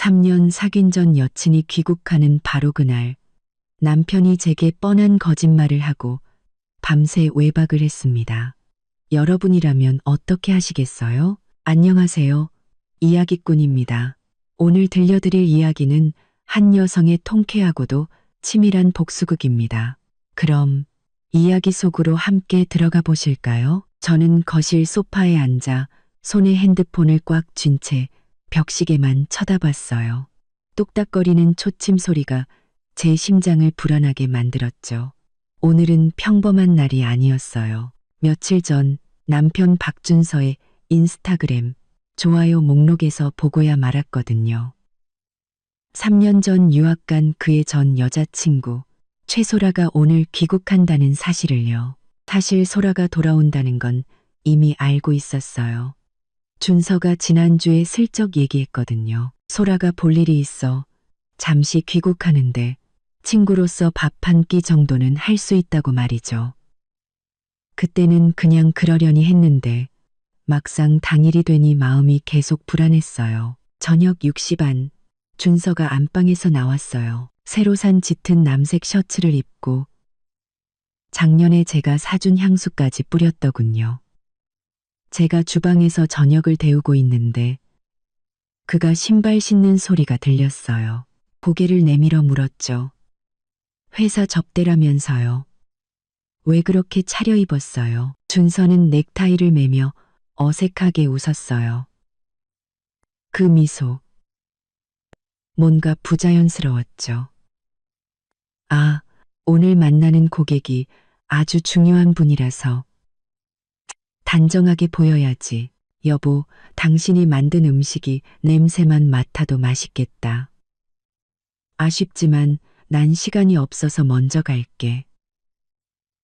3년 사귄 전 여친이 귀국하는 바로 그날 남편이 제게 뻔한 거짓말을 하고 밤새 외박을 했습니다. 여러분이라면 어떻게 하시겠어요? 안녕하세요. 이야기꾼입니다. 오늘 들려드릴 이야기는 한 여성의 통쾌하고도 치밀한 복수극입니다. 그럼 이야기 속으로 함께 들어가 보실까요? 저는 거실 소파에 앉아 손에 핸드폰을 꽉 쥔 채 벽시계만 쳐다봤어요. 뚝딱거리는 초침 소리가 제 심장을 불안하게 만들었죠. 오늘은 평범한 날이 아니었어요. 며칠 전 남편 박준서의 인스타그램 좋아요 목록에서 보고야 말았거든요. 3년 전 유학 간 그의 전 여자친구 최소라가 오늘 귀국한다는 사실을요. 사실 소라가 돌아온다는 건 이미 알고 있었어요. 준서가 지난주에 슬쩍 얘기했거든요. 소라가 볼 일이 있어 잠시 귀국하는데 친구로서 밥 한 끼 정도는 할 수 있다고 말이죠. 그때는 그냥 그러려니 했는데 막상 당일이 되니 마음이 계속 불안했어요. 저녁 6시 반 준서가 안방에서 나왔어요. 새로 산 짙은 남색 셔츠를 입고 작년에 제가 사준 향수까지 뿌렸더군요. 제가 주방에서 저녁을 데우고 있는데 그가 신발 신는 소리가 들렸어요. 고개를 내밀어 물었죠. 회사 접대라면서요. 왜 그렇게 차려입었어요? 준서는 넥타이를 매며 어색하게 웃었어요. 그 미소. 뭔가 부자연스러웠죠. 아, 오늘 만나는 고객이 아주 중요한 분이라서 단정하게 보여야지. 여보, 당신이 만든 음식이 냄새만 맡아도 맛있겠다. 아쉽지만 난 시간이 없어서 먼저 갈게.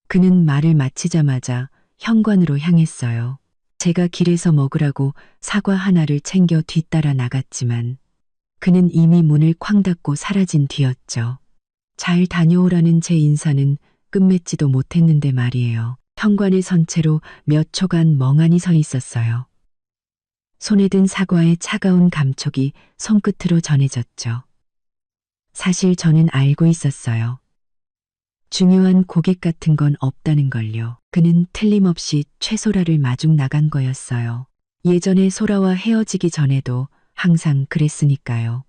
그는 말을 마치자마자 현관으로 향했어요. 제가 길에서 먹으라고 사과 하나를 챙겨 뒤따라 나갔지만 그는 이미 문을 쾅 닫고 사라진 뒤였죠. 잘 다녀오라는 제 인사는 끝맺지도 못했는데 말이에요. 현관에 선 채로 몇 초간 멍하니 서 있었어요. 손에 든 사과의 차가운 감촉이 손끝으로 전해졌죠. 사실 저는 알고 있었어요. 중요한 고객 같은 건 없다는 걸요. 그는 틀림없이 최소라를 마중 나간 거였어요. 예전에 소라와 헤어지기 전에도 항상 그랬으니까요.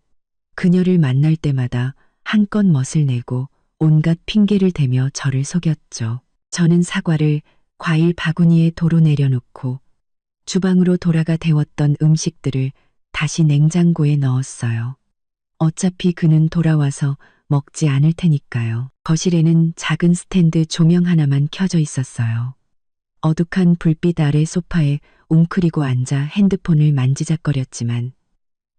그녀를 만날 때마다 한껏 멋을 내고 온갖 핑계를 대며 저를 속였죠. 저는 사과를 과일 바구니에 도로 내려놓고 주방으로 돌아가 데웠던 음식들을 다시 냉장고에 넣었어요. 어차피 그는 돌아와서 먹지 않을 테니까요. 거실에는 작은 스탠드 조명 하나만 켜져 있었어요. 어둑한 불빛 아래 소파에 웅크리고 앉아 핸드폰을 만지작거렸지만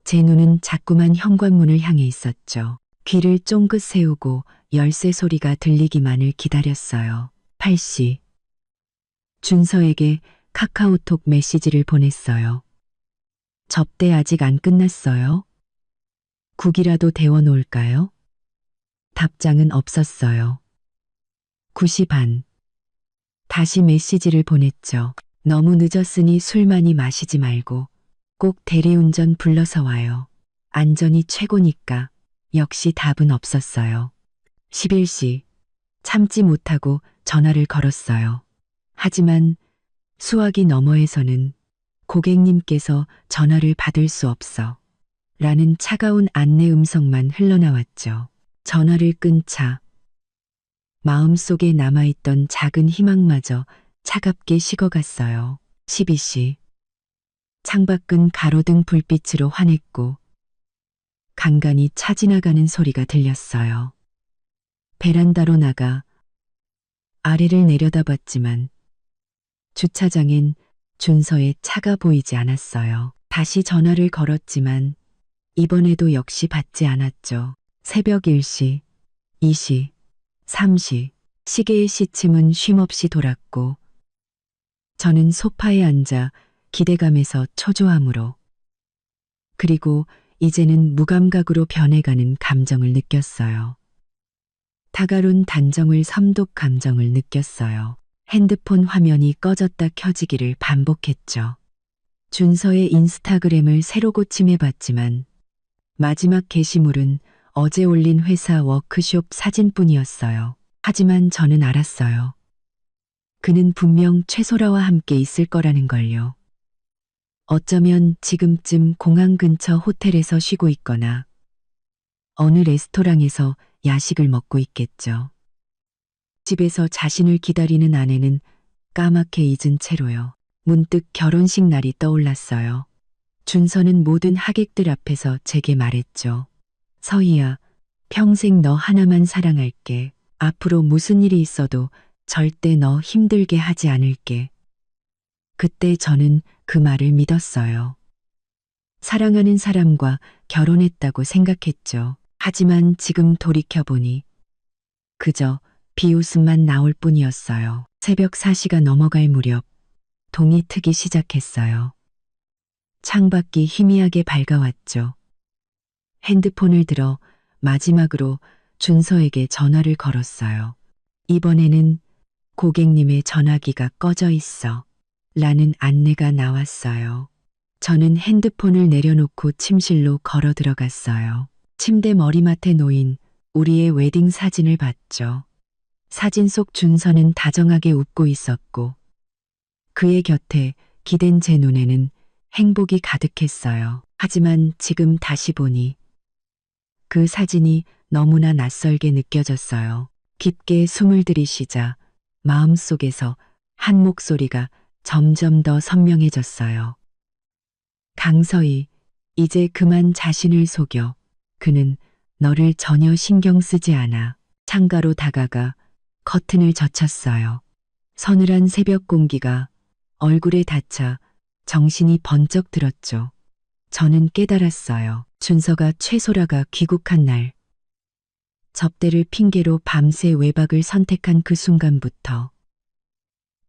제 눈은 자꾸만 현관문을 향해 있었죠. 귀를 쫑긋 세우고 열쇠 소리가 들리기만을 기다렸어요. 8시. 준서에게 카카오톡 메시지를 보냈어요. 접대 아직 안 끝났어요? 국이라도 데워놓을까요? 답장은 없었어요. 9시 반. 다시 메시지를 보냈죠. 너무 늦었으니 술 많이 마시지 말고 꼭 대리운전 불러서 와요. 안전이 최고니까. 역시 답은 없었어요. 11시. 참지 못하고 전화를 걸었어요. 하지만 수화기 너머에서는 고객님께서 전화를 받을 수 없어 라는 차가운 안내 음성만 흘러나왔죠. 전화를 끊자 마음속에 남아있던 작은 희망마저 차갑게 식어갔어요. 12시. 창밖은 가로등 불빛으로 환했고 간간이 차 지나가는 소리가 들렸어요. 베란다로 나가 아래를 내려다봤지만 주차장엔 준서의 차가 보이지 않았어요. 다시 전화를 걸었지만 이번에도 역시 받지 않았죠. 새벽 1시, 2시, 3시. 시계의 시침은 쉼없이 돌았고 저는 소파에 앉아 기대감에서 초조함으로 그리고 이제는 무감각으로 변해가는 감정을 느꼈어요. 다가룬 단정을 섬독 감정을 느꼈어요. 핸드폰 화면이 꺼졌다 켜지기를 반복했죠. 준서의 인스타그램을 새로 고침해봤지만 마지막 게시물은 어제 올린 회사 워크숍 사진뿐이었어요. 하지만 저는 알았어요. 그는 분명 최소라와 함께 있을 거라는 걸요. 어쩌면 지금쯤 공항 근처 호텔에서 쉬고 있거나 어느 레스토랑에서 야식을 먹고 있겠죠. 집에서 자신을 기다리는 아내는 까맣게 잊은 채로요. 문득 결혼식 날이 떠올랐어요. 준서는 모든 하객들 앞에서 제게 말했죠. 서희야, 평생 너 하나만 사랑할게. 앞으로 무슨 일이 있어도 절대 너 힘들게 하지 않을게. 그때 저는 그 말을 믿었어요. 사랑하는 사람과 결혼했다고 생각했죠. 하지만 지금 돌이켜보니 그저 비웃음만 나올 뿐이었어요. 새벽 4시가 넘어갈 무렵 동이 트기 시작했어요. 창밖이 희미하게 밝아왔죠. 핸드폰을 들어 마지막으로 준서에게 전화를 걸었어요. 이번에는 고객님의 전화기가 꺼져 있어. 라는 안내가 나왔어요. 저는 핸드폰을 내려놓고 침실로 걸어 들어갔어요. 침대 머리맡에 놓인 우리의 웨딩 사진을 봤죠. 사진 속 준서는 다정하게 웃고 있었고 그의 곁에 기댄 제 눈에는 행복이 가득했어요. 하지만 지금 다시 보니 그 사진이 너무나 낯설게 느껴졌어요. 깊게 숨을 들이쉬자 마음속에서 한 목소리가 점점 더 선명해졌어요. 강서희, 이제 그만 자신을 속여. 그는 너를 전혀 신경 쓰지 않아. 창가로 다가가 커튼을 젖혔어요. 서늘한 새벽 공기가 얼굴에 닿자 정신이 번쩍 들었죠. 저는 깨달았어요. 준서가 최소라가 귀국한 날. 접대를 핑계로 밤새 외박을 선택한 그 순간부터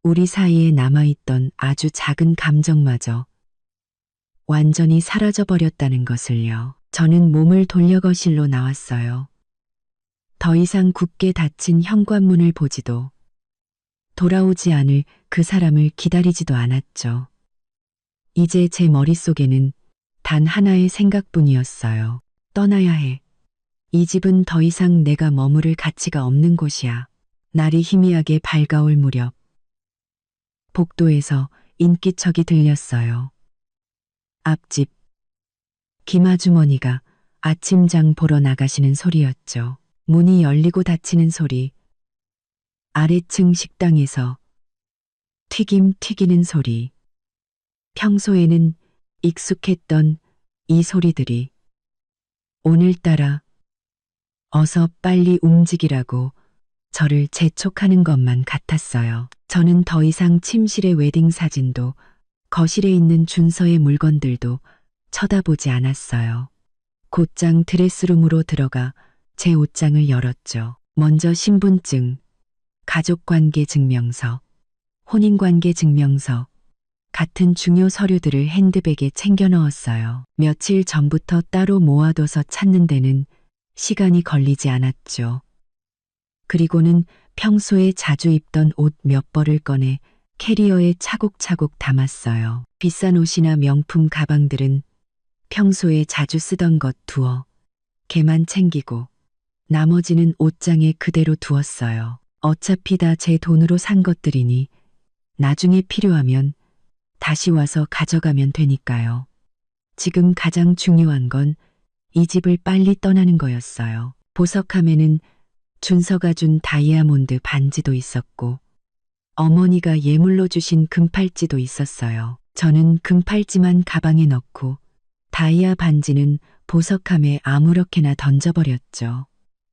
우리 사이에 남아있던 아주 작은 감정마저 완전히 사라져버렸다는 것을요. 저는 몸을 돌려 거실로 나왔어요. 더 이상 굳게 닫힌 현관문을 보지도 돌아오지 않을 그 사람을 기다리지도 않았죠. 이제 제 머릿속에는 단 하나의 생각뿐이었어요. 떠나야 해. 이 집은 더 이상 내가 머무를 가치가 없는 곳이야. 날이 희미하게 밝아올 무렵 복도에서 인기척이 들렸어요. 앞집 김아주머니가 아침장 보러 나가시는 소리였죠. 문이 열리고 닫히는 소리, 아래층 식당에서 튀김 튀기는 소리. 평소에는 익숙했던 이 소리들이 오늘따라 어서 빨리 움직이라고 저를 재촉하는 것만 같았어요. 저는 더 이상 침실의 웨딩 사진도 거실에 있는 준서의 물건들도 쳐다보지 않았어요. 곧장 드레스룸으로 들어가 제 옷장을 열었죠. 먼저 신분증, 가족관계 증명서, 혼인관계 증명서 같은 중요 서류들을 핸드백에 챙겨 넣었어요. 며칠 전부터 따로 모아둬서 찾는 데는 시간이 걸리지 않았죠. 그리고는 평소에 자주 입던 옷 몇 벌을 꺼내 캐리어에 차곡차곡 담았어요. 비싼 옷이나 명품 가방들은 평소에 자주 쓰던 것 두어 걔만 챙기고 나머지는 옷장에 그대로 두었어요. 어차피 다 제 돈으로 산 것들이니 나중에 필요하면 다시 와서 가져가면 되니까요. 지금 가장 중요한 건 이 집을 빨리 떠나는 거였어요. 보석함에는 준서가 준 다이아몬드 반지도 있었고 어머니가 예물로 주신 금팔찌도 있었어요. 저는 금팔찌만 가방에 넣고 다이아 반지는 보석함에 아무렇게나 던져버렸죠.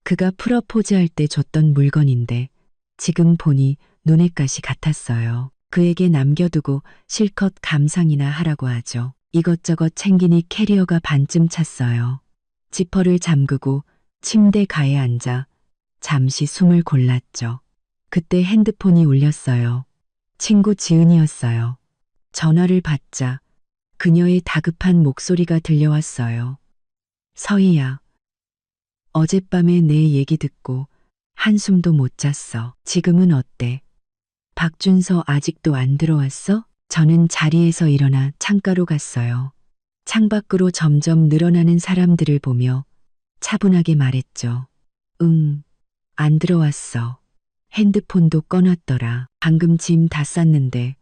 그가 프러포즈할 때 줬던 물건인데 지금 보니 눈엣가시 같았어요. 그에게 남겨두고 실컷 감상이나 하라고 하죠. 이것저것 챙기니 캐리어가 반쯤 찼어요. 지퍼를 잠그고 침대 가에 앉아 잠시 숨을 골랐죠. 그때 핸드폰이 울렸어요. 친구 지은이었어요. 전화를 받자 그녀의 다급한 목소리가 들려왔어요. 서희야, 어젯밤에 내 얘기 듣고 한숨도 못 잤어. 지금은 어때? 박준서 아직도 안 들어왔어? 저는 자리에서 일어나 창가로 갔어요. 창밖으로 점점 늘어나는 사람들을 보며 차분하게 말했죠. 응, 안 들어왔어. 핸드폰도 꺼놨더라. 방금 짐 다 쌌는데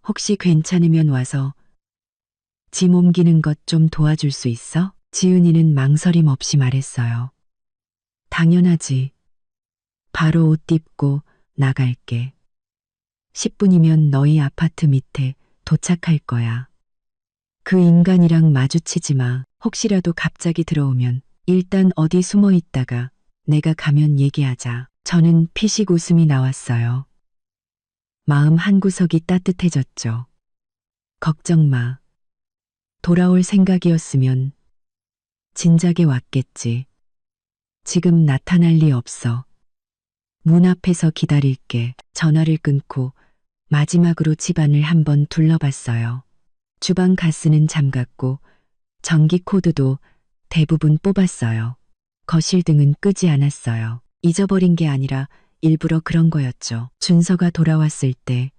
혹시 괜찮으면 와서 짐 옮기는 것 좀 도와줄 수 있어? 지은이는 망설임 없이 말했어요. 당연하지. 바로 옷 입고 나갈게. 10분이면 너희 아파트 밑에 도착할 거야. 그 인간이랑 마주치지 마. 혹시라도 갑자기 들어오면 일단 어디 숨어 있다가 내가 가면 얘기하자. 저는 피식 웃음이 나왔어요. 마음 한구석이 따뜻해졌죠. 걱정 마. 돌아올 생각이었으면 진작에 왔겠지. 지금 나타날 리 없어. 문 앞에서 기다릴게. 전화를 끊고 마지막으로 집안을 한번 둘러봤어요. 주방 가스는 잠갔고 전기 코드도 대부분 뽑았어요. 거실 등은 끄지 않았어요. 잊어버린 게 아니라 일부러 그런 거였죠. 준서가 돌아왔을 때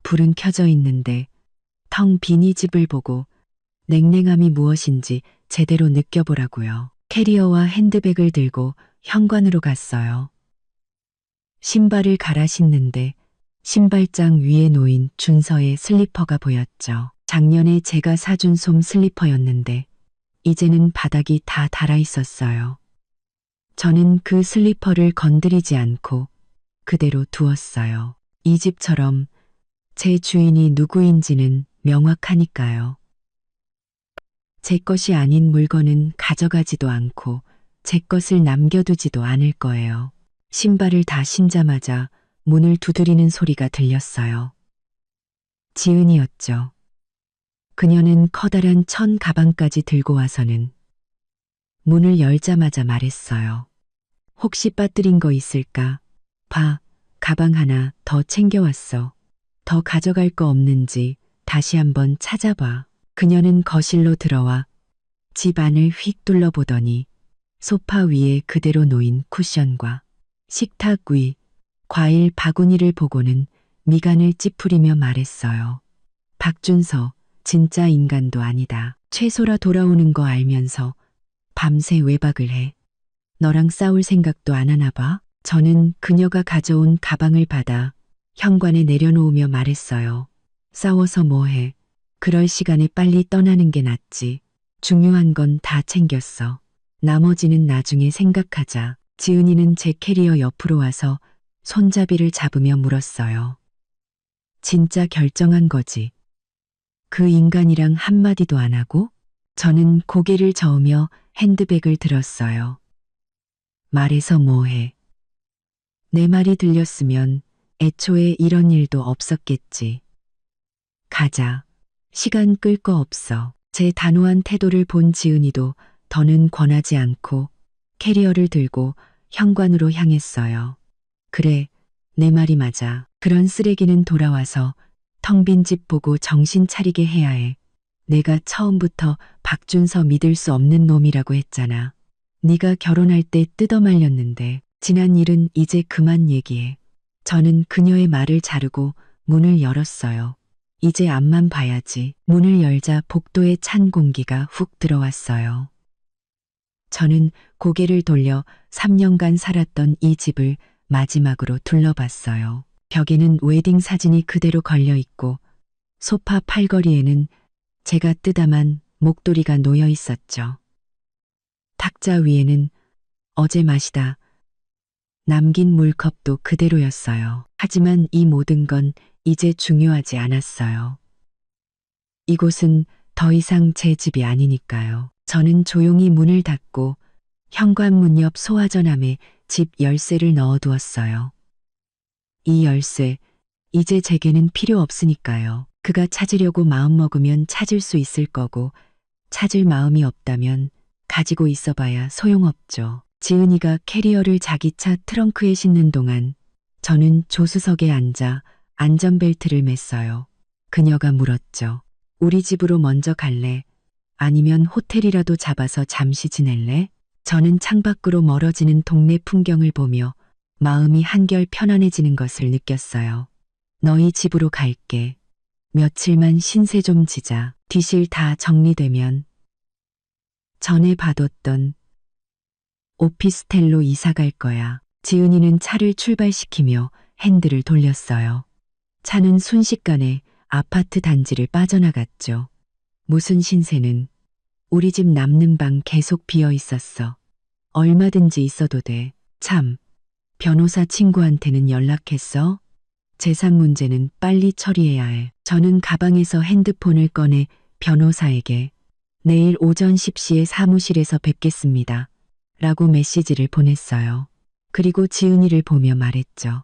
불은 켜져 있는데 텅 빈 이 집을 보고 냉랭함이 무엇인지 제대로 느껴보라고요. 캐리어와 핸드백을 들고 현관으로 갔어요. 신발을 갈아 신는데 신발장 위에 놓인 준서의 슬리퍼가 보였죠. 작년에 제가 사준 솜 슬리퍼였는데 이제는 바닥이 다 닳아 있었어요. 저는 그 슬리퍼를 건드리지 않고 그대로 두었어요. 이 집처럼 제 주인이 누구인지는 명확하니까요. 제 것이 아닌 물건은 가져가지도 않고 제 것을 남겨두지도 않을 거예요. 신발을 다 신자마자 문을 두드리는 소리가 들렸어요. 지은이었죠. 그녀는 커다란 천 가방까지 들고 와서는 문을 열자마자 말했어요. 혹시 빠뜨린 거 있을까? 봐, 가방 하나 더 챙겨왔어. 더 가져갈 거 없는지 다시 한번 찾아봐. 그녀는 거실로 들어와 집 안을 휙 둘러보더니 소파 위에 그대로 놓인 쿠션과 식탁 위 과일 바구니를 보고는 미간을 찌푸리며 말했어요. 박준서, 진짜 인간도 아니다. 최소라 돌아오는 거 알면서 밤새 외박을 해. 너랑 싸울 생각도 안 하나 봐? 저는 그녀가 가져온 가방을 받아 현관에 내려놓으며 말했어요. 싸워서 뭐해. 그럴 시간에 빨리 떠나는 게 낫지. 중요한 건 다 챙겼어. 나머지는 나중에 생각하자. 지은이는 제 캐리어 옆으로 와서 손잡이를 잡으며 물었어요. 진짜 결정한 거지. 그 인간이랑 한마디도 안 하고? 저는 고개를 저으며 핸드백을 들었어요. 말해서 뭐해. 내 말이 들렸으면 애초에 이런 일도 없었겠지. 가자. 시간 끌 거 없어. 제 단호한 태도를 본 지은이도 더는 권하지 않고 캐리어를 들고 현관으로 향했어요. 그래, 내 말이 맞아. 그런 쓰레기는 돌아와서 텅 빈 집 보고 정신 차리게 해야 해. 내가 처음부터 박준서 믿을 수 없는 놈이라고 했잖아. 네가 결혼할 때 뜯어말렸는데 지난 일은 이제 그만 얘기해. 저는 그녀의 말을 자르고 문을 열었어요. 이제 앞만 봐야지. 문을 열자 복도에 찬 공기가 훅 들어왔어요. 저는 고개를 돌려 3년간 살았던 이 집을 마지막으로 둘러봤어요. 벽에는 웨딩 사진이 그대로 걸려 있고 소파 팔걸이에는 제가 뜨다만 목도리가 놓여 있었죠. 탁자 위에는 어제 마시다 남긴 물컵도 그대로였어요. 하지만 이 모든 건 이제 중요하지 않았어요. 이곳은 더 이상 제 집이 아니니까요. 저는 조용히 문을 닫고 현관문 옆 소화전함에 집 열쇠를 넣어두었어요. 이 열쇠, 이제 제게는 필요 없으니까요. 그가 찾으려고 마음먹으면 찾을 수 있을 거고 찾을 마음이 없다면 가지고 있어봐야 소용없죠. 지은이가 캐리어를 자기 차 트렁크에 싣는 동안 저는 조수석에 앉아 안전벨트를 맸어요. 그녀가 물었죠. 우리 집으로 먼저 갈래? 아니면 호텔이라도 잡아서 잠시 지낼래? 저는 창밖으로 멀어지는 동네 풍경을 보며 마음이 한결 편안해지는 것을 느꼈어요. 너희 집으로 갈게. 며칠만 신세 좀 지자. 뒤실 다 정리되면 전에 봐뒀던 오피스텔로 이사 갈 거야. 지은이는 차를 출발시키며 핸들을 돌렸어요. 차는 순식간에 아파트 단지를 빠져나갔죠. 무슨 신세는 우리 집 남는 방 계속 비어 있었어. 얼마든지 있어도 돼. 참, 변호사 친구한테는 연락했어? 재산 문제는 빨리 처리해야 해. 저는 가방에서 핸드폰을 꺼내 변호사에게 내일 오전 10시에 사무실에서 뵙겠습니다. 라고 메시지를 보냈어요. 그리고 지은이를 보며 말했죠.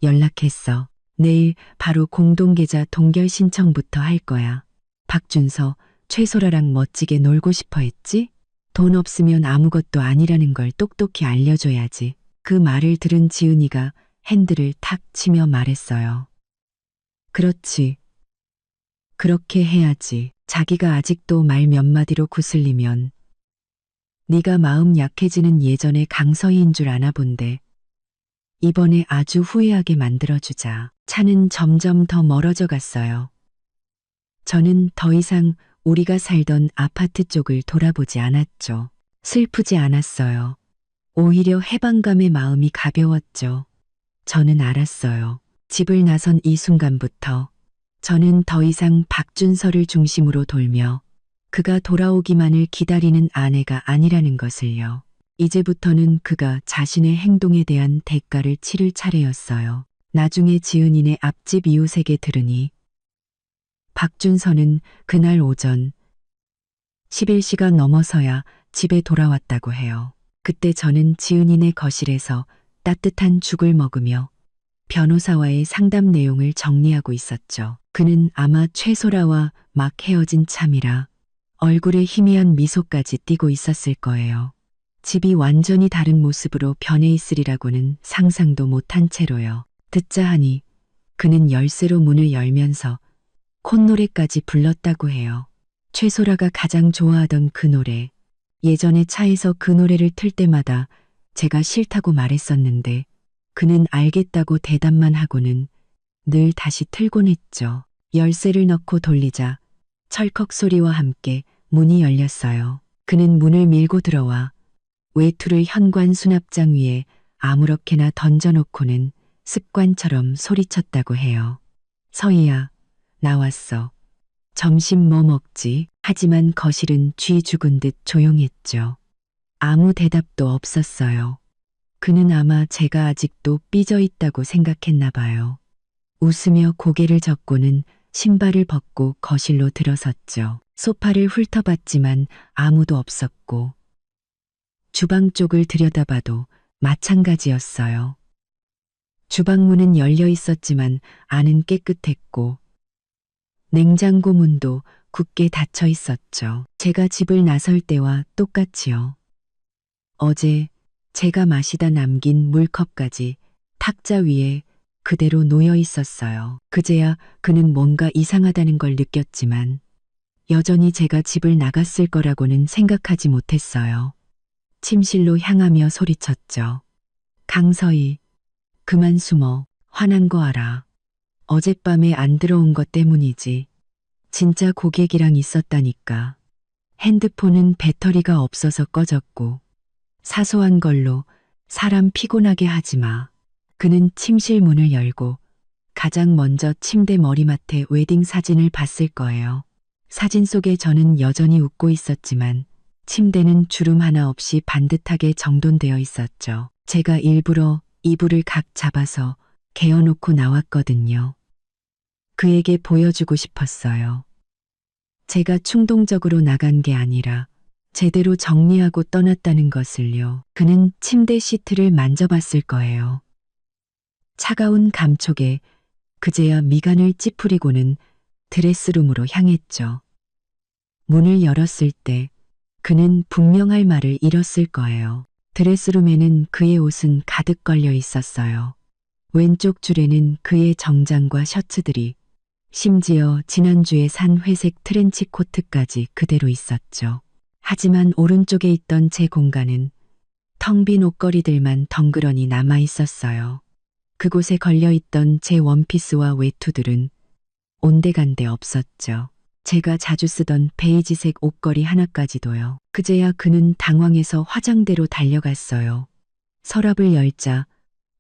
연락했어. 내일 바로 공동계좌 동결 신청부터 할 거야. 박준서, 최소라랑 멋지게 놀고 싶어 했지? 돈 없으면 아무것도 아니라는 걸 똑똑히 알려줘야지. 그 말을 들은 지은이가 핸들을 탁 치며 말했어요. 그렇지. 그렇게 해야지. 자기가 아직도 말 몇 마디로 구슬리면 네가 마음 약해지는 예전의 강서희인 줄 아나 본데 이번에 아주 후회하게 만들어주자. 차는 점점 더 멀어져 갔어요. 저는 더 이상 우리가 살던 아파트 쪽을 돌아보지 않았죠. 슬프지 않았어요. 오히려 해방감의 마음이 가벼웠죠. 저는 알았어요. 집을 나선 이 순간부터 저는 더 이상 박준서를 중심으로 돌며 그가 돌아오기만을 기다리는 아내가 아니라는 것을요. 이제부터는 그가 자신의 행동에 대한 대가를 치를 차례였어요. 나중에 지은이네 앞집 이웃에게 들으니 박준서는 그날 오전 11시가 넘어서야 집에 돌아왔다고 해요. 그때 저는 지은이네 거실에서 따뜻한 죽을 먹으며 변호사와의 상담 내용을 정리하고 있었죠. 그는 아마 최소라와 막 헤어진 참이라 얼굴에 희미한 미소까지 띠고 있었을 거예요. 집이 완전히 다른 모습으로 변해 있으리라고는 상상도 못한 채로요. 듣자 하니 그는 열쇠로 문을 열면서 콧노래까지 불렀다고 해요. 최소라가 가장 좋아하던 그 노래. 예전에 차에서 그 노래를 틀 때마다 제가 싫다고 말했었는데 그는 알겠다고 대답만 하고는 늘 다시 틀곤 했죠. 열쇠를 넣고 돌리자 철컥 소리와 함께 문이 열렸어요. 그는 문을 밀고 들어와 외투를 현관 수납장 위에 아무렇게나 던져놓고는 습관처럼 소리쳤다고 해요. 서희야, 나왔어. 점심 뭐 먹지? 하지만 거실은 쥐 죽은 듯 조용했죠. 아무 대답도 없었어요. 그는 아마 제가 아직도 삐져 있다고 생각했나 봐요. 웃으며 고개를 젓고는 신발을 벗고 거실로 들어섰죠. 소파를 훑어봤지만 아무도 없었고 주방 쪽을 들여다봐도 마찬가지였어요. 주방 문은 열려 있었지만 안은 깨끗했고 냉장고 문도 굳게 닫혀 있었죠. 제가 집을 나설 때와 똑같이요. 어제 제가 마시다 남긴 물컵까지 탁자 위에 그대로 놓여 있었어요. 그제야 그는 뭔가 이상하다는 걸 느꼈지만 여전히 제가 집을 나갔을 거라고는 생각하지 못했어요. 침실로 향하며 소리쳤죠. 강서희, 그만 숨어. 화난 거 알아. 어젯밤에 안 들어온 것 때문이지. 진짜 고객이랑 있었다니까. 핸드폰은 배터리가 없어서 꺼졌고 사소한 걸로 사람 피곤하게 하지 마. 그는 침실 문을 열고 가장 먼저 침대 머리맡에 웨딩 사진을 봤을 거예요. 사진 속에 저는 여전히 웃고 있었지만 침대는 주름 하나 없이 반듯하게 정돈되어 있었죠. 제가 일부러 이불을 각 잡아서 개어놓고 나왔거든요. 그에게 보여주고 싶었어요. 제가 충동적으로 나간 게 아니라 제대로 정리하고 떠났다는 것을요. 그는 침대 시트를 만져봤을 거예요. 차가운 감촉에 그제야 미간을 찌푸리고는 드레스룸으로 향했죠. 문을 열었을 때 그는 분명할 말을 잃었을 거예요. 드레스룸에는 그의 옷은 가득 걸려 있었어요. 왼쪽 줄에는 그의 정장과 셔츠들이 심지어 지난주에 산 회색 트렌치 코트까지 그대로 있었죠. 하지만 오른쪽에 있던 제 공간은 텅 빈 옷걸이들만 덩그러니 남아 있었어요. 그곳에 걸려있던 제 원피스와 외투들은 온데간데 없었죠. 제가 자주 쓰던 베이지색 옷걸이 하나까지도요. 그제야 그는 당황해서 화장대로 달려갔어요. 서랍을 열자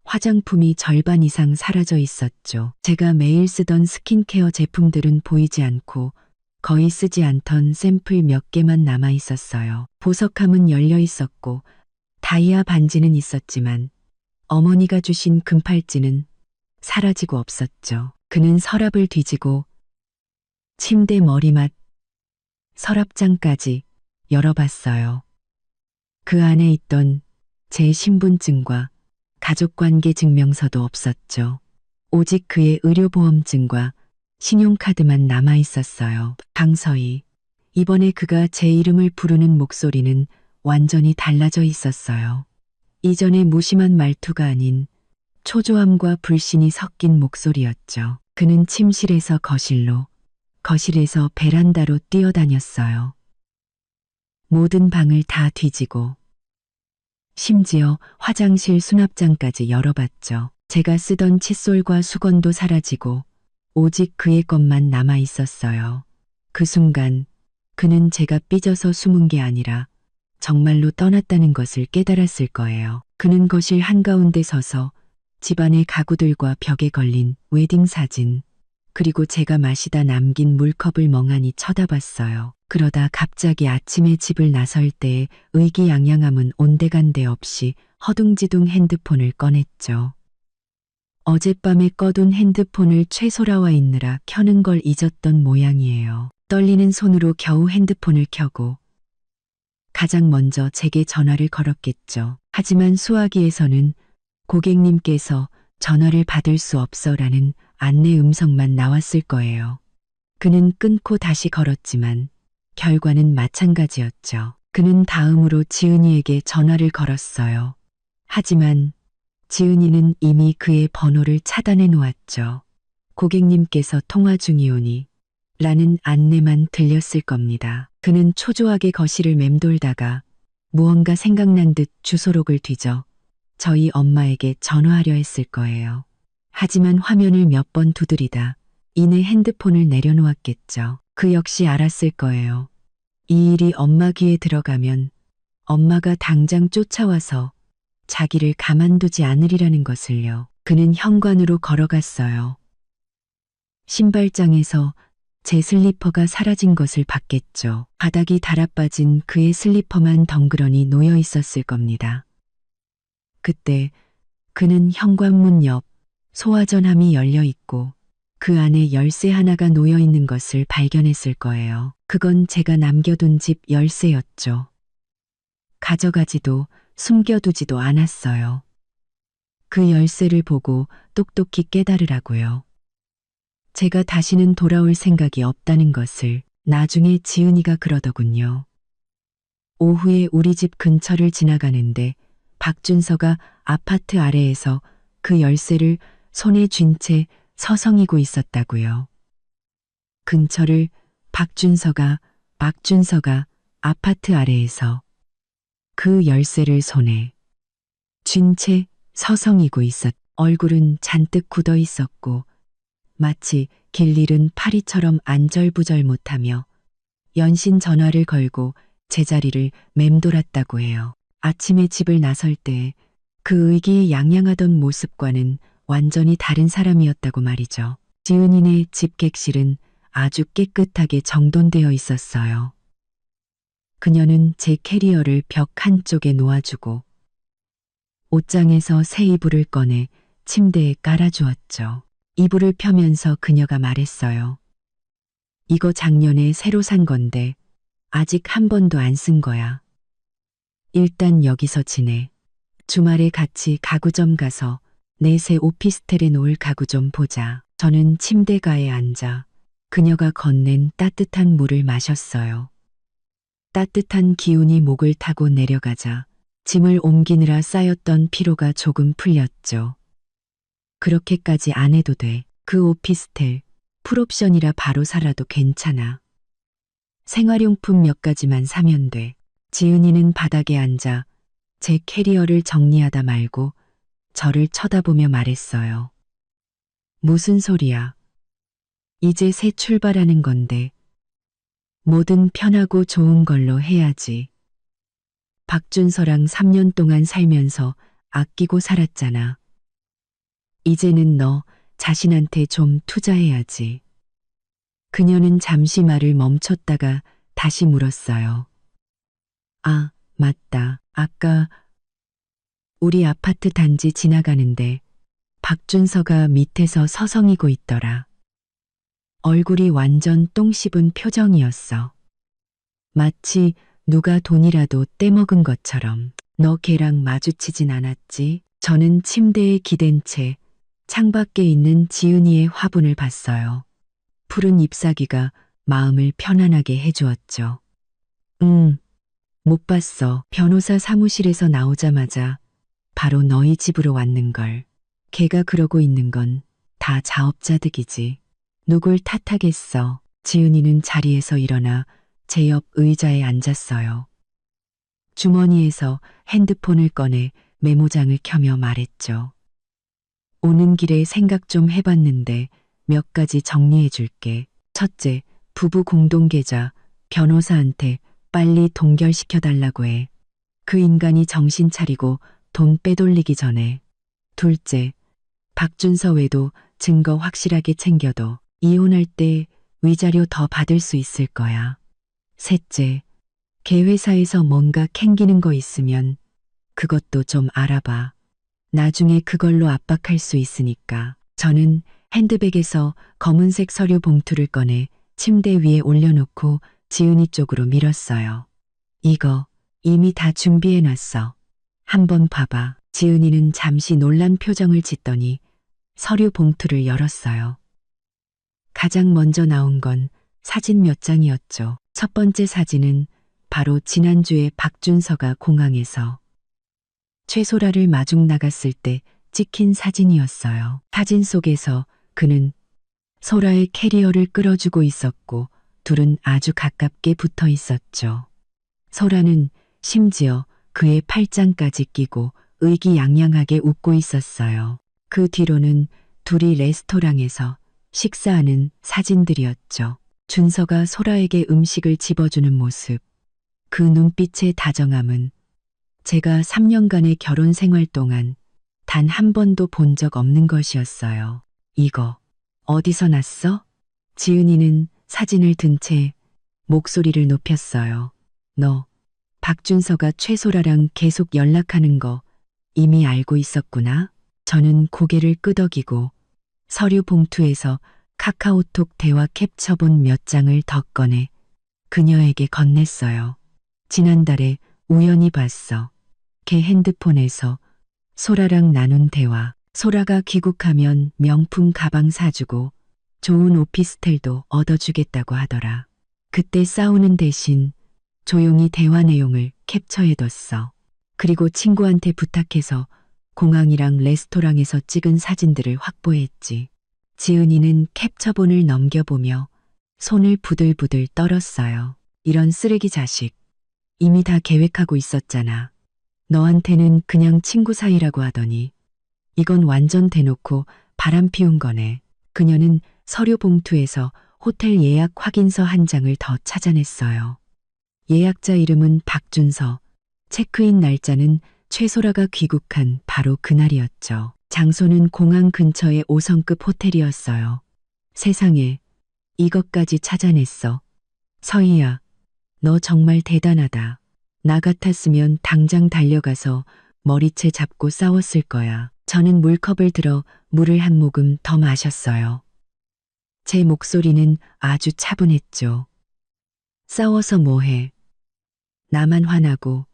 화장품이 절반 이상 사라져 있었죠. 제가 매일 쓰던 스킨케어 제품들은 보이지 않고 거의 쓰지 않던 샘플 몇 개만 남아 있었어요. 보석함은 열려 있었고 다이아 반지는 있었지만 어머니가 주신 금팔찌는 사라지고 없었죠. 그는 서랍을 뒤지고 침대 머리맡 서랍장까지 열어봤어요. 그 안에 있던 제 신분증과 가족관계 증명서도 없었죠. 오직 그의 의료보험증과 신용카드만 남아 있었어요. 강서희. 이번에 그가 제 이름을 부르는 목소리는 완전히 달라져 있었어요. 이전의 무심한 말투가 아닌 초조함과 불신이 섞인 목소리였죠. 그는 침실에서 거실로, 거실에서 베란다로 뛰어다녔어요. 모든 방을 다 뒤지고 심지어 화장실 수납장까지 열어봤죠. 제가 쓰던 칫솔과 수건도 사라지고 오직 그의 것만 남아 있었어요. 그 순간 그는 제가 삐져서 숨은 게 아니라 정말로 떠났다는 것을 깨달았을 거예요. 그는 거실 한가운데 서서 집안의 가구들과 벽에 걸린 웨딩 사진, 그리고 제가 마시다 남긴 물컵을 멍하니 쳐다봤어요. 그러다 갑자기 아침에 집을 나설 때 의기양양함은 온데간데 없이 허둥지둥 핸드폰을 꺼냈죠. 어젯밤에 꺼둔 핸드폰을 최소라와 있느라 켜는 걸 잊었던 모양이에요. 떨리는 손으로 겨우 핸드폰을 켜고 가장 먼저 제게 전화를 걸었겠죠. 하지만 수화기에서는 고객님께서 전화를 받을 수 없어라는 안내 음성만 나왔을 거예요. 그는 끊고 다시 걸었지만 결과는 마찬가지였죠. 그는 다음으로 지은이에게 전화를 걸었어요. 하지만 지은이는 이미 그의 번호를 차단해 놓았죠. 고객님께서 통화 중이오니 라는 안내만 들렸을 겁니다. 그는 초조하게 거실을 맴돌다가 무언가 생각난 듯 주소록을 뒤져 저희 엄마에게 전화하려 했을 거예요. 하지만 화면을 몇 번 두드리다 이내 핸드폰을 내려놓았겠죠. 그 역시 알았을 거예요. 이 일이 엄마 귀에 들어가면 엄마가 당장 쫓아와서 자기를 가만두지 않으리라는 것을요. 그는 현관으로 걸어갔어요. 신발장에서 제 슬리퍼가 사라진 것을 봤겠죠. 바닥이 달아빠진 그의 슬리퍼만 덩그러니 놓여 있었을 겁니다. 그때 그는 현관문 옆 소화전함이 열려 있고 그 안에 열쇠 하나가 놓여 있는 것을 발견했을 거예요. 그건 제가 남겨둔 집 열쇠였죠. 가져가지도 숨겨두지도 않았어요. 그 열쇠를 보고 똑똑히 깨달으라고요. 제가 다시는 돌아올 생각이 없다는 것을 나중에 지은이가 그러더군요. 오후에 우리 집 근처를 지나가는데 박준서가 아파트 아래에서 그 열쇠를 손에 쥔 채 서성이고 있었다고요. 근처를 박준서가 아파트 아래에서 그 열쇠를 손에 쥔 채 서성이고 얼굴은 잔뜩 굳어 있었고 마치 길 잃은 파리처럼 안절부절 못하며 연신 전화를 걸고 제자리를 맴돌았다고 해요. 아침에 집을 나설 때 그 의기양양하던 모습과는 완전히 다른 사람이었다고 말이죠. 지은이네 집 객실은 아주 깨끗하게 정돈되어 있었어요. 그녀는 제 캐리어를 벽 한쪽에 놓아주고 옷장에서 새 이불을 꺼내 침대에 깔아주었죠. 이불을 펴면서 그녀가 말했어요. 이거 작년에 새로 산 건데 아직 한 번도 안 쓴 거야. 일단 여기서 지내. 주말에 같이 가구점 가서 내 새 오피스텔에 놓을 가구 좀 보자. 저는 침대가에 앉아 그녀가 건넨 따뜻한 물을 마셨어요. 따뜻한 기운이 목을 타고 내려가자 짐을 옮기느라 쌓였던 피로가 조금 풀렸죠. 그렇게까지 안 해도 돼. 그 오피스텔 풀옵션이라 바로 살아도 괜찮아. 생활용품 몇 가지만 사면 돼. 지은이는 바닥에 앉아 제 캐리어를 정리하다 말고 저를 쳐다보며 말했어요. 무슨 소리야. 이제 새 출발하는 건데 뭐든 편하고 좋은 걸로 해야지. 박준서랑 3년 동안 살면서 아끼고 살았잖아. 이제는 너 자신한테 좀 투자해야지. 그녀는 잠시 말을 멈췄다가 다시 물었어요. 아, 맞다. 아까 우리 아파트 단지 지나가는데 박준서가 밑에서 서성이고 있더라. 얼굴이 완전 똥 씹은 표정이었어. 마치 누가 돈이라도 떼먹은 것처럼. 너 걔랑 마주치진 않았지? 저는 침대에 기댄 채 창밖에 있는 지은이의 화분을 봤어요. 푸른 잎사귀가 마음을 편안하게 해주었죠. 못 봤어. 변호사 사무실에서 나오자마자 바로 너희 집으로 왔는걸. 걔가 그러고 있는 건 다 자업자득이지. 누굴 탓하겠어. 지은이는 자리에서 일어나 제 옆 의자에 앉았어요. 주머니에서 핸드폰을 꺼내 메모장을 켜며 말했죠. 오는 길에 생각 좀 해봤는데 몇 가지 정리해 줄게. 첫째, 부부 공동계좌 변호사한테 빨리 동결시켜달라고 해. 그 인간이 정신 차리고 돈 빼돌리기 전에. 둘째, 박준서 외도 증거 확실하게 챙겨도 이혼할 때 위자료 더 받을 수 있을 거야. 셋째, 걔 회사에서 뭔가 캥기는 거 있으면 그것도 좀 알아봐. 나중에 그걸로 압박할 수 있으니까. 저는 핸드백에서 검은색 서류 봉투를 꺼내 침대 위에 올려놓고 지은이 쪽으로 밀었어요. 이거 이미 다 준비해놨어. 한번 봐봐. 지은이는 잠시 놀란 표정을 짓더니 서류 봉투를 열었어요. 가장 먼저 나온 건 사진 몇 장이었죠. 첫 번째 사진은 바로 지난주에 박준서가 공항에서 최소라를 마중 나갔을 때 찍힌 사진이었어요. 사진 속에서 그는 소라의 캐리어를 끌어주고 있었고 둘은 아주 가깝게 붙어 있었죠. 소라는 심지어 그의 팔짱까지 끼고 의기양양하게 웃고 있었어요. 그 뒤로는 둘이 레스토랑에서 식사하는 사진들이었죠. 준서가 소라에게 음식을 집어주는 모습, 그 눈빛의 다정함은 제가 3년간의 결혼 생활 동안 단 한 번도 본 적 없는 것이었어요. 이거 어디서 났어? 지은이는 사진을 든 채 목소리를 높였어요. 너 박준서가 최소라랑 계속 연락하는 거 이미 알고 있었구나? 저는 고개를 끄덕이고 서류 봉투에서 카카오톡 대화 캡처본 몇 장을 더 꺼내 그녀에게 건넸어요. 지난달에 우연히 봤어. 걔 핸드폰에서 소라랑 나눈 대화. 소라가 귀국하면 명품 가방 사주고 좋은 오피스텔도 얻어주겠다고 하더라. 그때 싸우는 대신 조용히 대화 내용을 캡처해뒀어. 그리고 친구한테 부탁해서 공항이랑 레스토랑에서 찍은 사진들을 확보했지. 지은이는 캡처본을 넘겨보며 손을 부들부들 떨었어요. 이런 쓰레기 자식. 이미 다 계획하고 있었잖아. 너한테는 그냥 친구 사이라고 하더니 이건 완전 대놓고 바람 피운 거네. 그녀는 서류 봉투에서 호텔 예약 확인서 한 장을 더 찾아냈어요. 예약자 이름은 박준서, 체크인 날짜는 최소라가 귀국한 바로 그날이었죠. 장소는 공항 근처의 5성급 호텔이었어요. 세상에, 이것까지 찾아냈어. 서희야, 너 정말 대단하다. 나 같았으면 당장 달려가서 머리채 잡고 싸웠을 거야. 저는 물컵을 들어 물을 한 모금 더 마셨어요. 제 목소리는 아주 차분했죠. 싸워서 뭐해. 나만 화나고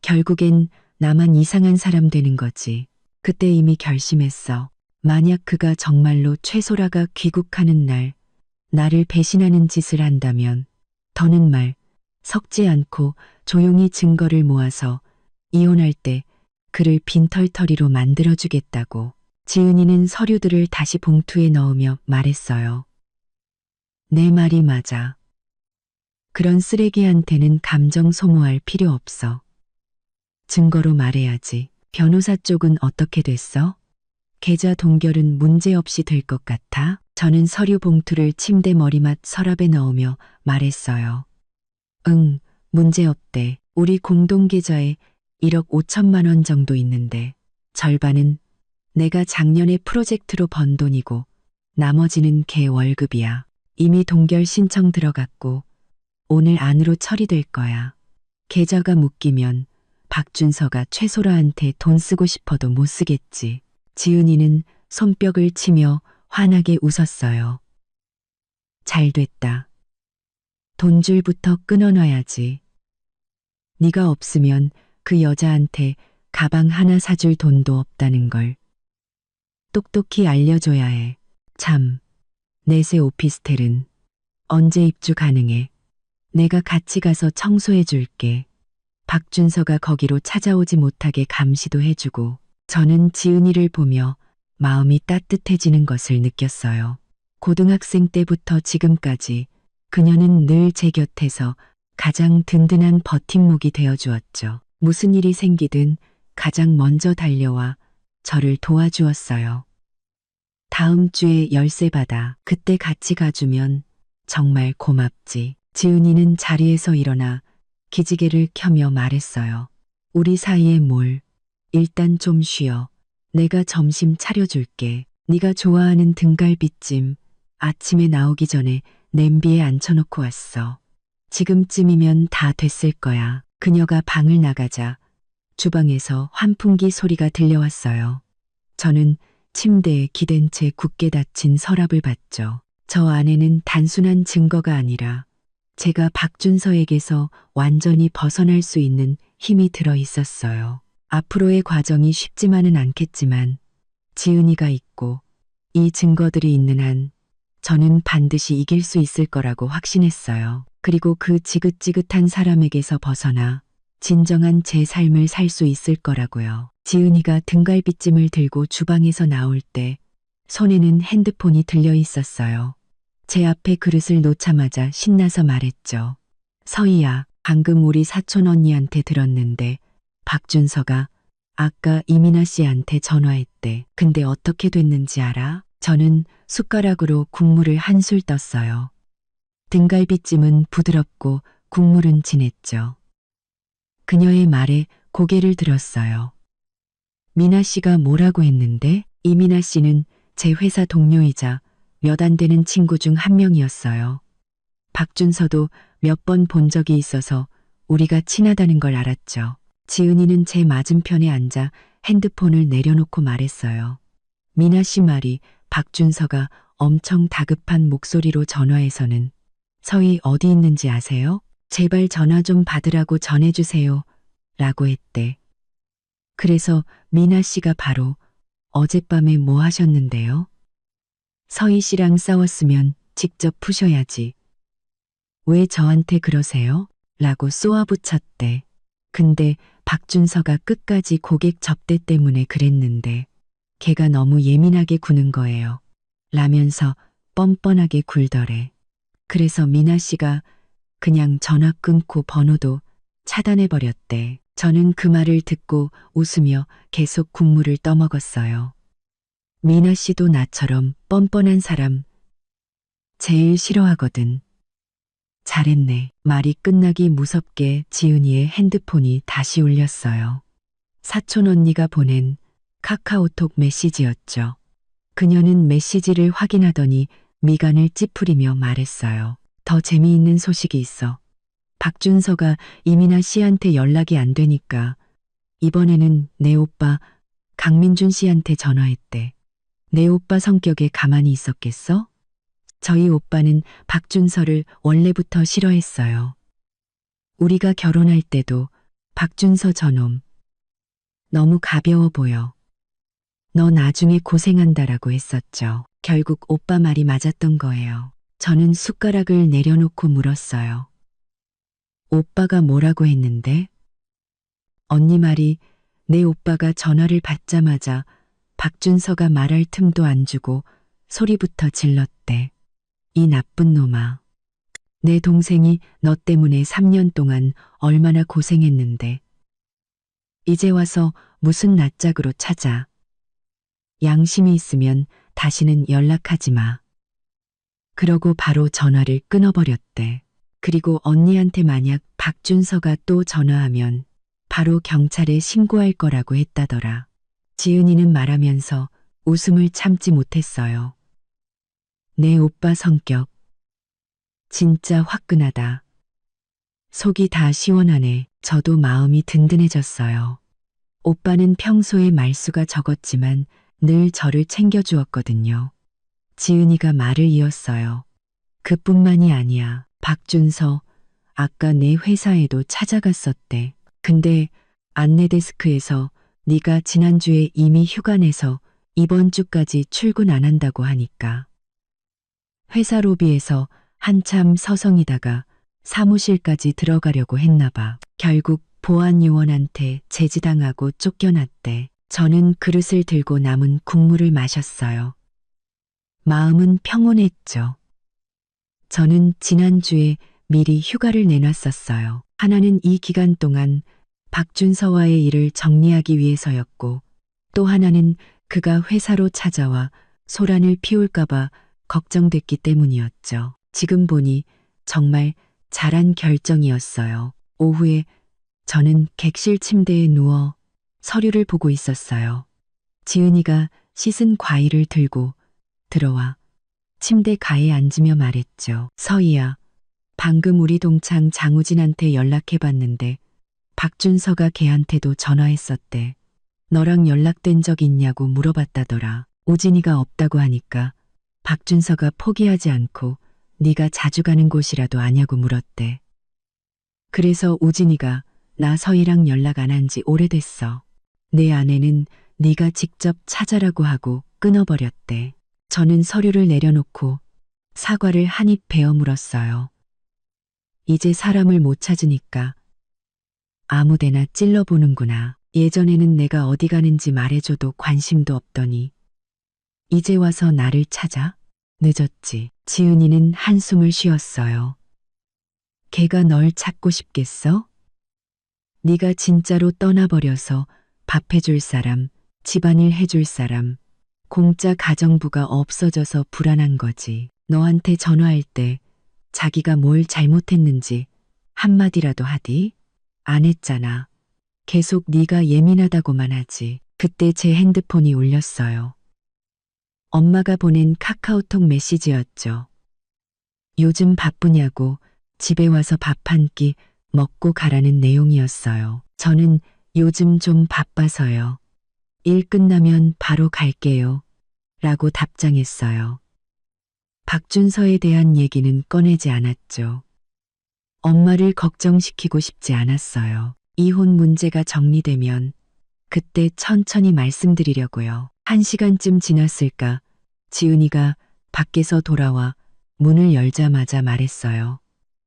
결국엔 나만 이상한 사람 되는 거지. 그때 이미 결심했어. 만약 그가 정말로 최소라가 귀국하는 날 나를 배신하는 짓을 한다면 더는 말 섞지 않고 조용히 증거를 모아서 이혼할 때 그를 빈털터리로 만들어주겠다고. 지은이는 서류들을 다시 봉투에 넣으며 말했어요. 내 말이 맞아. 그런 쓰레기한테는 감정 소모할 필요 없어. 증거로 말해야지. 변호사 쪽은 어떻게 됐어? 계좌 동결은 문제없이 될 것 같아? 저는 서류 봉투를 침대 머리맡 서랍에 넣으며 말했어요. 응, 문제없대. 우리 공동계좌에 1억 5천만 원 정도 있는데 절반은 내가 작년에 프로젝트로 번 돈이고 나머지는 걔 월급이야. 이미 동결 신청 들어갔고 오늘 안으로 처리될 거야. 계좌가 묶이면 박준서가 최소라한테 돈 쓰고 싶어도 못 쓰겠지. 지은이는 손뼉을 치며 환하게 웃었어요. 잘 됐다. 돈줄부터 끊어놔야지. 네가 없으면 그 여자한테 가방 하나 사줄 돈도 없다는 걸 똑똑히 알려줘야 해. 참, 내세 오피스텔은 언제 입주 가능해? 내가 같이 가서 청소해 줄게. 박준서가 거기로 찾아오지 못하게 감시도 해주고 저는 지은이를 보며 마음이 따뜻해지는 것을 느꼈어요. 고등학생 때부터 지금까지 그녀는 늘 제 곁에서 가장 든든한 버팀목이 되어 주었죠. 무슨 일이 생기든 가장 먼저 달려와 저를 도와주었어요. 다음 주에 열쇠 받아. 그때 같이 가주면 정말 고맙지. 지은이는 자리에서 일어나 기지개를 켜며 말했어요. 우리 사이에 뭘. 일단 좀 쉬어. 내가 점심 차려줄게. 네가 좋아하는 등갈비찜 아침에 나오기 전에 냄비에 앉혀놓고 왔어. 지금쯤이면 다 됐을 거야. 그녀가 방을 나가자 주방에서 환풍기 소리가 들려왔어요. 저는 침대에 기댄 채 굳게 닫힌 서랍을 봤죠. 저 안에는 단순한 증거가 아니라 제가 박준서에게서 완전히 벗어날 수 있는 힘이 들어 있었어요. 앞으로의 과정이 쉽지만은 않겠지만 지은이가 있고 이 증거들이 있는 한 저는 반드시 이길 수 있을 거라고 확신했어요. 그리고 그 지긋지긋한 사람에게서 벗어나 진정한 제 삶을 살 수 있을 거라고요. 지은이가 등갈비찜을 들고 주방에서 나올 때 손에는 핸드폰이 들려 있었어요. 제 앞에 그릇을 놓자마자 신나서 말했죠. 서희야, 방금 우리 사촌 언니한테 들었는데 박준서가 아까 이민아 씨한테 전화했대. 근데 어떻게 됐는지 알아? 저는 숟가락으로 국물을 한술 떴어요. 등갈비찜은 부드럽고 국물은 진했죠. 그녀의 말에 고개를 들었어요. 미나 씨가 뭐라고 했는데? 이민아 씨는 제 회사 동료이자 몇 안 되는 친구 중 한 명이었어요. 박준서도 몇 번 본 적이 있어서 우리가 친하다는 걸 알았죠. 지은이는 제 맞은편에 앉아 핸드폰을 내려놓고 말했어요. 미나 씨 말이 박준서가 엄청 다급한 목소리로 전화해서는 서희 어디 있는지 아세요? 제발 전화 좀 받으라고 전해주세요. 라고 했대. 그래서 미나 씨가 바로 어젯밤에 뭐 하셨는데요? 서희 씨랑 싸웠으면 직접 푸셔야지. 왜 저한테 그러세요? 라고 쏘아붙였대. 근데 박준서가 끝까지 고객 접대 때문에 그랬는데 걔가 너무 예민하게 구는 거예요. 라면서 뻔뻔하게 굴더래. 그래서 미나 씨가 그냥 전화 끊고 번호도 차단해버렸대. 저는 그 말을 듣고 웃으며 계속 국물을 떠먹었어요. 미나 씨도 나처럼 뻔뻔한 사람 제일 싫어하거든. 잘했네. 말이 끝나기 무섭게 지은이의 핸드폰이 다시 울렸어요. 사촌 언니가 보낸 카카오톡 메시지였죠. 그녀는 메시지를 확인하더니 미간을 찌푸리며 말했어요. 더 재미있는 소식이 있어. 박준서가 이민아 씨한테 연락이 안 되니까 이번에는 내 오빠 강민준 씨한테 전화했대. 내 오빠 성격에 가만히 있었겠어? 저희 오빠는 박준서를 원래부터 싫어했어요. 우리가 결혼할 때도 박준서 저놈 너무 가벼워 보여. 너 나중에 고생한다라고 했었죠. 결국 오빠 말이 맞았던 거예요. 저는 숟가락을 내려놓고 물었어요. 오빠가 뭐라고 했는데? 언니 말이 내 오빠가 전화를 받자마자 박준서가 말할 틈도 안 주고 소리부터 질렀대. 이 나쁜 놈아. 내 동생이 너 때문에 3년 동안 얼마나 고생했는데. 이제 와서 무슨 낯짝으로 찾아. 양심이 있으면 다시는 연락하지 마. 그러고 바로 전화를 끊어버렸대. 그리고 언니한테 만약 박준서가 또 전화하면 바로 경찰에 신고할 거라고 했다더라. 지은이는 말하면서 웃음을 참지 못했어요. 내 오빠 성격 진짜 화끈하다. 속이 다 시원하네. 저도 마음이 든든해졌어요. 오빠는 평소에 말수가 적었지만 늘 저를 챙겨주었거든요. 지은이가 말을 이었어요. 그뿐만이 아니야. 박준서 아까 내 회사에도 찾아갔었대. 근데 안내데스크에서 네가 지난주에 이미 휴가 내서 이번 주까지 출근 안 한다고 하니까. 회사 로비에서 한참 서성이다가 사무실까지 들어가려고 했나 봐. 결국 보안 요원한테 제지당하고 쫓겨났대. 저는 그릇을 들고 남은 국물을 마셨어요. 마음은 평온했죠. 저는 지난주에 미리 휴가를 내놨었어요. 하나는 이 기간 동안 박준서와의 일을 정리하기 위해서였고, 또 하나는 그가 회사로 찾아와 소란을 피울까봐 걱정됐기 때문이었죠. 지금 보니 정말 잘한 결정이었어요. 오후에 저는 객실 침대에 누워 서류를 보고 있었어요. 지은이가 씻은 과일을 들고 들어와 침대 가에 앉으며 말했죠. 서희야, 방금 우리 동창 장우진한테 연락해봤는데 박준서가 걔한테도 전화했었대. 너랑 연락된 적 있냐고 물어봤다더라. 우진이가 없다고 하니까 박준서가 포기하지 않고 네가 자주 가는 곳이라도 아냐고 물었대. 그래서 우진이가 나 서희랑 연락 안 한 지 오래됐어. 내 아내는 네가 직접 찾아라고 하고 끊어버렸대. 저는 서류를 내려놓고 사과를 한 입 베어 물었어요. 이제 사람을 못 찾으니까 아무데나 찔러보는구나. 예전에는 내가 어디 가는지 말해줘도 관심도 없더니 이제 와서 나를 찾아? 늦었지. 지은이는 한숨을 쉬었어요. 걔가 널 찾고 싶겠어? 네가 진짜로 떠나버려서 밥 해줄 사람, 집안일 해줄 사람, 공짜 가정부가 없어져서 불안한 거지. 너한테 전화할 때 자기가 뭘 잘못했는지 한마디라도 하디? 안 했잖아. 계속 네가 예민하다고만 하지. 그때 제 핸드폰이 울렸어요. 엄마가 보낸 카카오톡 메시지였죠. 요즘 바쁘냐고 집에 와서 밥 한 끼 먹고 가라는 내용이었어요. 저는 요즘 좀 바빠서요. 일 끝나면 바로 갈게요. 라고 답장했어요. 박준서에 대한 얘기는 꺼내지 않았죠. 엄마를 걱정시키고 싶지 않았어요. 이혼 문제가 정리되면 그때 천천히 말씀드리려고요. 1시간쯤 지났을까 지은이가 밖에서 돌아와 문을 열자마자 말했어요.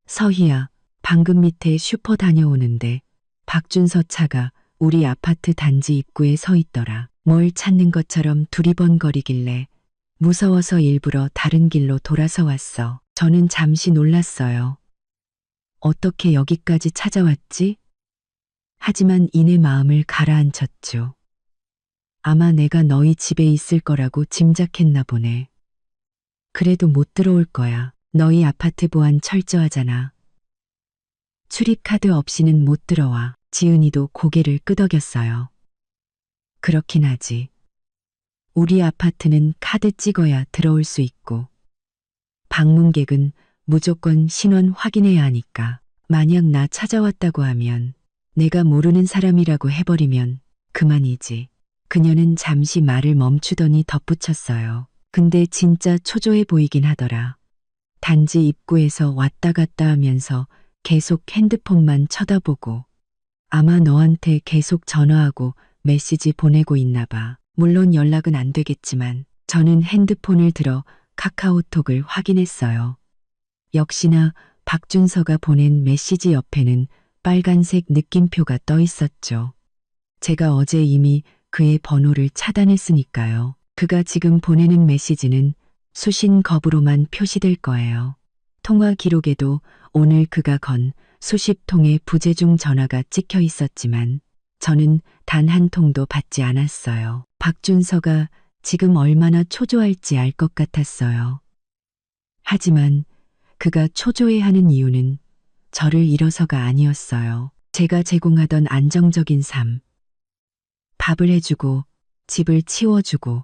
서희야, 방금 밑에 슈퍼 다녀오는데 박준서 차가 우리 아파트 단지 입구에 서 있더라. 뭘 찾는 것처럼 두리번거리길래 무서워서 일부러 다른 길로 돌아서 왔어. 저는 잠시 놀랐어요. 어떻게 여기까지 찾아왔지? 하지만 이내 마음을 가라앉혔죠. 아마 내가 너희 집에 있을 거라고 짐작했나 보네. 그래도 못 들어올 거야. 너희 아파트 보안 철저하잖아. 출입카드 없이는 못 들어와. 지은이도 고개를 끄덕였어요. 그렇긴 하지. 우리 아파트는 카드 찍어야 들어올 수 있고 방문객은 무조건 신원 확인해야 하니까. 만약 나 찾아왔다고 하면 내가 모르는 사람이라고 해버리면 그만이지. 그녀는 잠시 말을 멈추더니 덧붙였어요. 근데 진짜 초조해 보이긴 하더라. 단지 입구에서 왔다 갔다 하면서 계속 핸드폰만 쳐다보고 아마 너한테 계속 전화하고 메시지 보내고 있나 봐. 물론 연락은 안 되겠지만 저는 핸드폰을 들어 카카오톡을 확인했어요. 역시나 박준서가 보낸 메시지 옆에는 빨간색 느낌표가 떠 있었죠. 제가 어제 이미 그의 번호를 차단했으니까요. 그가 지금 보내는 메시지는 수신 거부로만 표시될 거예요. 통화 기록에도 오늘 그가 건 수십 통의 부재중 전화가 찍혀 있었지만 저는 단 한 통도 받지 않았어요. 박준서가 지금 얼마나 초조할지 알 것 같았어요. 하지만 그가 초조해하는 이유는 저를 잃어서가 아니었어요. 제가 제공하던 안정적인 삶, 밥을 해주고 집을 치워주고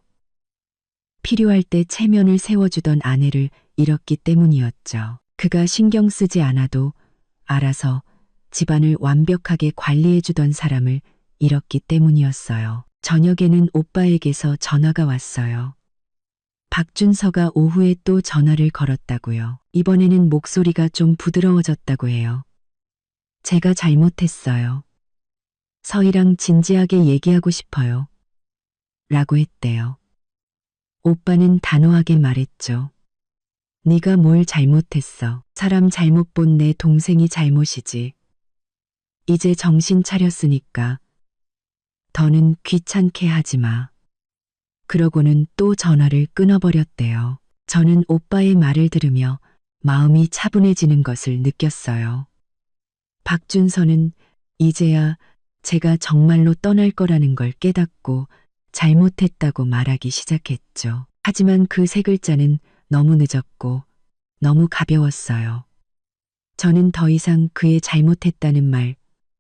필요할 때 체면을 세워주던 아내를 잃었기 때문이었죠. 그가 신경 쓰지 않아도 알아서 집안을 완벽하게 관리해주던 사람을 잃었기 때문이었어요. 저녁에는 오빠에게서 전화가 왔어요. 박준서가 오후에 또 전화를 걸었다고요. 이번에는 목소리가 좀 부드러워졌다고 해요. 제가 잘못했어요. 서희랑 진지하게 얘기하고 싶어요. 라고 했대요. 오빠는 단호하게 말했죠. 네가 뭘 잘못했어. 사람 잘못 본 내 동생이 잘못이지. 이제 정신 차렸으니까 더는 귀찮게 하지 마. 그러고는 또 전화를 끊어버렸대요. 저는 오빠의 말을 들으며 마음이 차분해지는 것을 느꼈어요. 박준서는 이제야 제가 정말로 떠날 거라는 걸 깨닫고 잘못했다고 말하기 시작했죠. 하지만 그 세 글자는 너무 늦었고 너무 가벼웠어요. 저는 더 이상 그의 잘못했다는 말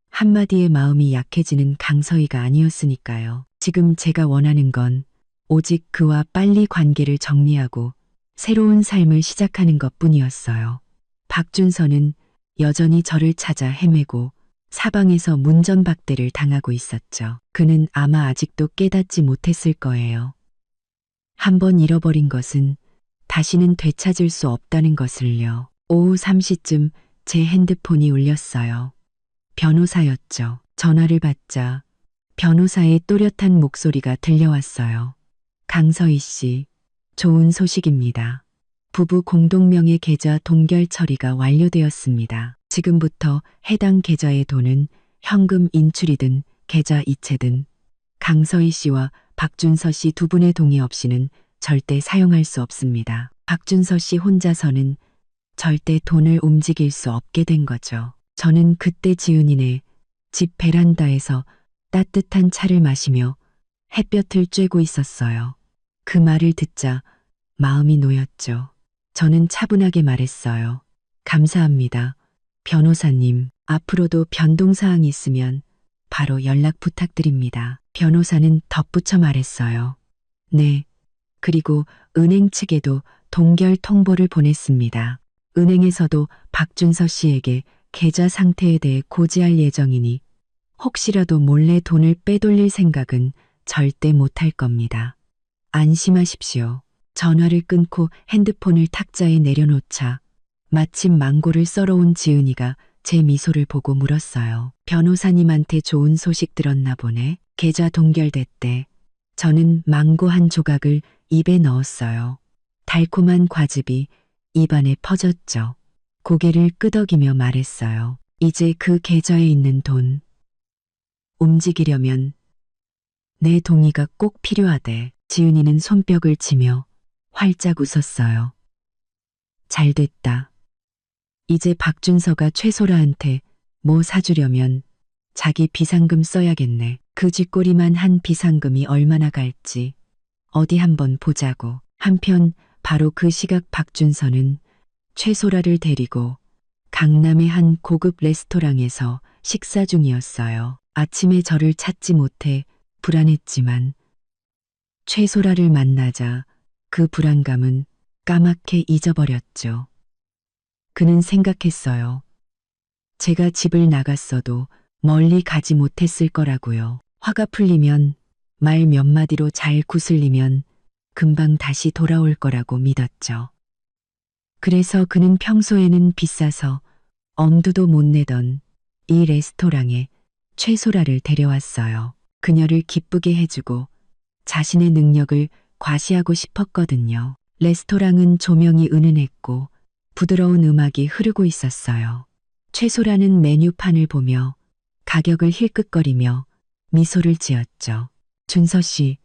한마디에 마음이 약해지는 강서희가 아니었으니까요. 지금 제가 원하는 건 오직 그와 빨리 관계를 정리하고 새로운 삶을 시작하는 것뿐이었어요. 박준서는 여전히 저를 찾아 헤매고 사방에서 문전박대를 당하고 있었죠. 그는 아마 아직도 깨닫지 못했을 거예요. 한번 잃어버린 것은 다시는 되찾을 수 없다는 것을요. 오후 3시쯤 제 핸드폰이 울렸어요. 변호사였죠. 전화를 받자 변호사의 또렷한 목소리가 들려왔어요. 강서희 씨, 좋은 소식입니다. 부부 공동명의 계좌 동결 처리가 완료되었습니다. 지금부터 해당 계좌의 돈은 현금 인출이든 계좌 이체든 강서희 씨와 박준서 씨 두 분의 동의 없이는 절대 사용할 수 없습니다. 박준서 씨 혼자서는 절대 돈을 움직일 수 없게 된 거죠. 저는 그때 지은이네 집 베란다에서 따뜻한 차를 마시며 햇볕을 쬐고 있었어요. 그 말을 듣자 마음이 놓였죠. 저는 차분하게 말했어요. 감사합니다. 변호사님, 앞으로도 변동사항이 있으면 바로 연락 부탁드립니다. 변호사는 덧붙여 말했어요. 네. 그리고 은행 측에도 동결 통보를 보냈습니다. 은행에서도 박준서 씨에게 계좌 상태에 대해 고지할 예정이니 혹시라도 몰래 돈을 빼돌릴 생각은 절대 못할 겁니다. 안심하십시오. 전화를 끊고 핸드폰을 탁자에 내려놓자 마침 망고를 썰어온 지은이가 제 미소를 보고 물었어요. 변호사님한테 좋은 소식 들었나 보네. 계좌 동결됐대. 저는 망고 한 조각을 입에 넣었어요. 달콤한 과즙이 입안에 퍼졌죠. 고개를 끄덕이며 말했어요. 이제 그 계좌에 있는 돈 움직이려면 내 동의가 꼭 필요하대. 지은이는 손뼉을 치며 활짝 웃었어요. 잘 됐다. 이제 박준서가 최소라한테 뭐 사주려면 자기 비상금 써야겠네. 그 쥐꼬리만 한 비상금이 얼마나 갈지 어디 한번 보자고. 한편 바로 그 시각 박준서는 최소라를 데리고 강남의 한 고급 레스토랑에서 식사 중이었어요. 아침에 저를 찾지 못해 불안했지만 최소라를 만나자 그 불안감은 까맣게 잊어버렸죠. 그는 생각했어요. 제가 집을 나갔어도 멀리 가지 못했을 거라고요. 화가 풀리면 말 몇 마디로 잘 구슬리면 금방 다시 돌아올 거라고 믿었죠. 그래서 그는 평소에는 비싸서 엄두도 못 내던 이 레스토랑에 최소라를 데려왔어요. 그녀를 기쁘게 해주고 자신의 능력을 과시하고 싶었거든요. 레스토랑은 조명이 은은했고 부드러운 음악이 흐르고 있었어요. 최소라는 메뉴판을 보며 가격을 힐끗거리며 미소를 지었죠. 준서 씨,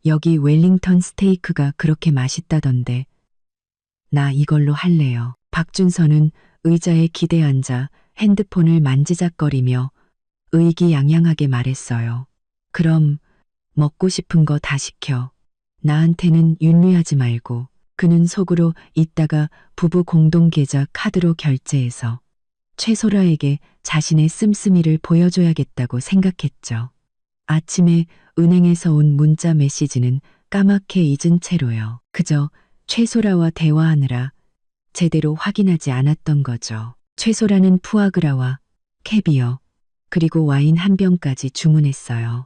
여기 웰링턴 스테이크가 그렇게 맛있다던데 나 이걸로 할래요. 박준서는 의자에 기대 앉아 핸드폰을 만지작거리며 의기양양하게 말했어요. 그럼 먹고 싶은 거 다 시켜. 나한테는 윤리하지 말고 그는 속으로 이따가 부부 공동계좌 카드로 결제해서 최소라에게 자신의 씀씀이를 보여줘야겠다고 생각했죠. 아침에 은행에서 온 문자 메시지는 까맣게 잊은 채로요. 그저 최소라와 대화하느라 제대로 확인하지 않았던 거죠. 최소라는 푸아그라와 캐비어 그리고 와인 한 병까지 주문했어요.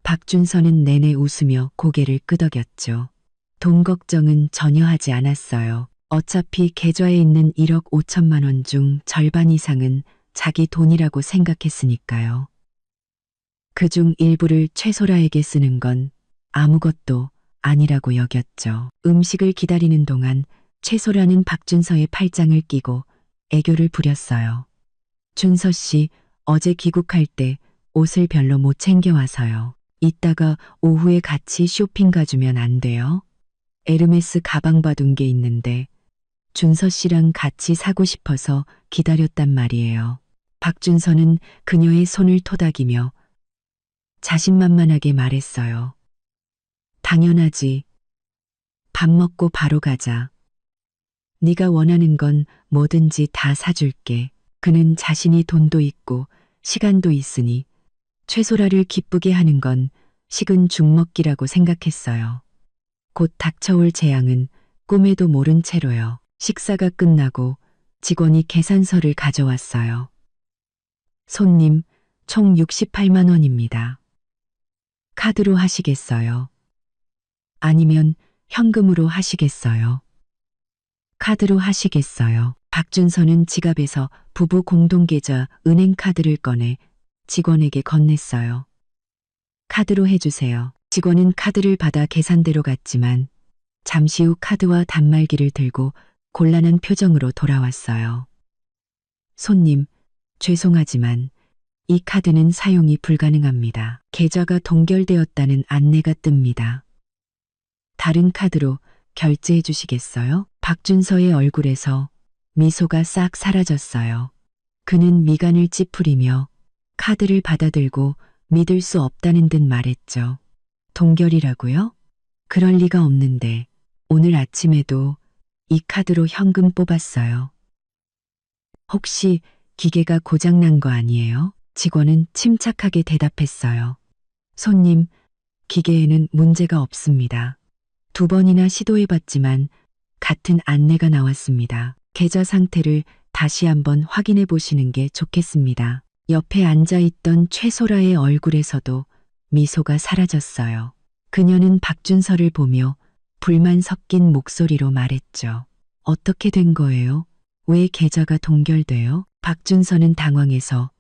박준서는 내내 웃으며 고개를 끄덕였죠. 돈 걱정은 전혀 하지 않았어요. 어차피 계좌에 있는 1억 5천만 원 중 절반 이상은 자기 돈이라고 생각했으니까요. 그중 일부를 최소라에게 쓰는 건 아무것도 아니라고 여겼죠. 음식을 기다리는 동안 최소라는 박준서의 팔짱을 끼고 애교를 부렸어요. 준서 씨, 어제 귀국할 때 옷을 별로 못 챙겨와서요. 이따가 오후에 같이 쇼핑 가주면 안 돼요? 에르메스 가방 봐둔 게 있는데 준서 씨랑 같이 사고 싶어서 기다렸단 말이에요. 박준서는 그녀의 손을 토닥이며 자신만만하게 말했어요. 당연하지. 밥 먹고 바로 가자. 네가 원하는 건 뭐든지 다 사줄게. 그는 자신이 돈도 있고 시간도 있으니 최소라를 기쁘게 하는 건 식은 죽 먹기라고 생각했어요. 곧 닥쳐올 재앙은 꿈에도 모른 채로요. 식사가 끝나고 직원이 계산서를 가져왔어요. 손님, 총 68만 원입니다. 카드로 하시겠어요? 아니면 현금으로 하시겠어요? 카드로 하시겠어요? 박준서는 지갑에서 부부 공동계좌 은행카드를 꺼내 직원에게 건넸어요. 카드로 해주세요. 직원은 카드를 받아 계산대로 갔지만 잠시 후 카드와 단말기를 들고 곤란한 표정으로 돌아왔어요. 손님, 죄송하지만 이 카드는 사용이 불가능합니다. 계좌가 동결되었다는 안내가 뜹니다. 다른 카드로 결제해 주시겠어요? 박준서의 얼굴에서 미소가 싹 사라졌어요. 그는 미간을 찌푸리며 카드를 받아들고 믿을 수 없다는 듯 말했죠. 동결이라고요? 그럴 리가 없는데 오늘 아침에도 이 카드로 현금 뽑았어요. 혹시 기계가 고장난 거 아니에요? 직원은 침착하게 대답했어요. 손님, 기계에는 문제가 없습니다. 2번이나 시도해봤지만 같은 안내가 나왔습니다. 계좌 상태를 다시 한번 확인해 보시는 게 좋겠습니다. 옆에 앉아있던 최소라의 얼굴에서도 미소가 사라졌어요. 그녀는 박준서를 보며 불만 섞인 목소리로 말했죠. 어떻게 된 거예요? 왜 계좌가 동결돼요? 박준서는 당황해서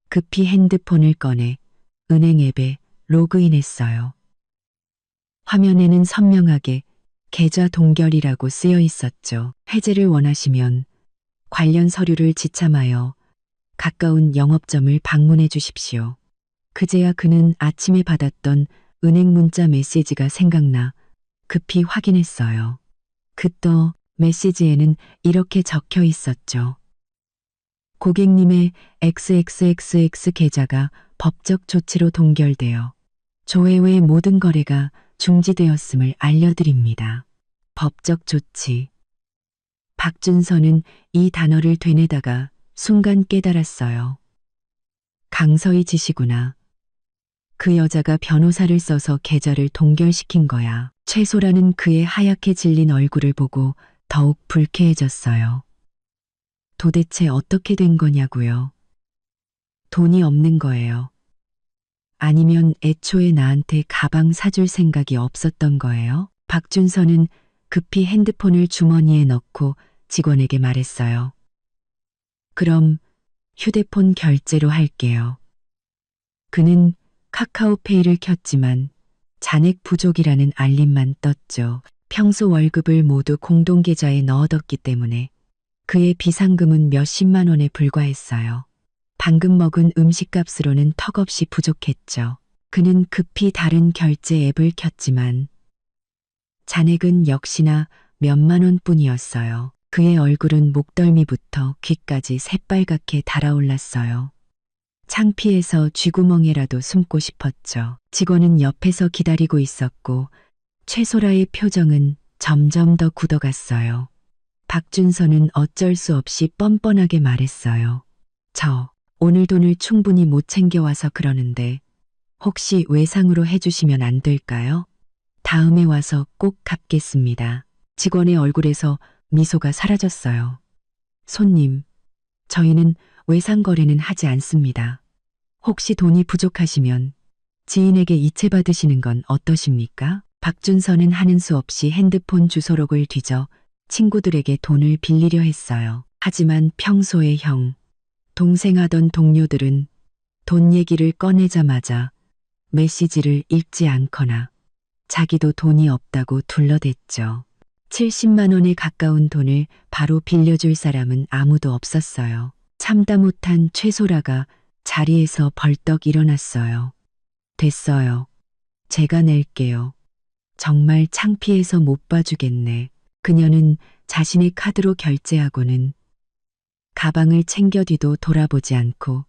급히 핸드폰을 꺼내 은행 앱에 로그인했어요. 화면에는 선명하게 계좌 동결이라고 쓰여 있었죠. 해제를 원하시면 관련 서류를 지참하여 가까운 영업점을 방문해 주십시오. 그제야 그는 아침에 받았던 은행 문자 메시지가 생각나 급히 확인했어요. 그때 메시지에는 이렇게 적혀 있었죠. 고객님의 XXXX 계좌가 법적 조치로 동결되어 조회후의 모든 거래가 중지되었음을 알려드립니다. 법적 조치. 박준서는 이 단어를 되뇌다가 순간 깨달았어요. 강서희 지시구나. 그 여자가 변호사를 써서 계좌를 동결시킨 거야. 최소라는 그의 하얗게 질린 얼굴을 보고 더욱 불쾌해졌어요. 도대체 어떻게 된 거냐고요? 돈이 없는 거예요. 아니면 애초에 나한테 가방 사줄 생각이 없었던 거예요? 박준서는 급히 핸드폰을 주머니에 넣고 직원에게 말했어요. 그럼 휴대폰 결제로 할게요. 그는 카카오페이를 켰지만 잔액 부족이라는 알림만 떴죠. 평소 월급을 모두 공동계좌에 넣어뒀기 때문에 그의 비상금은 몇십만 원에 불과했어요. 방금 먹은 음식값으로는 턱없이 부족했죠. 그는 급히 다른 결제 앱을 켰지만 잔액은 역시나 몇만 원뿐이었어요. 그의 얼굴은 목덜미부터 귀까지 새빨갛게 달아올랐어요. 창피해서 쥐구멍에라도 숨고 싶었죠. 직원은 옆에서 기다리고 있었고 최소라의 표정은 점점 더 굳어갔어요. 박준서는 어쩔 수 없이 뻔뻔하게 말했어요. 저 오늘 돈을 충분히 못 챙겨와서 그러는데 혹시 외상으로 해주시면 안 될까요? 다음에 와서 꼭 갚겠습니다. 직원의 얼굴에서 미소가 사라졌어요. 손님, 저희는 외상 거래는 하지 않습니다. 혹시 돈이 부족하시면 지인에게 이체 받으시는 건 어떠십니까? 박준서는 하는 수 없이 핸드폰 주소록을 뒤져 친구들에게 돈을 빌리려 했어요. 하지만 평소에 형, 동생 하던 동료들은 돈 얘기를 꺼내자마자 메시지를 읽지 않거나 자기도 돈이 없다고 둘러댔죠. 70만 원에 가까운 돈을 바로 빌려줄 사람은 아무도 없었어요. 참다 못한 최소라가 자리에서 벌떡 일어났어요. 됐어요. 제가 낼게요. 정말 창피해서 못 봐주겠네. 그녀는 자신의 카드로 결제하고는 가방을 챙겨 뒤도 돌아보지 않고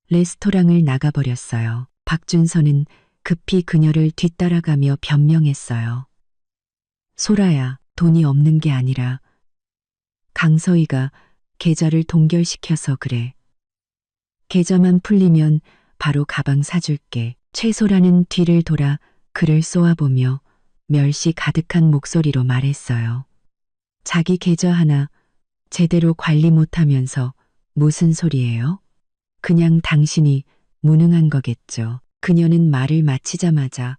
레스토랑을 나가버렸어요. 박준서는 급히 그녀를 뒤따라가며 변명했어요. 소라야, 돈이 없는 게 아니라 강서희가 계좌를 동결시켜서 그래. 계좌만 풀리면 바로 가방 사줄게. 최소라는 뒤를 돌아 그를 쏘아보며 멸시 가득한 목소리로 말했어요. 자기 계좌 하나 제대로 관리 못하면서 무슨 소리예요? 그냥 당신이 무능한 거겠죠. 그녀는 말을 마치자마자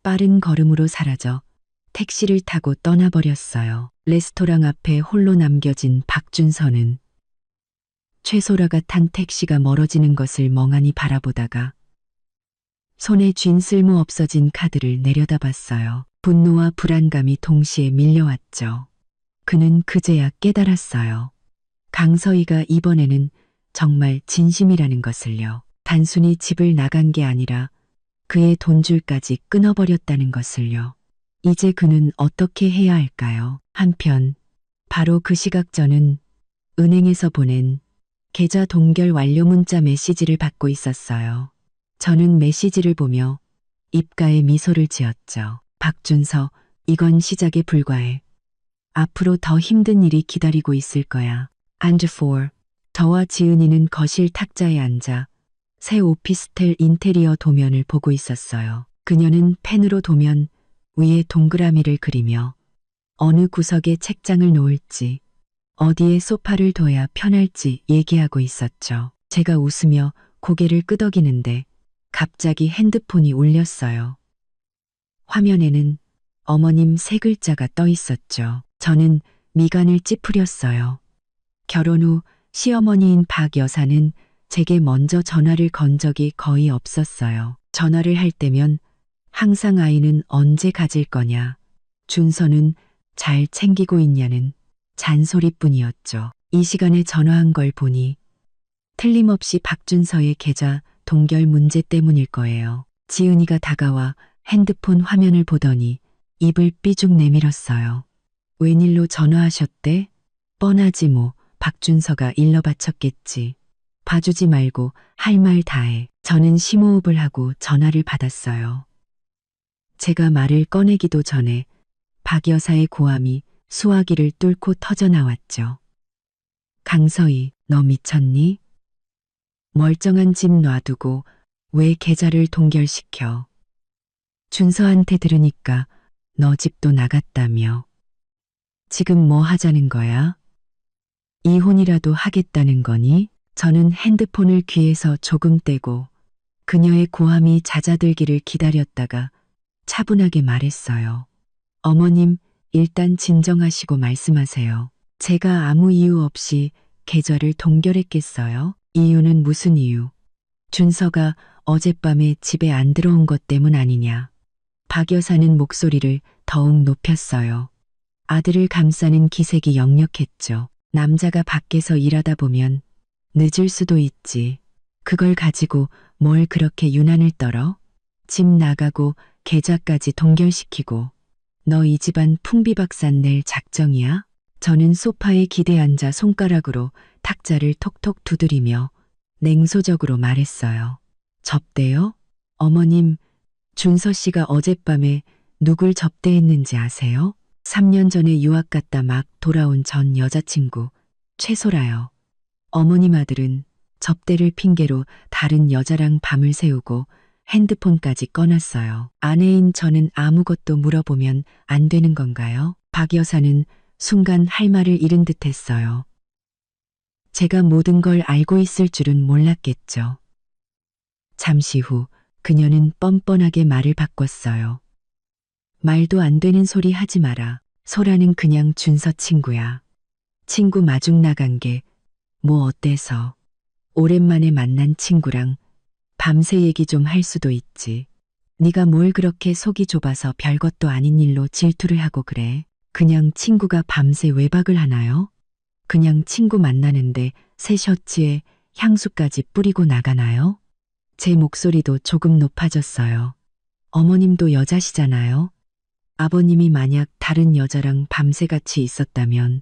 빠른 걸음으로 사라져 택시를 타고 떠나버렸어요. 레스토랑 앞에 홀로 남겨진 박준서는 최소라가 탄 택시가 멀어지는 것을 멍하니 바라보다가 손에 쥔 쓸모 없어진 카드를 내려다봤어요. 분노와 불안감이 동시에 밀려왔죠. 그는 그제야 깨달았어요. 강서희가 이번에는 정말 진심이라는 것을요. 단순히 집을 나간 게 아니라 그의 돈줄까지 끊어버렸다는 것을요. 이제 그는 어떻게 해야 할까요? 한편 바로 그 시각 저는 은행에서 보낸 계좌 동결 완료 문자 메시지를 받고 있었어요. 저는 메시지를 보며 입가에 미소를 지었죠. 박준서, 이건 시작에 불과해. 앞으로 더 힘든 일이 기다리고 있을 거야. And for. 저와 지은이는 거실 탁자에 앉아 새 오피스텔 인테리어 도면을 보고 있었어요. 그녀는 펜으로 도면 위에 동그라미를 그리며 어느 구석에 책장을 놓을지, 어디에 소파를 둬야 편할지 얘기하고 있었죠. 제가 웃으며 고개를 끄덕이는데 갑자기 핸드폰이 울렸어요. 화면에는 어머님 세 글자가 떠 있었죠. 저는 미간을 찌푸렸어요. 결혼 후 시어머니인 박 여사는 제게 먼저 전화를 건 적이 거의 없었어요. 전화를 할 때면 항상 아이는 언제 가질 거냐, 준서는 잘 챙기고 있냐는 잔소리뿐이었죠. 이 시간에 전화한 걸 보니 틀림없이 박준서의 계좌 동결 문제 때문일 거예요. 지은이가 다가와 핸드폰 화면을 보더니 입을 삐죽 내밀었어요. 웬일로 전화하셨대? 뻔하지 뭐. 박준서가 일러 바쳤겠지. 봐주지 말고 할 말 다해. 저는 심호흡을 하고 전화를 받았어요. 제가 말을 꺼내기도 전에 박 여사의 고함이 수화기를 뚫고 터져나왔죠. 강서희, 너 미쳤니? 멀쩡한 집 놔두고 왜 계좌를 동결시켜? 준서한테 들으니까 너 집도 나갔다며. 지금 뭐 하자는 거야? 이혼이라도 하겠다는 거니? 저는 핸드폰을 귀에서 조금 떼고 그녀의 고함이 잦아들기를 기다렸다가 차분하게 말했어요. 어머님, 일단 진정하시고 말씀하세요. 제가 아무 이유 없이 계좌를 동결했겠어요? 이유는 무슨 이유? 준서가 어젯밤에 집에 안 들어온 것 때문 아니냐? 박 여사는 목소리를 더욱 높였어요. 아들을 감싸는 기색이 역력했죠. 남자가 밖에서 일하다 보면 늦을 수도 있지. 그걸 가지고 뭘 그렇게 유난을 떨어? 집 나가고 계좌까지 동결시키고 너 이 집안 풍비박산 낼 작정이야? 저는 소파에 기대 앉아 손가락으로 탁자를 톡톡 두드리며 냉소적으로 말했어요. 접대요? 어머님, 준서 씨가 어젯밤에 누굴 접대했는지 아세요? 3년 전에 유학 갔다 막 돌아온 전 여자친구 최소라요. 어머님 아들은 접대를 핑계로 다른 여자랑 밤을 새우고 핸드폰까지 꺼놨어요. 아내인 저는 아무것도 물어보면 안 되는 건가요? 박 여사는 순간 할 말을 잃은 듯 했어요. 제가 모든 걸 알고 있을 줄은 몰랐겠죠. 잠시 후 그녀는 뻔뻔하게 말을 바꿨어요. 말도 안 되는 소리 하지 마라. 소라는 그냥 준서 친구야. 친구 마중 나간 게 뭐 어때서. 오랜만에 만난 친구랑 밤새 얘기 좀 할 수도 있지. 네가 뭘 그렇게 속이 좁아서 별것도 아닌 일로 질투를 하고 그래. 그냥 친구가 밤새 외박을 하나요? 그냥 친구 만나는데 새 셔츠에 향수까지 뿌리고 나가나요? 제 목소리도 조금 높아졌어요. 어머님도 여자시잖아요. 아버님이 만약 다른 여자랑 밤새 같이 있었다면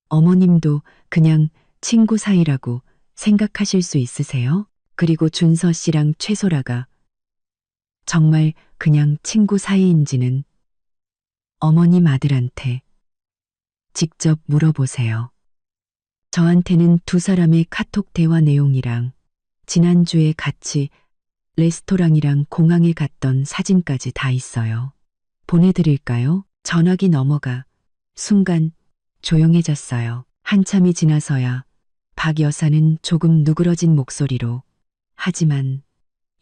어머님도 그냥 친구 사이라고 생각하실 수 있으세요? 그리고 준서 씨랑 최소라가 정말 그냥 친구 사이인지는 어머님 아들한테 직접 물어보세요. 저한테는 두 사람의 카톡 대화 내용이랑 지난주에 같이 레스토랑이랑 공항에 갔던 사진까지 다 있어요. 보내드릴까요? 전화기 넘어가 순간 조용해졌어요. 한참이 지나서야 박 여사는 조금 누그러진 목소리로 하지만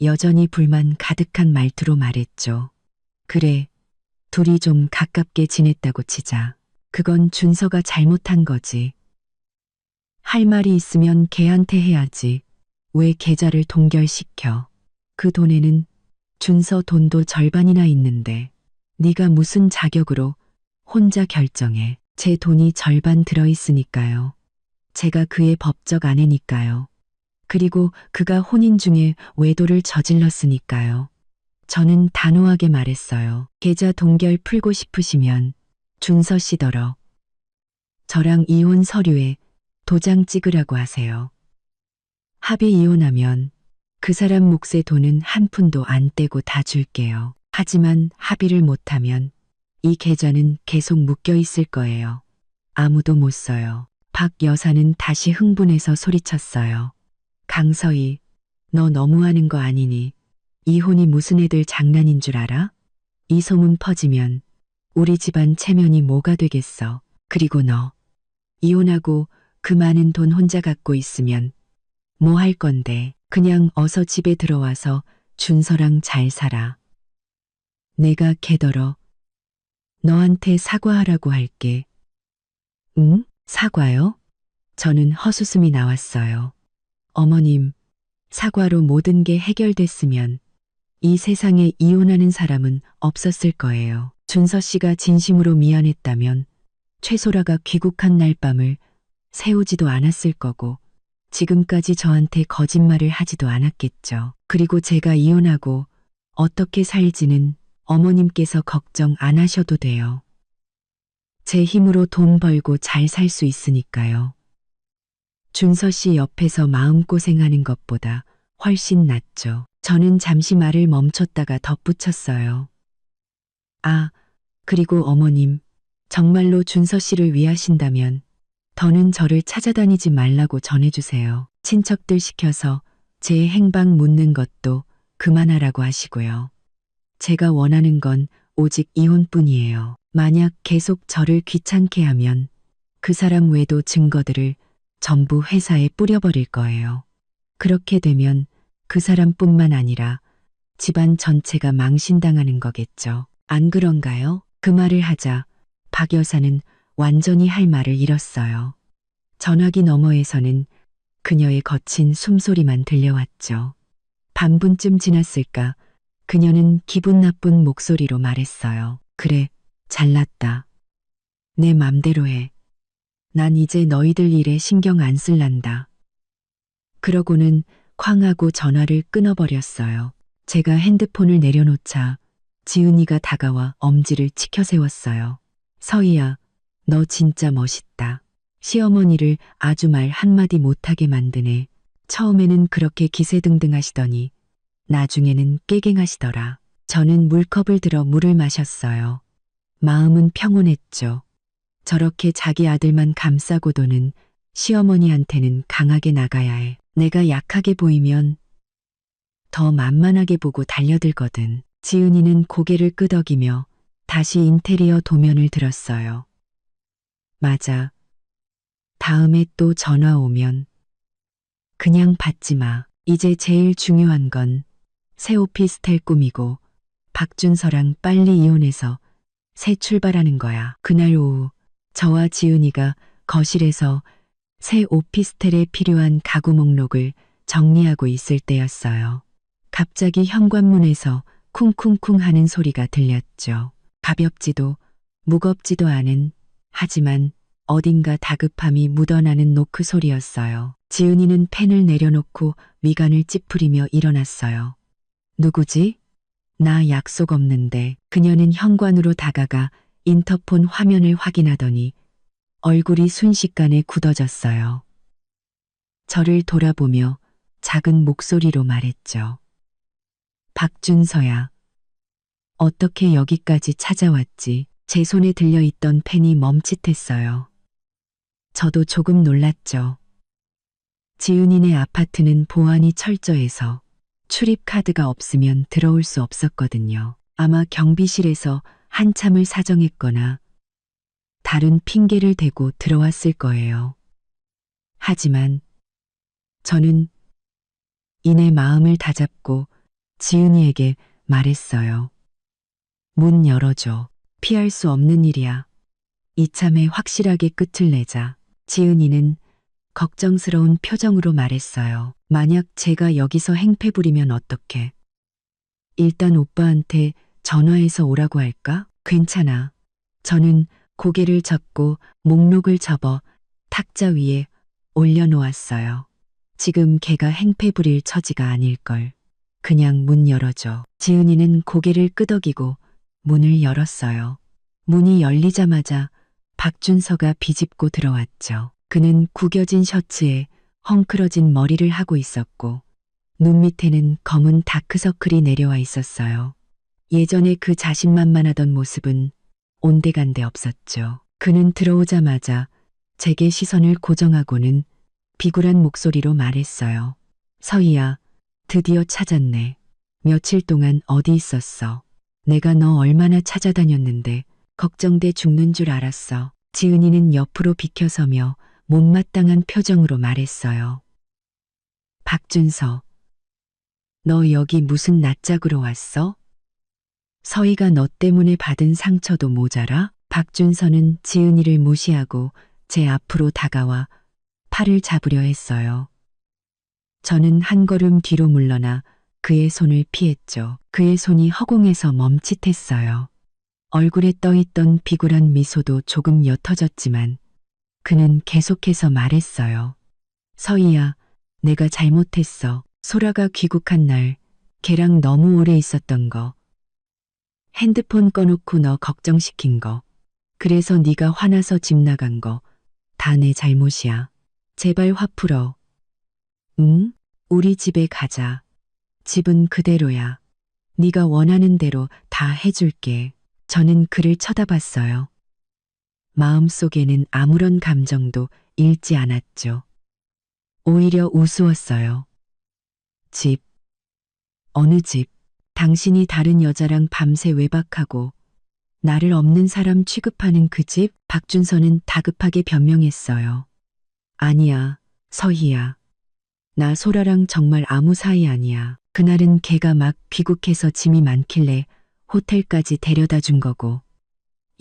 여전히 불만 가득한 말투로 말했죠. 그래, 둘이 좀 가깝게 지냈다고 치자. 그건 준서가 잘못한 거지. 할 말이 있으면 걔한테 해야지. 왜 계좌를 동결시켜. 그 돈에는 준서 돈도 절반이나 있는데 네가 무슨 자격으로 혼자 결정해. 제 돈이 절반 들어있으니까요. 제가 그의 법적 아내니까요. 그리고 그가 혼인 중에 외도를 저질렀으니까요. 저는 단호하게 말했어요. 계좌 동결 풀고 싶으시면 준서 씨더러 저랑 이혼 서류에 도장 찍으라고 하세요. 합의 이혼하면 그 사람 몫의 돈은 한 푼도 안 떼고 다 줄게요. 하지만 합의를 못하면 이 계좌는 계속 묶여 있을 거예요. 아무도 못 써요. 박 여사는 다시 흥분해서 소리쳤어요. 강서희, 너 너무하는 거 아니니? 이혼이 무슨 애들 장난인 줄 알아? 이 소문 퍼지면 우리 집안 체면이 뭐가 되겠어. 그리고 너 이혼하고 그 많은 돈 혼자 갖고 있으면 뭐 할 건데. 그냥 어서 집에 들어와서 준서랑 잘 살아. 내가 걔더러 너한테 사과하라고 할게. 응? 사과요? 저는 헛웃음이 나왔어요. 어머님, 사과로 모든 게 해결됐으면 이 세상에 이혼하는 사람은 없었을 거예요. 준서 씨가 진심으로 미안했다면 최소라가 귀국한 날 밤을 새우지도 않았을 거고 지금까지 저한테 거짓말을 하지도 않았겠죠. 그리고 제가 이혼하고 어떻게 살지는 어머님께서 걱정 안 하셔도 돼요. 제 힘으로 돈 벌고 잘 살 수 있으니까요. 준서 씨 옆에서 마음고생하는 것보다 훨씬 낫죠. 저는 잠시 말을 멈췄다가 덧붙였어요. 아, 그리고 어머님, 정말로 준서 씨를 위하신다면 더는 저를 찾아다니지 말라고 전해주세요. 친척들 시켜서 제 행방 묻는 것도 그만하라고 하시고요. 제가 원하는 건 오직 이혼뿐이에요. 만약 계속 저를 귀찮게 하면 그 사람 외도 증거들을 전부 회사에 뿌려버릴 거예요. 그렇게 되면 그 사람뿐만 아니라 집안 전체가 망신당하는 거겠죠. 안 그런가요? 그 말을 하자 박 여사는 완전히 할 말을 잃었어요. 전화기 너머에서는 그녀의 거친 숨소리만 들려왔죠. 반분쯤 지났을까 그녀는 기분 나쁜 목소리로 말했어요. 그래, 잘났다. 내 맘대로 해. 난 이제 너희들 일에 신경 안 쓸란다. 그러고는 쾅 하고 전화를 끊어버렸어요. 제가 핸드폰을 내려놓자 지은이가 다가와 엄지를 치켜세웠어요. 서희야, 너 진짜 멋있다. 시어머니를 아주 말 한마디 못하게 만드네. 처음에는 그렇게 기세등등하시더니 나중에는 깨갱하시더라. 저는 물컵을 들어 물을 마셨어요. 마음은 평온했죠. 저렇게 자기 아들만 감싸고도는 시어머니한테는 강하게 나가야 해. 내가 약하게 보이면 더 만만하게 보고 달려들거든. 지은이는 고개를 끄덕이며 다시 인테리어 도면을 들었어요. 맞아. 다음에 또 전화 오면 그냥 받지 마. 이제 제일 중요한 건 새 오피스텔 꾸미고 박준서랑 빨리 이혼해서 새 출발하는 거야. 그날 오후 저와 지은이가 거실에서 새 오피스텔에 필요한 가구 목록을 정리하고 있을 때였어요. 갑자기 현관문에서 쿵쿵쿵 하는 소리가 들렸죠. 가볍지도 무겁지도 않은, 하지만 어딘가 다급함이 묻어나는 노크 소리였어요. 지은이는 펜을 내려놓고 미간을 찌푸리며 일어났어요. 누구지? 나 약속 없는데. 그녀는 현관으로 다가가 인터폰 화면을 확인하더니 얼굴이 순식간에 굳어졌어요. 저를 돌아보며 작은 목소리로 말했죠. 박준서야. 어떻게 여기까지 찾아왔지? 제 손에 들려있던 펜이 멈칫했어요. 저도 조금 놀랐죠. 지은이네 아파트는 보안이 철저해서 출입카드가 없으면 들어올 수 없었거든요. 아마 경비실에서 한참을 사정했거나 다른 핑계를 대고 들어왔을 거예요. 하지만 저는 이내 마음을 다잡고 지은이에게 말했어요. 문 열어줘. 피할 수 없는 일이야. 이참에 확실하게 끝을 내자. 지은이는 걱정스러운 표정으로 말했어요. 만약 제가 여기서 행패 부리면 어떡해? 일단 오빠한테 전화해서 오라고 할까? 괜찮아. 저는 고개를 젓고 목록을 접어 탁자 위에 올려놓았어요. 지금 걔가 행패 부릴 처지가 아닐걸. 그냥 문 열어줘. 지은이는 고개를 끄덕이고 문을 열었어요. 문이 열리자마자 박준서가 비집고 들어왔죠. 그는 구겨진 셔츠에 헝클어진 머리를 하고 있었고 눈 밑에는 검은 다크서클이 내려와 있었어요. 예전에 그 자신만만하던 모습은 온데간데 없었죠. 그는 들어오자마자 제게 시선을 고정하고는 비굴한 목소리로 말했어요. 서희야, 드디어 찾았네. 며칠 동안 어디 있었어? 내가 너 얼마나 찾아다녔는데 걱정돼 죽는 줄 알았어. 지은이는 옆으로 비켜서며 못마땅한 표정으로 말했어요. 박준서, 너 여기 무슨 낯짝으로 왔어? 서희가 너 때문에 받은 상처도 모자라? 박준서는 지은이를 무시하고 제 앞으로 다가와 팔을 잡으려 했어요. 저는 한 걸음 뒤로 물러나 그의 손을 피했죠. 그의 손이 허공에서 멈칫했어요. 얼굴에 떠있던 비굴한 미소도 조금 옅어졌지만 그는 계속해서 말했어요. 서희야, 내가 잘못했어. 소라가 귀국한 날 걔랑 너무 오래 있었던 거. 핸드폰 꺼놓고 너 걱정시킨 거. 그래서 네가 화나서 집 나간 거. 다 내 잘못이야. 제발 화 풀어. 응? 우리 집에 가자. 집은 그대로야. 네가 원하는 대로 다 해줄게. 저는 그를 쳐다봤어요. 마음속에는 아무런 감정도 잃지 않았죠. 오히려 우스웠어요. 집. 어느 집? 당신이 다른 여자랑 밤새 외박하고 나를 없는 사람 취급하는 그 집? 박준서는 다급하게 변명했어요. 아니야, 서희야. 나 소라랑 정말 아무 사이 아니야. 그날은 걔가 막 귀국해서 짐이 많길래 호텔까지 데려다 준 거고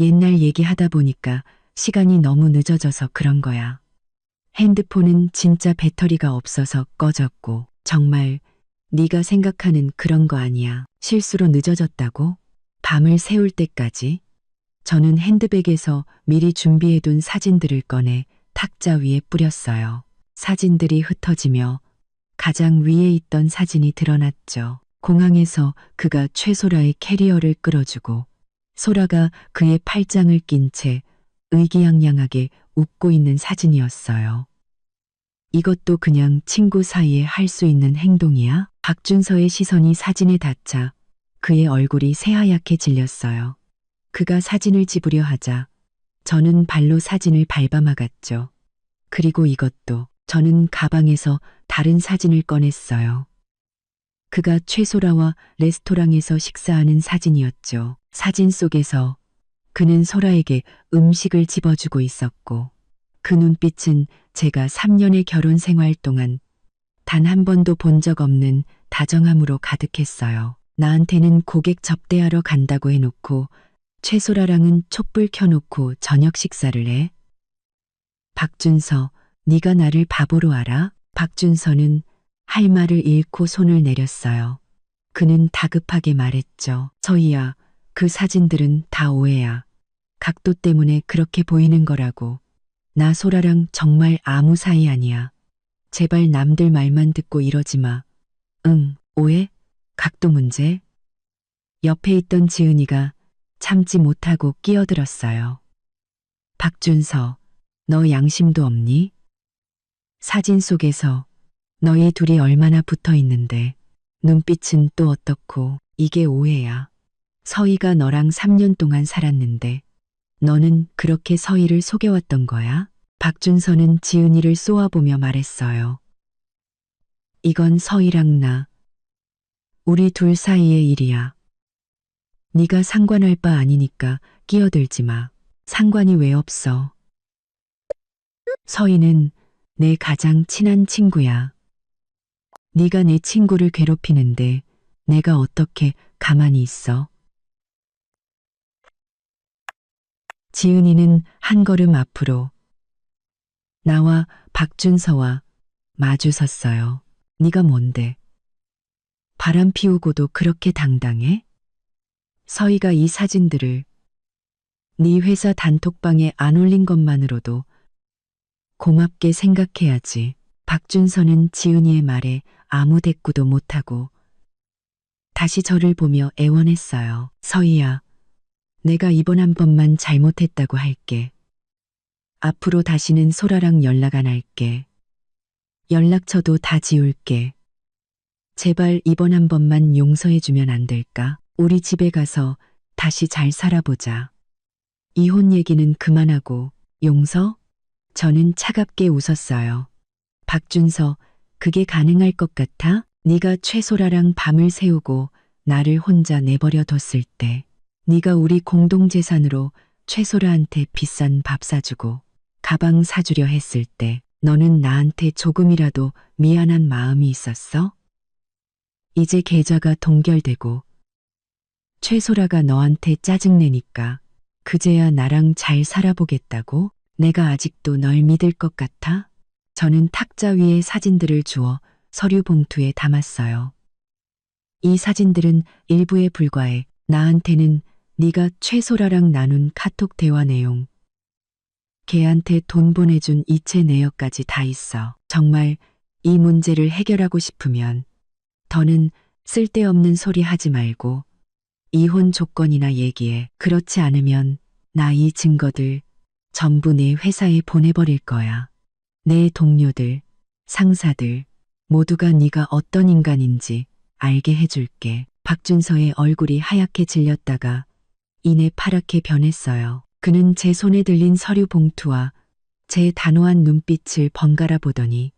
옛날 얘기하다 보니까 시간이 너무 늦어져서 그런 거야. 핸드폰은 진짜 배터리가 없어서 꺼졌고 정말 네가 생각하는 그런 거 아니야. 실수로 늦어졌다고? 밤을 새울 때까지? 저는 핸드백에서 미리 준비해둔 사진들을 꺼내 탁자 위에 뿌렸어요. 사진들이 흩어지며 가장 위에 있던 사진이 드러났죠. 공항에서 그가 최소라의 캐리어를 끌어주고 소라가 그의 팔짱을 낀 채 의기양양하게 웃고 있는 사진이었어요. 이것도 그냥 친구 사이에 할 수 있는 행동이야? 박준서의 시선이 사진에 닿자 그의 얼굴이 새하얗게 질렸어요. 그가 사진을 집으려 하자 저는 발로 사진을 밟아막았죠. 그리고 이것도 저는 가방에서 다른 사진을 꺼냈어요. 그가 최소라와 레스토랑에서 식사하는 사진이었죠. 사진 속에서 그는 소라에게 음식을 집어주고 있었고 그 눈빛은 제가 3년의 결혼 생활 동안 단 한 번도 본 적 없는 다정함으로 가득했어요. 나한테는 고객 접대하러 간다고 해놓고 최소라랑은 촛불 켜놓고 저녁 식사를 해. 박준서, 네가 나를 바보로 알아? 박준서는 할 말을 잃고 손을 내렸어요. 그는 다급하게 말했죠. 서희야, 그 사진들은 다 오해야. 각도 때문에 그렇게 보이는 거라고. 나 소라랑 정말 아무 사이 아니야. 제발 남들 말만 듣고 이러지 마. 응, 오해? 각도 문제? 옆에 있던 지은이가 참지 못하고 끼어들었어요. 박준서, 너 양심도 없니? 사진 속에서 너희 둘이 얼마나 붙어 있는데 눈빛은 또 어떻고 이게 오해야. 서희가 너랑 3년 동안 살았는데 너는 그렇게 서희를 속여왔던 거야? 박준서는 지은이를 쏘아보며 말했어요. 이건 서희랑 나, 우리 둘 사이의 일이야. 네가 상관할 바 아니니까 끼어들지 마. 상관이 왜 없어? 서희는 내 가장 친한 친구야. 네가 내 친구를 괴롭히는데 내가 어떻게 가만히 있어? 지은이는 한 걸음 앞으로 나와 박준서와 마주 섰어요. 네가 뭔데? 바람 피우고도 그렇게 당당해? 서희가 이 사진들을 네 회사 단톡방에 안 올린 것만으로도 고맙게 생각해야지. 박준서는 지은이의 말에 아무 대꾸도 못하고 다시 저를 보며 애원했어요. 서희야, 내가 이번 한 번만 잘못했다고 할게. 앞으로 다시는 소라랑 연락 안 할게. 연락처도 다 지울게. 제발 이번 한 번만 용서해주면 안 될까? 우리 집에 가서 다시 잘 살아보자. 이혼 얘기는 그만하고 용서? 저는 차갑게 웃었어요. 박준서, 그게 가능할 것 같아? 네가 최소라랑 밤을 새우고 나를 혼자 내버려 뒀을 때, 네가 우리 공동재산으로 최소라한테 비싼 밥 사주고 가방 사주려 했을 때 너는 나한테 조금이라도 미안한 마음이 있었어? 이제 계좌가 동결되고 최소라가 너한테 짜증내니까 그제야 나랑 잘 살아보겠다고? 내가 아직도 널 믿을 것 같아? 저는 탁자 위에 사진들을 주워 서류 봉투에 담았어요. 이 사진들은 일부에 불과해. 나한테는 네가 최소라랑 나눈 카톡 대화 내용, 걔한테 돈 보내준 이체 내역까지 다 있어. 정말 이 문제를 해결하고 싶으면 더는 쓸데없는 소리 하지 말고 이혼 조건이나 얘기해. 그렇지 않으면 나 이 증거들 전부 내 회사에 보내버릴 거야. 내 동료들, 상사들 모두가 네가 어떤 인간인지 알게 해줄게. 박준서의 얼굴이 하얗게 질렸다가 이내 파랗게 변했어요. 그는 제 손에 들린 서류 봉투와 제 단호한 눈빛을 번갈아 보더니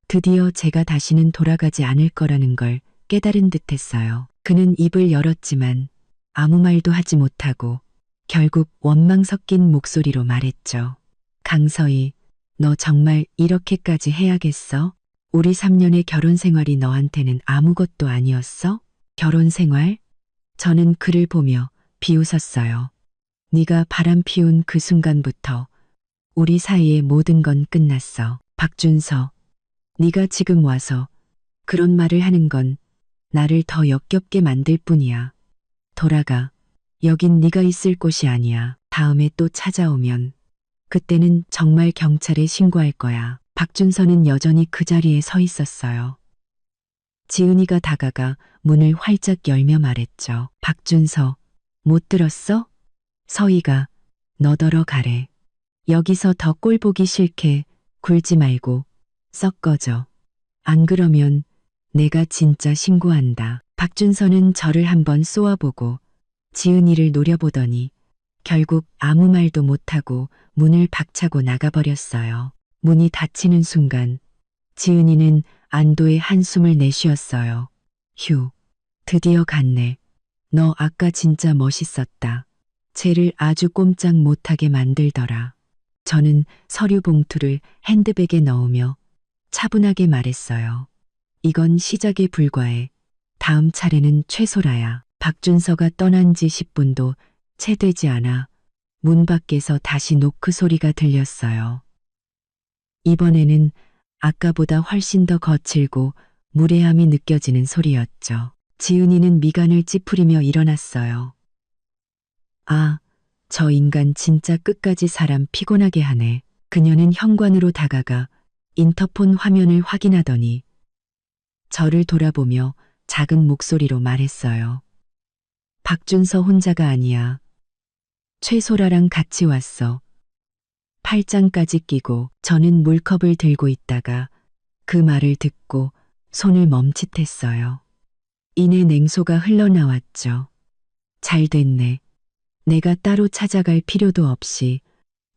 드디어 제가 다시는 돌아가지 않을 거라는 걸 깨달은 듯했어요. 그는 입을 열었지만 아무 말도 하지 못하고 결국 원망 섞인 목소리로 말했죠. 강서희, 너 정말 이렇게까지 해야겠어? 우리 3년의 결혼 생활이 너한테는 아무것도 아니었어? 결혼 생활? 저는 그를 보며 비웃었어요. 네가 바람 피운 그 순간부터 우리 사이의 모든 건 끝났어. 박준서, 네가 지금 와서 그런 말을 하는 건 나를 더 역겹게 만들 뿐이야. 돌아가. 여긴 네가 있을 곳이 아니야. 다음에 또 찾아오면 그때는 정말 경찰에 신고할 거야. 박준서는 여전히 그 자리에 서 있었어요. 지은이가 다가가 문을 활짝 열며 말했죠. 박준서, 못 들었어? 서희가 너더러 가래. 여기서 더 꼴 보기 싫게 굴지 말고 썩 꺼져. 안 그러면 내가 진짜 신고한다. 박준서는 저를 한번 쏘아보고 지은이를 노려보더니 결국 아무 말도 못하고 문을 박차고 나가버렸어요. 문이 닫히는 순간 지은이는 안도의 한숨을 내쉬었어요. 휴, 드디어 갔네. 너 아까 진짜 멋있었다. 쟤를 아주 꼼짝 못하게 만들더라. 저는 서류 봉투를 핸드백에 넣으며 차분하게 말했어요. 이건 시작에 불과해. 다음 차례는 최소라야. 박준서가 떠난 지 10분도 채 되지 않아 문 밖에서 다시 노크 소리가 들렸어요. 이번에는 아까보다 훨씬 더 거칠고 무례함이 느껴지는 소리였죠. 지은이는 미간을 찌푸리며 일어났어요. 아, 저 인간 진짜 끝까지 사람 피곤하게 하네. 그녀는 현관으로 다가가 인터폰 화면을 확인하더니 저를 돌아보며 작은 목소리로 말했어요. 박준서 혼자가 아니야. 최소라랑 같이 왔어. 팔짱까지 끼고. 저는 물컵을 들고 있다가 그 말을 듣고 손을 멈칫했어요. 이내 냉소가 흘러나왔죠. 잘 됐네. 내가 따로 찾아갈 필요도 없이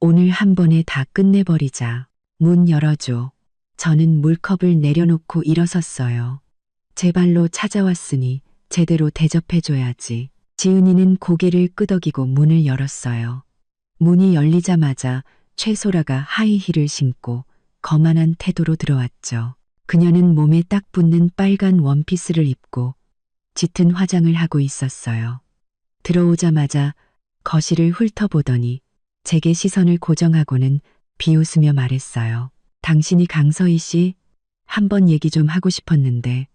오늘 한 번에 다 끝내버리자. 문 열어줘. 저는 물컵을 내려놓고 일어섰어요. 제 발로 찾아왔으니 제대로 대접해줘야지. 지은이는 고개를 끄덕이고 문을 열었어요. 문이 열리자마자 최소라가 하이힐을 신고 거만한 태도로 들어왔죠. 그녀는 몸에 딱 붙는 빨간 원피스를 입고 짙은 화장을 하고 있었어요. 들어오자마자 거실을 훑어보더니 제게 시선을 고정하고는 비웃으며 말했어요. 당신이 강서희 씨? 한번 얘기 좀 하고 싶었는데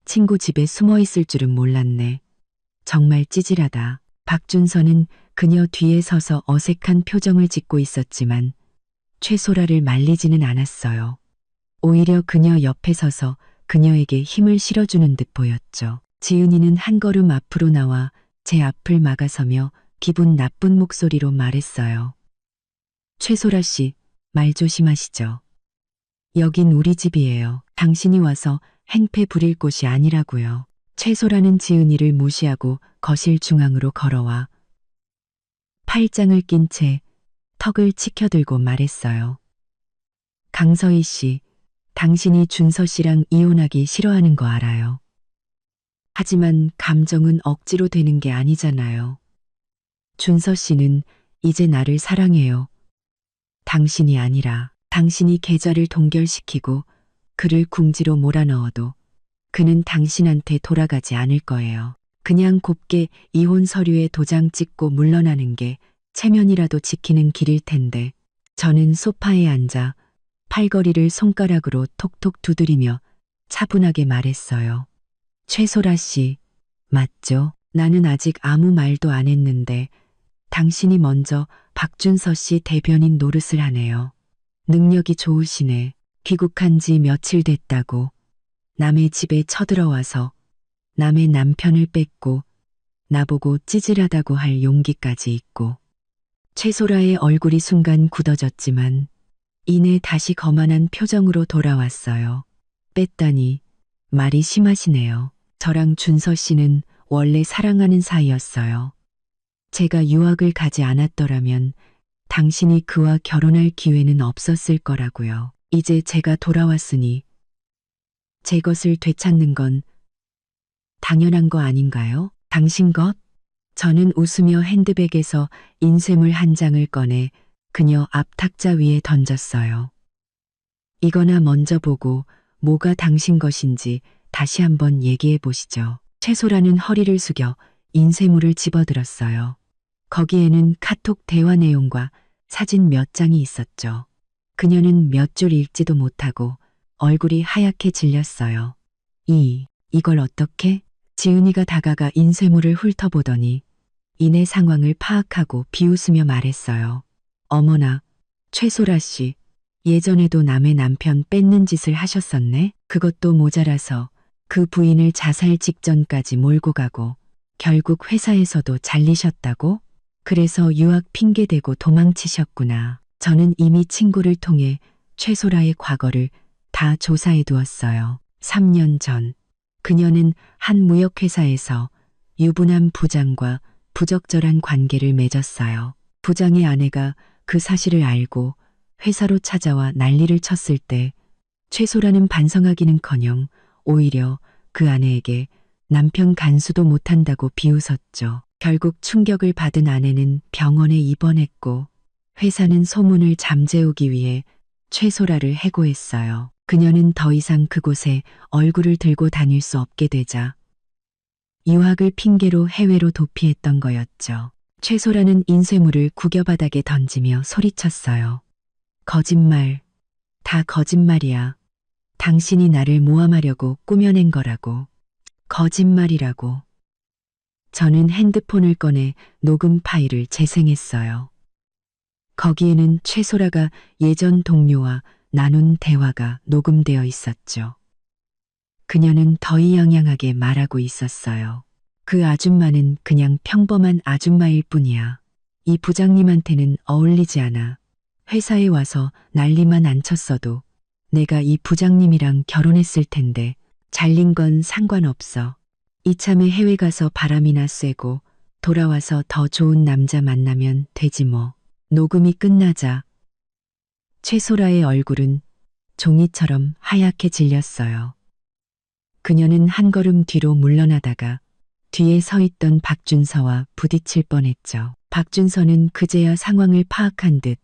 친구 집에 숨어 있을 줄은 몰랐네. 정말 찌질하다. 박준서는 그녀 뒤에 서서 어색한 표정을 짓고 있었지만 최소라를 말리지는 않았어요. 오히려 그녀 옆에 서서 그녀에게 힘을 실어주는 듯 보였죠. 지은이는 한 걸음 앞으로 나와 제 앞을 막아서며 기분 나쁜 목소리로 말했어요. 최소라 씨, 말 조심하시죠. 여긴 우리 집이에요. 당신이 와서 행패 부릴 곳이 아니라고요. 최소라는 지은이를 무시하고 거실 중앙으로 걸어와 팔짱을 낀 채 턱을 치켜들고 말했어요. 강서희 씨, 당신이 준서 씨랑 이혼하기 싫어하는 거 알아요. 하지만 감정은 억지로 되는 게 아니잖아요. 준서 씨는 이제 나를 사랑해요. 당신이 아니라. 당신이 계좌를 동결시키고 그를 궁지로 몰아넣어도 그는 당신한테 돌아가지 않을 거예요. 그냥 곱게 이혼 서류에 도장 찍고 물러나는 게 체면이라도 지키는 길일 텐데. 저는 소파에 앉아 팔걸이를 손가락으로 톡톡 두드리며 차분하게 말했어요. 최소라 씨, 맞죠? 나는 아직 아무 말도 안 했는데 당신이 먼저 박준서 씨 대변인 노릇을 하네요. 능력이 좋으시네. 귀국한 지 며칠 됐다고 남의 집에 쳐들어와서 남의 남편을 뺏고 나보고 찌질하다고 할 용기까지 있고. 최소라의 얼굴이 순간 굳어졌지만 이내 다시 거만한 표정으로 돌아왔어요. 뺐다니 말이 심하시네요. 저랑 준서 씨는 원래 사랑하는 사이였어요. 제가 유학을 가지 않았더라면 당신이 그와 결혼할 기회는 없었을 거라고요. 이제 제가 돌아왔으니 제 것을 되찾는 건 당연한 거 아닌가요? 당신 것? 저는 웃으며 핸드백에서 인쇄물 한 장을 꺼내 그녀 앞 탁자 위에 던졌어요. 이거나 먼저 보고 뭐가 당신 것인지 다시 한번 얘기해 보시죠. 최소라는 허리를 숙여 인쇄물을 집어들었어요. 거기에는 카톡 대화 내용과 사진 몇 장이 있었죠. 그녀는 몇 줄 읽지도 못하고 얼굴이 하얗게 질렸어요. 이걸 어떻게? 지은이가 다가가 인쇄물을 훑어보더니 이내 상황을 파악하고 비웃으며 말했어요. 어머나, 최소라 씨, 예전에도 남의 남편 뺏는 짓을 하셨었네? 그것도 모자라서 그 부인을 자살 직전까지 몰고 가고 결국 회사에서도 잘리셨다고? 그래서 유학 핑계대고 도망치셨구나. 저는 이미 친구를 통해 최소라의 과거를 다 조사해 두었어요. 3년 전 그녀는 한 무역회사에서 유부남 부장과 부적절한 관계를 맺었어요. 부장의 아내가 그 사실을 알고 회사로 찾아와 난리를 쳤을 때 최소라는 반성하기는커녕 오히려 그 아내에게 남편 간수도 못한다고 비웃었죠. 결국 충격을 받은 아내는 병원에 입원했고 회사는 소문을 잠재우기 위해 최소라를 해고했어요. 그녀는 더 이상 그곳에 얼굴을 들고 다닐 수 없게 되자 유학을 핑계로 해외로 도피했던 거였죠. 최소라는 인쇄물을 구겨바닥에 던지며 소리쳤어요. 거짓말, 다 거짓말이야. 당신이 나를 모함하려고 꾸며낸 거라고. 거짓말이라고. 저는 핸드폰을 꺼내 녹음 파일을 재생했어요. 거기에는 최소라가 예전 동료와 나눈 대화가 녹음되어 있었죠. 그녀는 더이양양하게 말하고 있었어요. 그 아줌마는 그냥 평범한 아줌마일 뿐이야. 이 부장님한테는 어울리지 않아. 회사에 와서 난리만 안 쳤어도 내가 이 부장님이랑 결혼했을 텐데 잘린 건 상관없어. 이참에 해외 가서 바람이나 쐬고 돌아와서 더 좋은 남자 만나면 되지 뭐. 녹음이 끝나자 최소라의 얼굴은 종이처럼 하얗게 질렸어요. 그녀는 한 걸음 뒤로 물러나다가 뒤에 서 있던 박준서와 부딪힐 뻔했죠. 박준서는 그제야 상황을 파악한 듯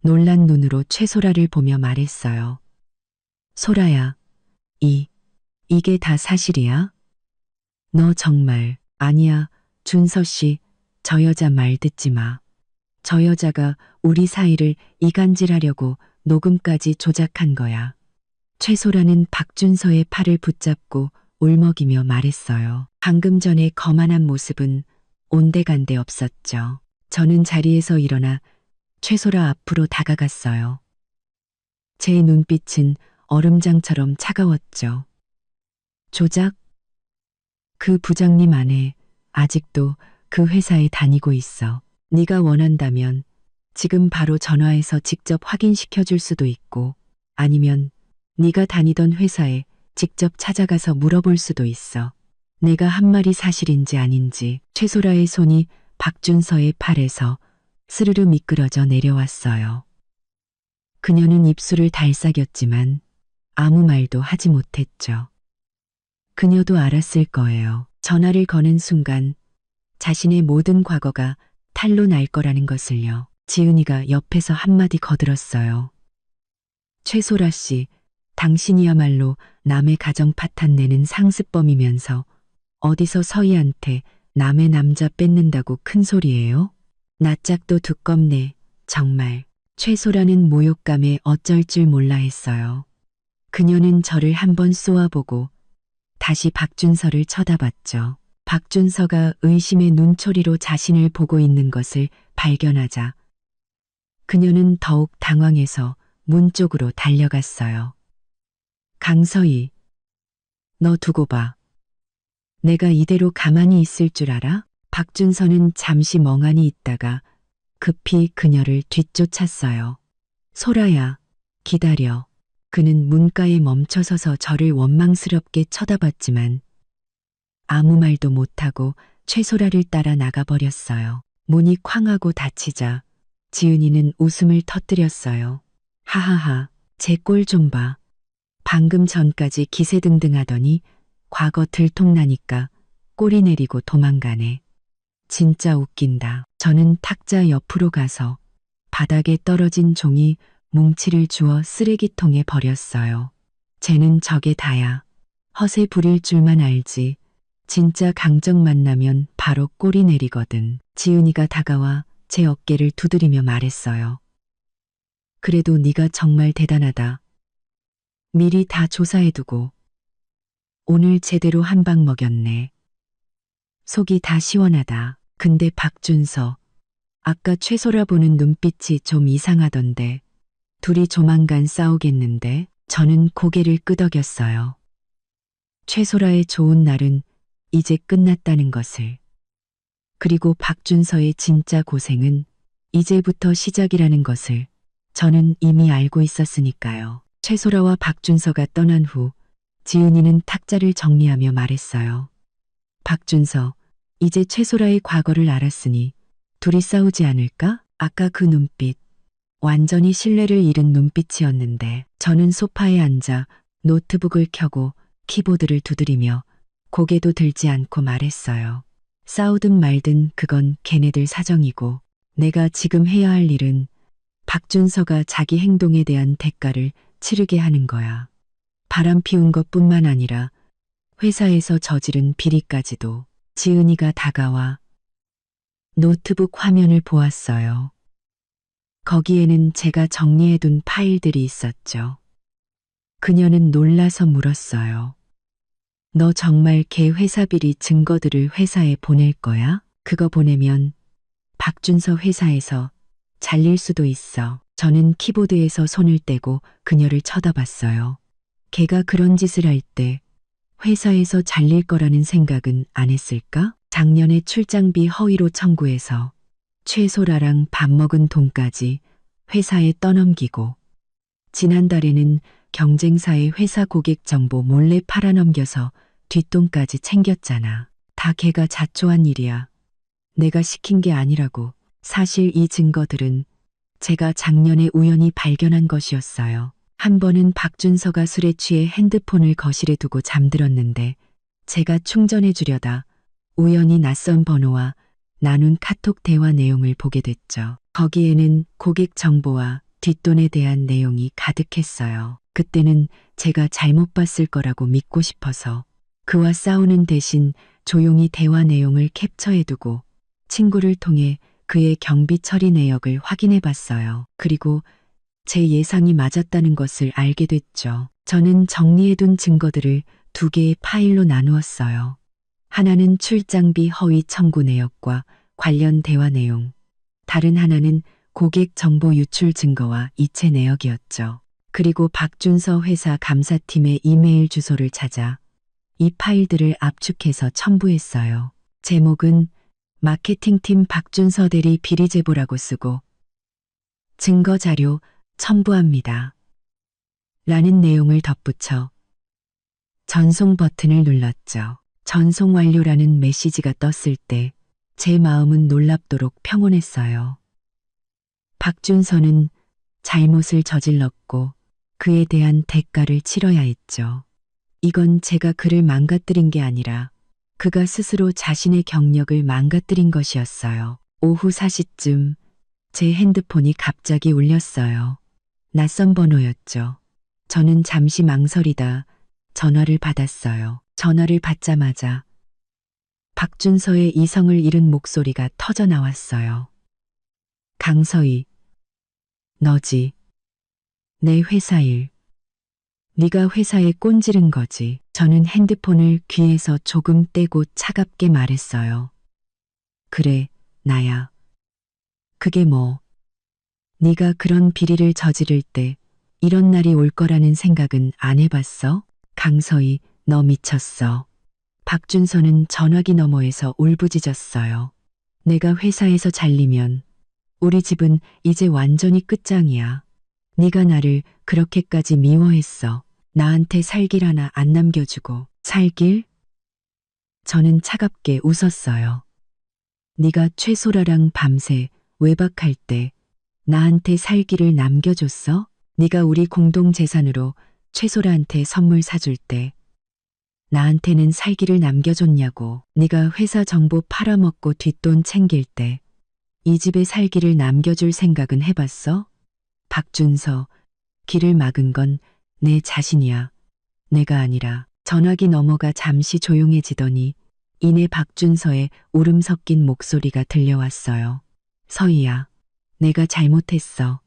놀란 눈으로 최소라를 보며 말했어요. 소라야, 이게 다 사실이야? 너 정말, 아니야, 준서 씨, 저 여자 말 듣지 마. 저 여자가 우리 사이를 이간질하려고 녹음까지 조작한 거야. 최소라는 박준서의 팔을 붙잡고 울먹이며 말했어요. 방금 전에 거만한 모습은 온데간데 없었죠. 저는 자리에서 일어나 최소라 앞으로 다가갔어요. 제 눈빛은 얼음장처럼 차가웠죠. 조작? 그 부장님 아내 아직도 그 회사에 다니고 있어. 네가 원한다면 지금 바로 전화해서 직접 확인시켜 줄 수도 있고 아니면 네가 다니던 회사에 직접 찾아가서 물어볼 수도 있어. 내가 한 말이 사실인지 아닌지. 최소라의 손이 박준서의 팔에서 스르르 미끄러져 내려왔어요. 그녀는 입술을 달싹였지만 아무 말도 하지 못했죠. 그녀도 알았을 거예요. 전화를 거는 순간 자신의 모든 과거가 탈로 날 거라는 것을요. 지은이가 옆에서 한마디 거들었어요. 최소라 씨, 당신이야말로 남의 가정 파탄내는 상습범이면서 어디서 서희한테 남의 남자 뺏는다고 큰 소리예요? 낯짝도 두껍네, 정말. 최소라는 모욕감에 어쩔 줄 몰라 했어요. 그녀는 저를 한번 쏘아보고 다시 박준서를 쳐다봤죠. 박준서가 의심의 눈초리로 자신을 보고 있는 것을 발견하자 그녀는 더욱 당황해서 문 쪽으로 달려갔어요. 강서희, 너 두고 봐. 내가 이대로 가만히 있을 줄 알아? 박준서는 잠시 멍하니 있다가 급히 그녀를 뒤쫓았어요. 소라야, 기다려. 그는 문가에 멈춰서서 저를 원망스럽게 쳐다봤지만 아무 말도 못하고 최소라를 따라 나가버렸어요. 문이 쾅 하고 닫히자 지은이는 웃음을 터뜨렸어요. 하하하, 제 꼴 좀 봐. 방금 전까지 기세등등하더니 과거 들통나니까 꼬리 내리고 도망가네. 진짜 웃긴다. 저는 탁자 옆으로 가서 바닥에 떨어진 종이 뭉치를 주워 쓰레기통에 버렸어요. 쟤는 저게 다야. 허세 부릴 줄만 알지. 진짜 강적 만나면 바로 꼬리 내리거든. 지은이가 다가와 제 어깨를 두드리며 말했어요. 그래도 네가 정말 대단하다. 미리 다 조사해두고 오늘 제대로 한 방 먹였네. 속이 다 시원하다. 근데 박준서, 아까 최소라 보는 눈빛이 좀 이상하던데 둘이 조만간 싸우겠는데. 저는 고개를 끄덕였어요. 최소라의 좋은 날은 이제 끝났다는 것을. 그리고 박준서의 진짜 고생은 이제부터 시작이라는 것을 저는 이미 알고 있었으니까요. 최소라와 박준서가 떠난 후 지은이는 탁자를 정리하며 말했어요. 박준서, 이제 최소라의 과거를 알았으니 둘이 싸우지 않을까? 아까 그 눈빛, 완전히 신뢰를 잃은 눈빛이었는데 저는 소파에 앉아 노트북을 켜고 키보드를 두드리며 고개도 들지 않고 말했어요. 싸우든 말든 그건 걔네들 사정이고 내가 지금 해야 할 일은 박준서가 자기 행동에 대한 대가를 치르게 하는 거야. 바람 피운 것뿐만 아니라 회사에서 저지른 비리까지도. 지은이가 다가와 노트북 화면을 보았어요. 거기에는 제가 정리해둔 파일들이 있었죠. 그녀는 놀라서 물었어요. 너 정말 걔 회사 비리 증거들을 회사에 보낼 거야? 그거 보내면 박준서 회사에서 잘릴 수도 있어. 저는 키보드에서 손을 떼고 그녀를 쳐다봤어요. 걔가 그런 짓을 할 때 회사에서 잘릴 거라는 생각은 안 했을까? 작년에 출장비 허위로 청구해서 최소라랑 밥 먹은 돈까지 회사에 떠넘기고 지난달에는 경쟁사의 회사 고객 정보 몰래 팔아넘겨서 뒷돈까지 챙겼잖아. 다 걔가 자초한 일이야. 내가 시킨 게 아니라고. 사실 이 증거들은 제가 작년에 우연히 발견한 것이었어요. 한 번은 박준서가 술에 취해 핸드폰을 거실에 두고 잠들었는데 제가 충전해 주려다 우연히 낯선 번호와 나눈 카톡 대화 내용을 보게 됐죠. 거기에는 고객 정보와 뒷돈에 대한 내용이 가득했어요. 그때는 제가 잘못 봤을 거라고 믿고 싶어서 그와 싸우는 대신 조용히 대화 내용을 캡처해두고 친구를 통해 그의 경비 처리 내역을 확인해 봤어요. 그리고 제 예상이 맞았다는 것을 알게 됐죠. 저는 정리해둔 증거들을 두 개의 파일로 나누었어요. 하나는 출장비 허위 청구 내역과 관련 대화 내용, 다른 하나는 고객 정보 유출 증거와 이체 내역이었죠. 그리고 박준서 회사 감사팀의 이메일 주소를 찾아 이 파일들을 압축해서 첨부했어요. 제목은 마케팅팀 박준서 대리 비리 제보라고 쓰고 증거 자료 첨부합니다. 라는 내용을 덧붙여 전송 버튼을 눌렀죠. 전송 완료라는 메시지가 떴을 때 제 마음은 놀랍도록 평온했어요. 박준서는 잘못을 저질렀고 그에 대한 대가를 치러야 했죠. 이건 제가 그를 망가뜨린 게 아니라 그가 스스로 자신의 경력을 망가뜨린 것이었어요. 오후 4시쯤 제 핸드폰이 갑자기 울렸어요. 낯선 번호였죠. 저는 잠시 망설이다 전화를 받았어요. 전화를 받자마자 박준서의 이성을 잃은 목소리가 터져 나왔어요. 강서희, 너지. 내 회사 일. 네가 회사에 꼰지른 거지. 저는 핸드폰을 귀에서 조금 떼고 차갑게 말했어요. 그래, 나야. 그게 뭐. 네가 그런 비리를 저지를 때 이런 날이 올 거라는 생각은 안 해봤어? 강서희, 너 미쳤어. 박준서는 전화기 너머에서 울부짖었어요. 내가 회사에서 잘리면 우리 집은 이제 완전히 끝장이야. 네가 나를 그렇게까지 미워했어. 나한테 살 길 하나 안 남겨주고. 살 길? 저는 차갑게 웃었어요. 네가 최소라랑 밤새 외박할 때 나한테 살 길을 남겨줬어? 네가 우리 공동 재산으로 최소라한테 선물 사줄 때 나한테는 살기를 남겨줬냐고. 네가 회사 정보 팔아먹고 뒷돈 챙길 때 이 집에 살기를 남겨줄 생각은 해봤어? 박준서, 길을 막은 건 내 자신이야. 내가 아니라. 전화기 너머가 잠시 조용해지더니 이내 박준서의 울음 섞인 목소리가 들려왔어요. 서희야, 내가 잘못했어.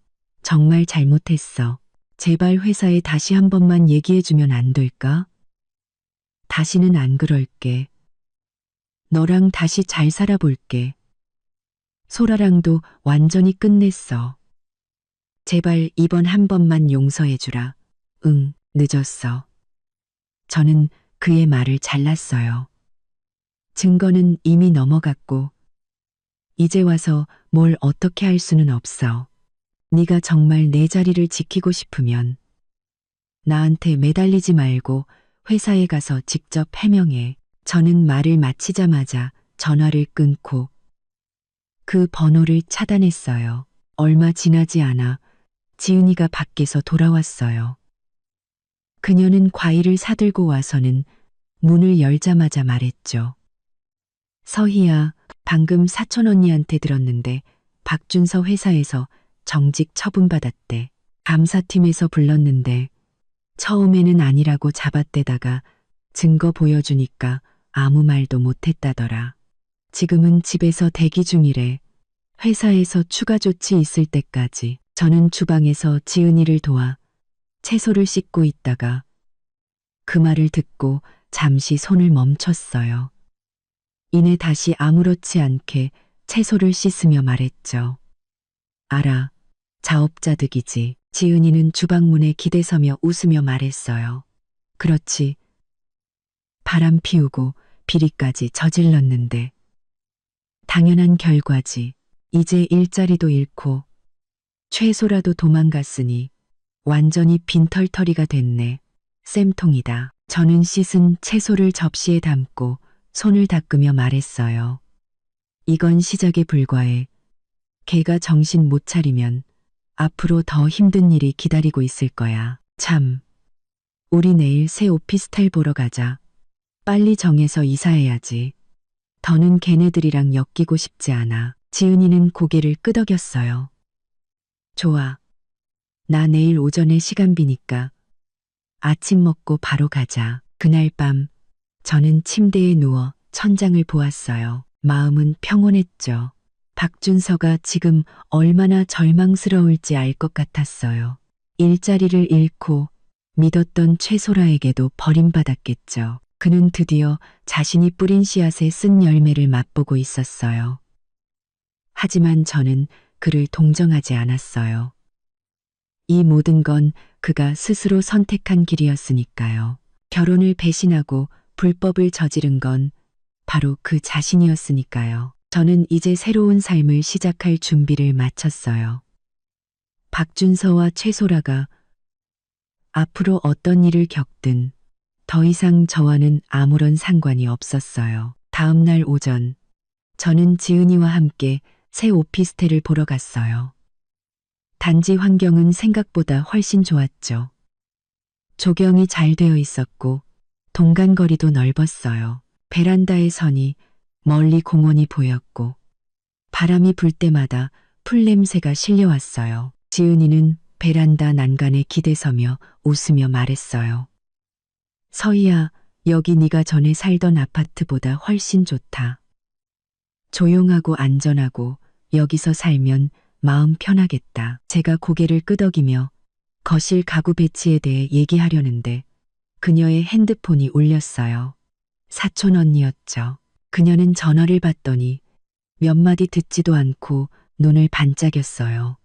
정말 잘못했어. 제발 회사에 다시 한 번만 얘기해주면 안 될까? 다시는 안 그럴게. 너랑 다시 잘 살아볼게. 소라랑도 완전히 끝냈어. 제발 이번 한 번만 용서해주라. 응, 늦었어. 저는 그의 말을 잘랐어요. 증거는 이미 넘어갔고 이제 와서 뭘 어떻게 할 수는 없어. 네가 정말 내 자리를 지키고 싶으면 나한테 매달리지 말고 회사에 가서 직접 해명해. 저는 말을 마치자마자 전화를 끊고 그 번호를 차단했어요. 얼마 지나지 않아 지은이가 밖에서 돌아왔어요. 그녀는 과일을 사들고 와서는 문을 열자마자 말했죠. 서희야, 방금 사촌 언니한테 들었는데 박준서 회사에서 정직 처분받았대. 감사팀에서 불렀는데 처음에는 아니라고 잡아떼다가 증거 보여주니까 아무 말도 못했다더라. 지금은 집에서 대기 중이래. 회사에서 추가 조치 있을 때까지. 저는 주방에서 지은이를 도와 채소를 씻고 있다가 그 말을 듣고 잠시 손을 멈췄어요. 이내 다시 아무렇지 않게 채소를 씻으며 말했죠. 알아, 자업자득이지. 지은이는 주방문에 기대서며 웃으며 말했어요. 그렇지. 바람 피우고 비리까지 저질렀는데. 당연한 결과지. 이제 일자리도 잃고 최소라도 도망갔으니 완전히 빈털터리가 됐네. 쌤통이다. 저는 씻은 채소를 접시에 담고 손을 닦으며 말했어요. 이건 시작에 불과해. 걔가 정신 못 차리면 앞으로 더 힘든 일이 기다리고 있을 거야. 참. 우리 내일 새 오피스텔 보러 가자. 빨리 정해서 이사해야지. 더는 걔네들이랑 엮이고 싶지 않아. 지은이는 고개를 끄덕였어요. 좋아. 나 내일 오전에 시간 비니까 아침 먹고 바로 가자. 그날 밤 저는 침대에 누워 천장을 보았어요. 마음은 평온했죠. 박준서가 지금 얼마나 절망스러울지 알 것 같았어요. 일자리를 잃고 믿었던 최소라에게도 버림받았겠죠. 그는 드디어 자신이 뿌린 씨앗에 쓴 열매를 맛보고 있었어요. 하지만 저는 그를 동정하지 않았어요. 이 모든 건 그가 스스로 선택한 길이었으니까요. 결혼을 배신하고 불법을 저지른 건 바로 그 자신이었으니까요. 저는 이제 새로운 삶을 시작할 준비를 마쳤어요. 박준서와 최소라가 앞으로 어떤 일을 겪든 더 이상 저와는 아무런 상관이 없었어요. 다음 날 오전, 저는 지은이와 함께 새 오피스텔을 보러 갔어요. 단지 환경은 생각보다 훨씬 좋았죠. 조경이 잘 되어 있었고 동간거리도 넓었어요. 베란다에 서니 멀리 공원이 보였고 바람이 불 때마다 풀 냄새가 실려왔어요. 지은이는 베란다 난간에 기대서며 웃으며 말했어요. 서희야, 여기 네가 전에 살던 아파트보다 훨씬 좋다. 조용하고 안전하고 여기서 살면 마음 편하겠다. 제가 고개를 끄덕이며 거실 가구 배치에 대해 얘기하려는데 그녀의 핸드폰이 울렸어요. 사촌 언니였죠. 그녀는 전화를 받더니 몇 마디 듣지도 않고 눈을 반짝였어요.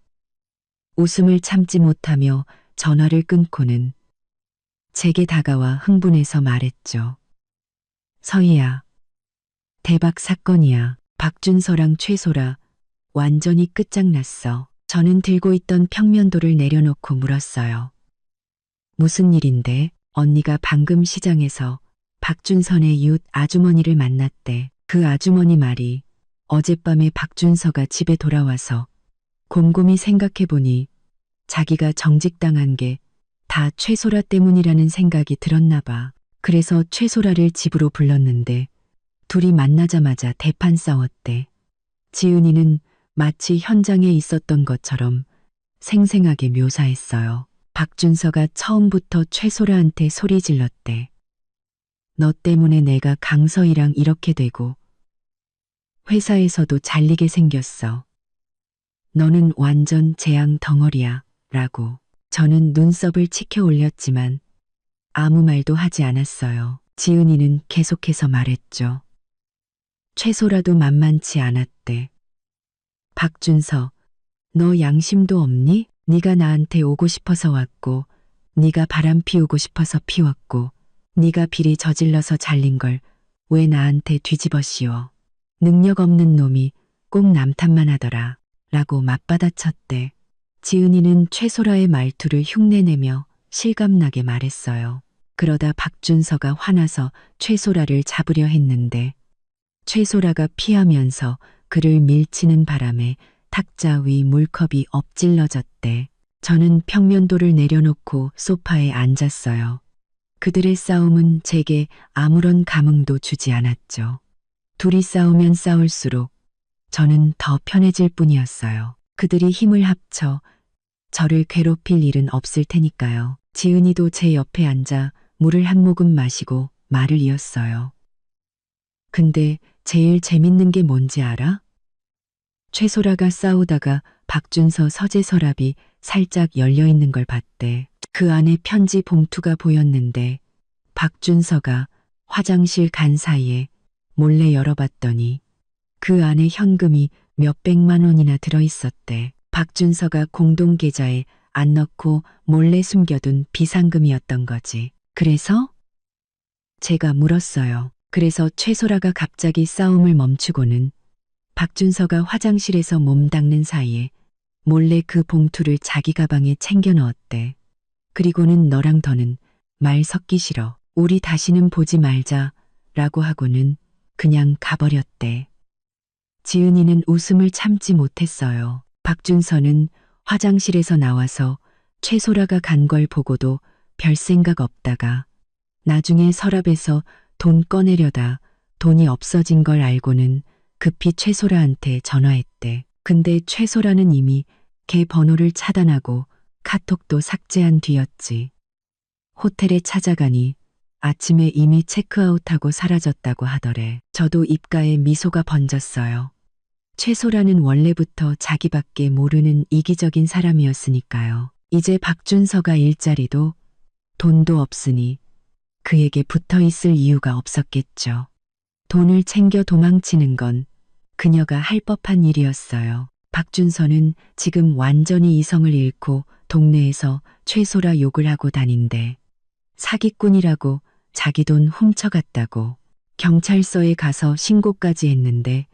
웃음을 참지 못하며 전화를 끊고는 제게 다가와 흥분해서 말했죠. 서희야, 대박 사건이야. 박준서랑 최소라 완전히 끝장났어. 저는 들고 있던 평면도를 내려놓고 물었어요. 무슨 일인데? 언니가 방금 시장에서 박준선의 이웃 아주머니를 만났대. 그 아주머니 말이 어젯밤에 박준서가 집에 돌아와서 곰곰이 생각해보니 자기가 정직당한 게 다 최소라 때문이라는 생각이 들었나 봐. 그래서 최소라를 집으로 불렀는데 둘이 만나자마자 대판 싸웠대. 지은이는 마치 현장에 있었던 것처럼 생생하게 묘사했어요. 박준서가 처음부터 최소라한테 소리 질렀대. 너 때문에 내가 강서희랑 이렇게 되고 회사에서도 잘리게 생겼어. 너는 완전 재앙 덩어리야. 라고. 저는 눈썹을 치켜 올렸지만 아무 말도 하지 않았어요. 지은이는 계속해서 말했죠. 최소라도 만만치 않았대. 박준서, 너 양심도 없니? 네가 나한테 오고 싶어서 왔고 네가 바람 피우고 싶어서 피웠고 네가 비리 저질러서 잘린 걸 왜 나한테 뒤집어 씌워. 능력 없는 놈이 꼭 남탓만 하더라. 라고 맞받아쳤대. 지은이는 최소라의 말투를 흉내내며 실감나게 말했어요. 그러다 박준서가 화나서 최소라를 잡으려 했는데 최소라가 피하면서 그를 밀치는 바람에 탁자 위 물컵이 엎질러졌대. 저는 평면도를 내려놓고 소파에 앉았어요. 그들의 싸움은 제게 아무런 감흥도 주지 않았죠. 둘이 싸우면 싸울수록 저는 더 편해질 뿐이었어요. 그들이 힘을 합쳐 저를 괴롭힐 일은 없을 테니까요. 지은이도 제 옆에 앉아 물을 한 모금 마시고 말을 이었어요. 근데 제일 재밌는 게 뭔지 알아? 최소라가 싸우다가 박준서 서재 서랍이 살짝 열려 있는 걸 봤대. 그 안에 편지 봉투가 보였는데 박준서가 화장실 간 사이에 몰래 열어봤더니 그 안에 현금이 몇백만 원이나 들어있었대. 박준서가 공동계좌에 안 넣고 몰래 숨겨둔 비상금이었던 거지. 그래서? 제가 물었어요. 그래서 최소라가 갑자기 싸움을 멈추고는 박준서가 화장실에서 몸 닦는 사이에 몰래 그 봉투를 자기 가방에 챙겨 넣었대. 그리고는 너랑 더는 말 섞기 싫어. 우리 다시는 보지 말자 라고 하고는 그냥 가버렸대. 지은이는 웃음을 참지 못했어요. 박준서는 화장실에서 나와서 최소라가 간 걸 보고도 별 생각 없다가 나중에 서랍에서 돈 꺼내려다 돈이 없어진 걸 알고는 급히 최소라한테 전화했대. 근데 최소라는 이미 걔 번호를 차단하고 카톡도 삭제한 뒤였지. 호텔에 찾아가니 아침에 이미 체크아웃하고 사라졌다고 하더래. 저도 입가에 미소가 번졌어요. 최소라는 원래부터 자기밖에 모르는 이기적인 사람이었으니까요. 이제 박준서가 일자리도 돈도 없으니 그에게 붙어 있을 이유가 없었겠죠. 돈을 챙겨 도망치는 건 그녀가 할 법한 일이었어요. 박준서는 지금 완전히 이성을 잃고 동네에서 최소라 욕을 하고 다닌대. 사기꾼이라고 자기 돈 훔쳐갔다고 경찰서에 가서 신고까지 했는데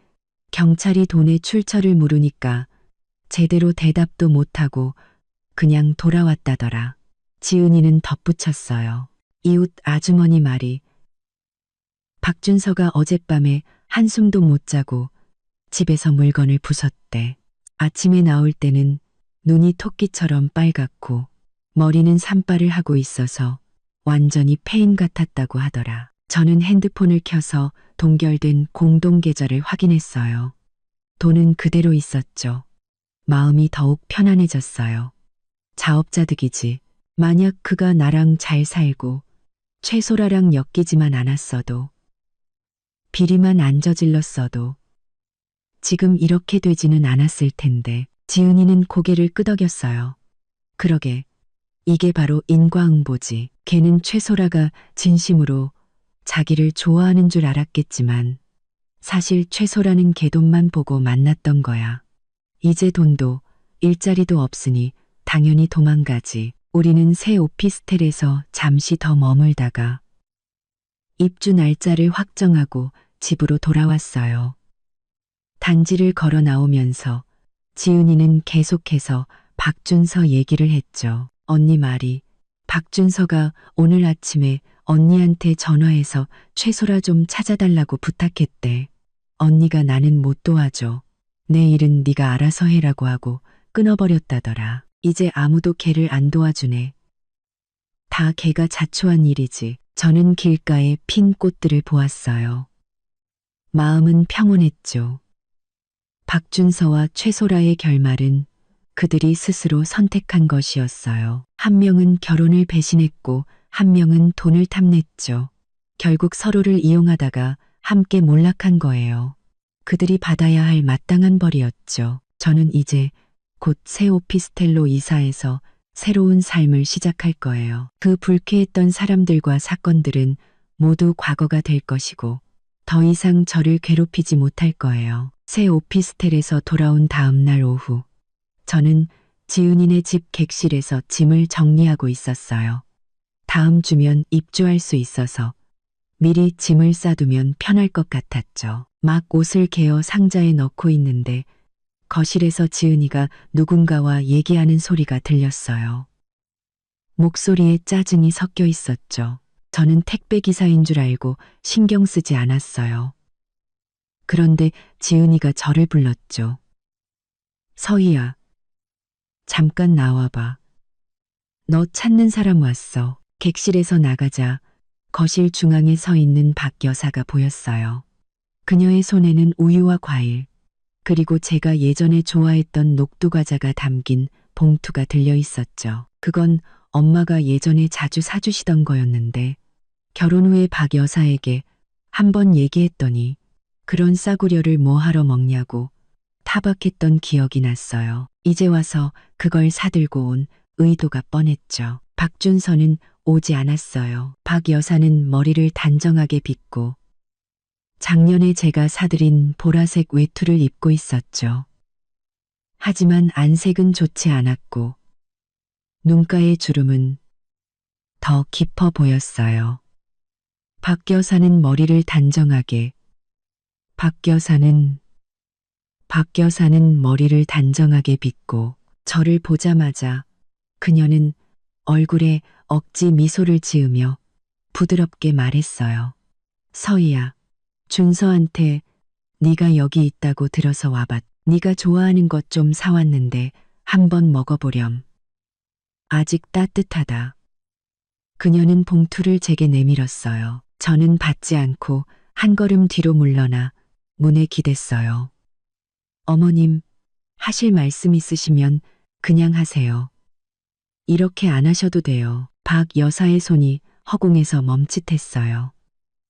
경찰이 돈의 출처를 물으니까 제대로 대답도 못하고 그냥 돌아왔다더라. 지은이는 덧붙였어요. 이웃 아주머니 말이 박준서가 어젯밤에 한숨도 못 자고 집에서 물건을 부쉈대. 아침에 나올 때는 눈이 토끼처럼 빨갛고 머리는 산발을 하고 있어서 완전히 폐인 같았다고 하더라. 저는 핸드폰을 켜서 동결된 공동계좌를 확인했어요. 돈은 그대로 있었죠. 마음이 더욱 편안해졌어요. 자업자득이지. 만약 그가 나랑 잘 살고 최소라랑 엮이지만 않았어도 비리만 안 저질렀어도 지금 이렇게 되지는 않았을 텐데. 지은이는 고개를 끄덕였어요. 그러게, 이게 바로 인과응보지. 걔는 최소라가 진심으로 자기를 좋아하는 줄 알았겠지만 사실 최소라는 걔 돈만 보고 만났던 거야. 이제 돈도 일자리도 없으니 당연히 도망가지. 우리는 새 오피스텔에서 잠시 더 머물다가 입주 날짜를 확정하고 집으로 돌아왔어요. 단지를 걸어 나오면서 지은이는 계속해서 박준서 얘기를 했죠. 언니 말이 박준서가 오늘 아침에 언니한테 전화해서 최소라 좀 찾아달라고 부탁했대. 언니가 나는 못 도와줘. 내 일은 네가 알아서 해라고 하고 끊어버렸다더라. 이제 아무도 걔를 안 도와주네. 다 걔가 자초한 일이지. 저는 길가에 핀 꽃들을 보았어요. 마음은 평온했죠. 박준서와 최소라의 결말은 그들이 스스로 선택한 것이었어요. 한 명은 결혼을 배신했고 한 명은 돈을 탐냈죠. 결국 서로를 이용하다가 함께 몰락한 거예요. 그들이 받아야 할 마땅한 벌이었죠. 저는 이제 곧 새 오피스텔로 이사해서 새로운 삶을 시작할 거예요. 그 불쾌했던 사람들과 사건들은 모두 과거가 될 것이고 더 이상 저를 괴롭히지 못할 거예요. 새 오피스텔에서 돌아온 다음 날 오후, 저는 지은이네 집 객실에서 짐을 정리하고 있었어요. 다음 주면 입주할 수 있어서 미리 짐을 싸두면 편할 것 같았죠. 막 옷을 개어 상자에 넣고 있는데 거실에서 지은이가 누군가와 얘기하는 소리가 들렸어요. 목소리에 짜증이 섞여 있었죠. 저는 택배 기사인 줄 알고 신경 쓰지 않았어요. 그런데 지은이가 저를 불렀죠. 서희야, 잠깐 나와봐. 너 찾는 사람 왔어. 객실에서 나가자 거실 중앙에 서 있는 박 여사가 보였어요. 그녀의 손에는 우유와 과일, 그리고 제가 예전에 좋아했던 녹두과자가 담긴 봉투가 들려 있었죠. 그건 엄마가 예전에 자주 사주시던 거였는데 결혼 후에 박 여사에게 한번 얘기했더니 그런 싸구려를 뭐 하러 먹냐고 타박했던 기억이 났어요. 이제 와서 그걸 사들고 온 의도가 뻔했죠. 박준서는 오지 않았어요. 박 여사는 머리를 단정하게 빗고 작년에 제가 사들인 보라색 외투를 입고 있었죠. 하지만 안색은 좋지 않았고 눈가의 주름은 더 깊어 보였어요. 박 여사는 머리를 단정하게, 박 여사는 머리를 단정하게 빗고 저를 보자마자 그녀는 얼굴에 억지 미소를 지으며 부드럽게 말했어요. 서희야, 준서한테 네가 여기 있다고 들어서 와봤. 네가 좋아하는 것 좀 사왔는데 한번 먹어보렴. 아직 따뜻하다. 그녀는 봉투를 제게 내밀었어요. 저는 받지 않고 한 걸음 뒤로 물러나 문에 기댔어요. 어머님, 하실 말씀 있으시면 그냥 하세요. 이렇게 안 하셔도 돼요. 박 여사의 손이 허공에서 멈칫했어요.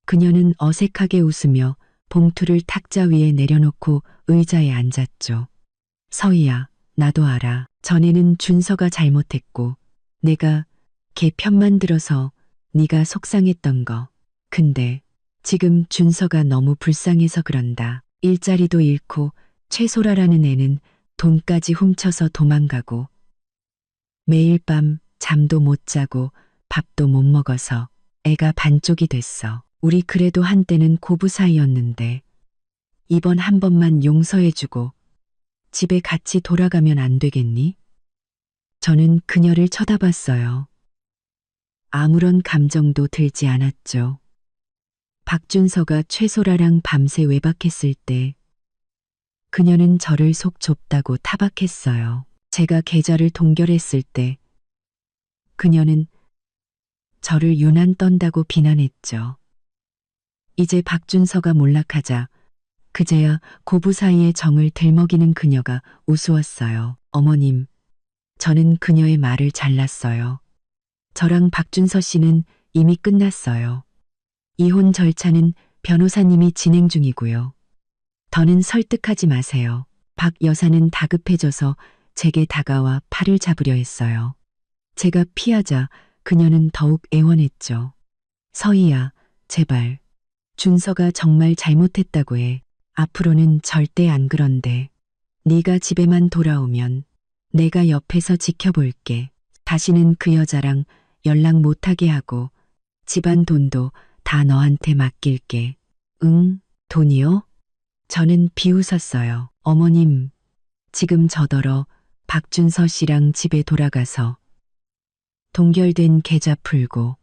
그녀는 어색하게 웃으며 봉투를 탁자 위에 내려놓고 의자에 앉았죠. 서희야, 나도 알아. 전에는 준서가 잘못했고 내가 걔 편만 들어서 네가 속상했던 거. 근데 지금 준서가 너무 불쌍해서 그런다. 일자리도 잃고 최소라라는 애는 돈까지 훔쳐서 도망가고 매일 밤 잠도 못 자고 밥도 못 먹어서 애가 반쪽이 됐어. 우리 그래도 한때는 고부 사이였는데 이번 한 번만 용서해주고 집에 같이 돌아가면 안 되겠니? 저는 그녀를 쳐다봤어요. 아무런 감정도 들지 않았죠. 박준서가 최소라랑 밤새 외박했을 때 그녀는 저를 속 좁다고 타박했어요. 제가 계좌를 동결했을 때 그녀는 저를 유난 떤다고 비난했죠. 이제 박준서가 몰락하자 그제야 고부 사이의 정을 들먹이는 그녀가 우스웠어요. 어머님, 저는 그녀의 말을 잘랐어요. 저랑 박준서 씨는 이미 끝났어요. 이혼 절차는 변호사님이 진행 중이고요. 더는 설득하지 마세요. 박 여사는 다급해져서 제게 다가와 팔을 잡으려 했어요. 제가 피하자 그녀는 더욱 애원했죠. 서희야, 제발. 준서가 정말 잘못했다고 해. 앞으로는 절대 안 그런데. 네가 집에만 돌아오면 내가 옆에서 지켜볼게. 다시는 그 여자랑 연락 못하게 하고 집안 돈도 다 너한테 맡길게. 응, 돈이요? 저는 비웃었어요. 어머님, 지금 저더러 박준서 씨랑 집에 돌아가서 동결된 계좌 풀고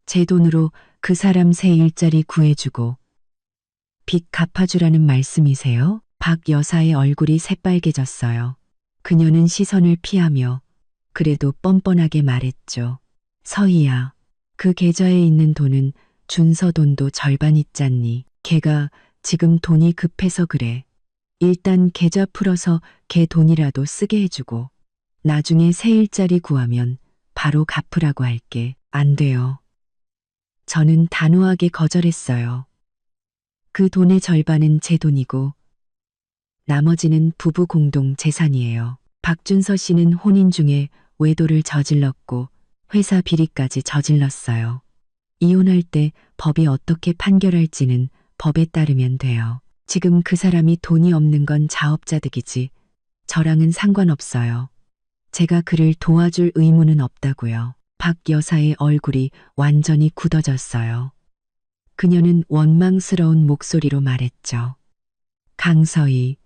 제 돈으로 그 사람 새 일자리 구해주고 빚 갚아주라는 말씀이세요? 박 여사의 얼굴이 새빨개졌어요. 그녀는 시선을 피하며 그래도 뻔뻔하게 말했죠. 서희야, 그 계좌에 있는 돈은 준서 돈도 절반 있잖니. 걔가 지금 돈이 급해서 그래. 일단 계좌 풀어서 걔 돈이라도 쓰게 해주고 나중에 새 일자리 구하면 바로 갚으라고 할게. 안 돼요. 저는 단호하게 거절했어요. 그 돈의 절반은 제 돈이고 나머지는 부부 공동 재산이에요. 박준서 씨는 혼인 중에 외도를 저질렀고 회사 비리까지 저질렀어요. 이혼할 때 법이 어떻게 판결할지는 법에 따르면 돼요. 지금 그 사람이 돈이 없는 건 자업자득이지 저랑은 상관없어요. 제가 그를 도와줄 의무는 없다고요. 박 여사의 얼굴이 완전히 굳어졌어요. 그녀는 원망스러운 목소리로 말했죠. 강서희,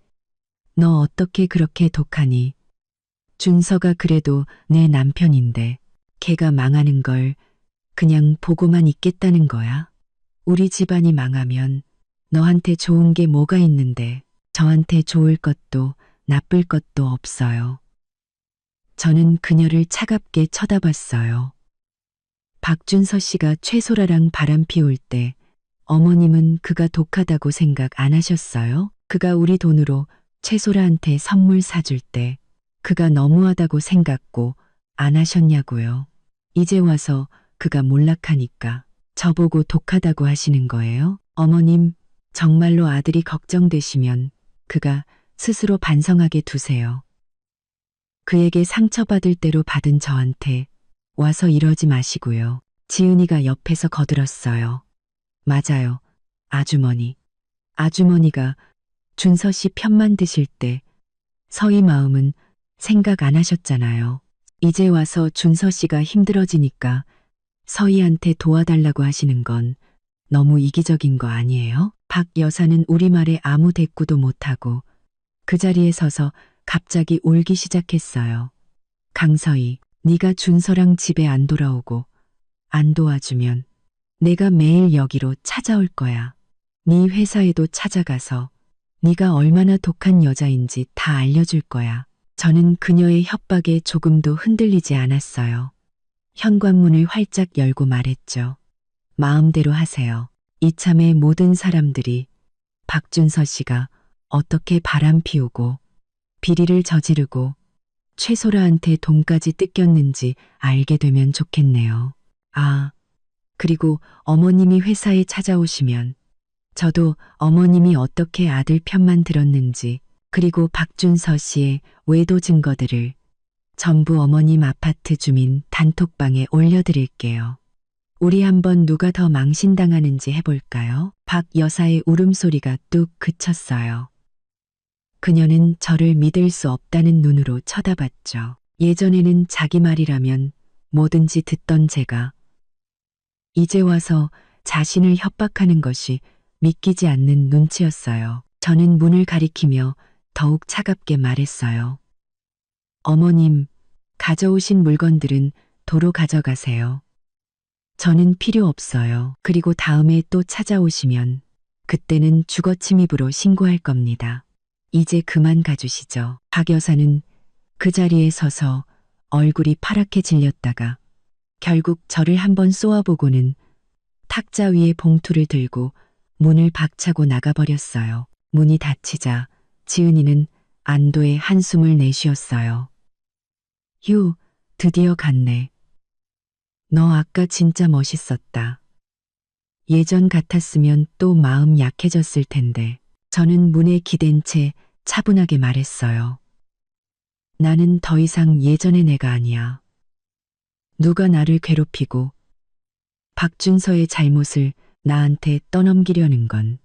너 어떻게 그렇게 독하니? 준서가 그래도 내 남편인데 걔가 망하는 걸 그냥 보고만 있겠다는 거야? 우리 집안이 망하면 너한테 좋은 게 뭐가 있는데 저한테 좋을 것도 나쁠 것도 없어요. 저는 그녀를 차갑게 쳐다봤어요. 박준서 씨가 최소라랑 바람 피울 때 어머님은 그가 독하다고 생각 안 하셨어요? 그가 우리 돈으로 최소라한테 선물 사줄 때 그가 너무하다고 생각고 안 하셨냐고요. 이제 와서 그가 몰락하니까 저보고 독하다고 하시는 거예요? 어머님, 정말로 아들이 걱정되시면 그가 스스로 반성하게 두세요. 그에게 상처받을 대로 받은 저한테 와서 이러지 마시고요. 지은이가 옆에서 거들었어요. 맞아요. 아주머니. 아주머니가 준서 씨 편만 드실 때 서희 마음은 생각 안 하셨잖아요. 이제 와서 준서 씨가 힘들어지니까 서희한테 도와달라고 하시는 건 너무 이기적인 거 아니에요? 박 여사는 우리 말에 아무 대꾸도 못하고 그 자리에 서서 갑자기 울기 시작했어요. 강서희, 네가 준서랑 집에 안 돌아오고 안 도와주면 내가 매일 여기로 찾아올 거야. 네 회사에도 찾아가서 네가 얼마나 독한 여자인지 다 알려줄 거야. 저는 그녀의 협박에 조금도 흔들리지 않았어요. 현관문을 활짝 열고 말했죠. 마음대로 하세요. 이참에 모든 사람들이 박준서 씨가 어떻게 바람 피우고 비리를 저지르고 최소라한테 돈까지 뜯겼는지 알게 되면 좋겠네요. 아, 그리고 어머님이 회사에 찾아오시면 저도 어머님이 어떻게 아들 편만 들었는지 그리고 박준서 씨의 외도 증거들을 전부 어머님 아파트 주민 단톡방에 올려드릴게요. 우리 한번 누가 더 망신당하는지 해볼까요? 박 여사의 울음소리가 뚝 그쳤어요. 그녀는 저를 믿을 수 없다는 눈으로 쳐다봤죠. 예전에는 자기 말이라면 뭐든지 듣던 제가 이제 와서 자신을 협박하는 것이 믿기지 않는 눈치였어요. 저는 문을 가리키며 더욱 차갑게 말했어요. 어머님, 가져오신 물건들은 도로 가져가세요. 저는 필요 없어요. 그리고 다음에 또 찾아오시면 그때는 주거침입으로 신고할 겁니다. 이제 그만 가주시죠. 박 여사는 그 자리에 서서 얼굴이 파랗게 질렸다가 결국 저를 한번 쏘아보고는 탁자 위에 봉투를 들고 문을 박차고 나가버렸어요. 문이 닫히자 지은이는 안도의 한숨을 내쉬었어요. 휴, 드디어 갔네. 너 아까 진짜 멋있었다. 예전 같았으면 또 마음 약해졌을 텐데. 저는 문에 기댄 채 차분하게 말했어요. 나는 더 이상 예전의 내가 아니야. 누가 나를 괴롭히고 박준서의 잘못을 나한테 떠넘기려는 건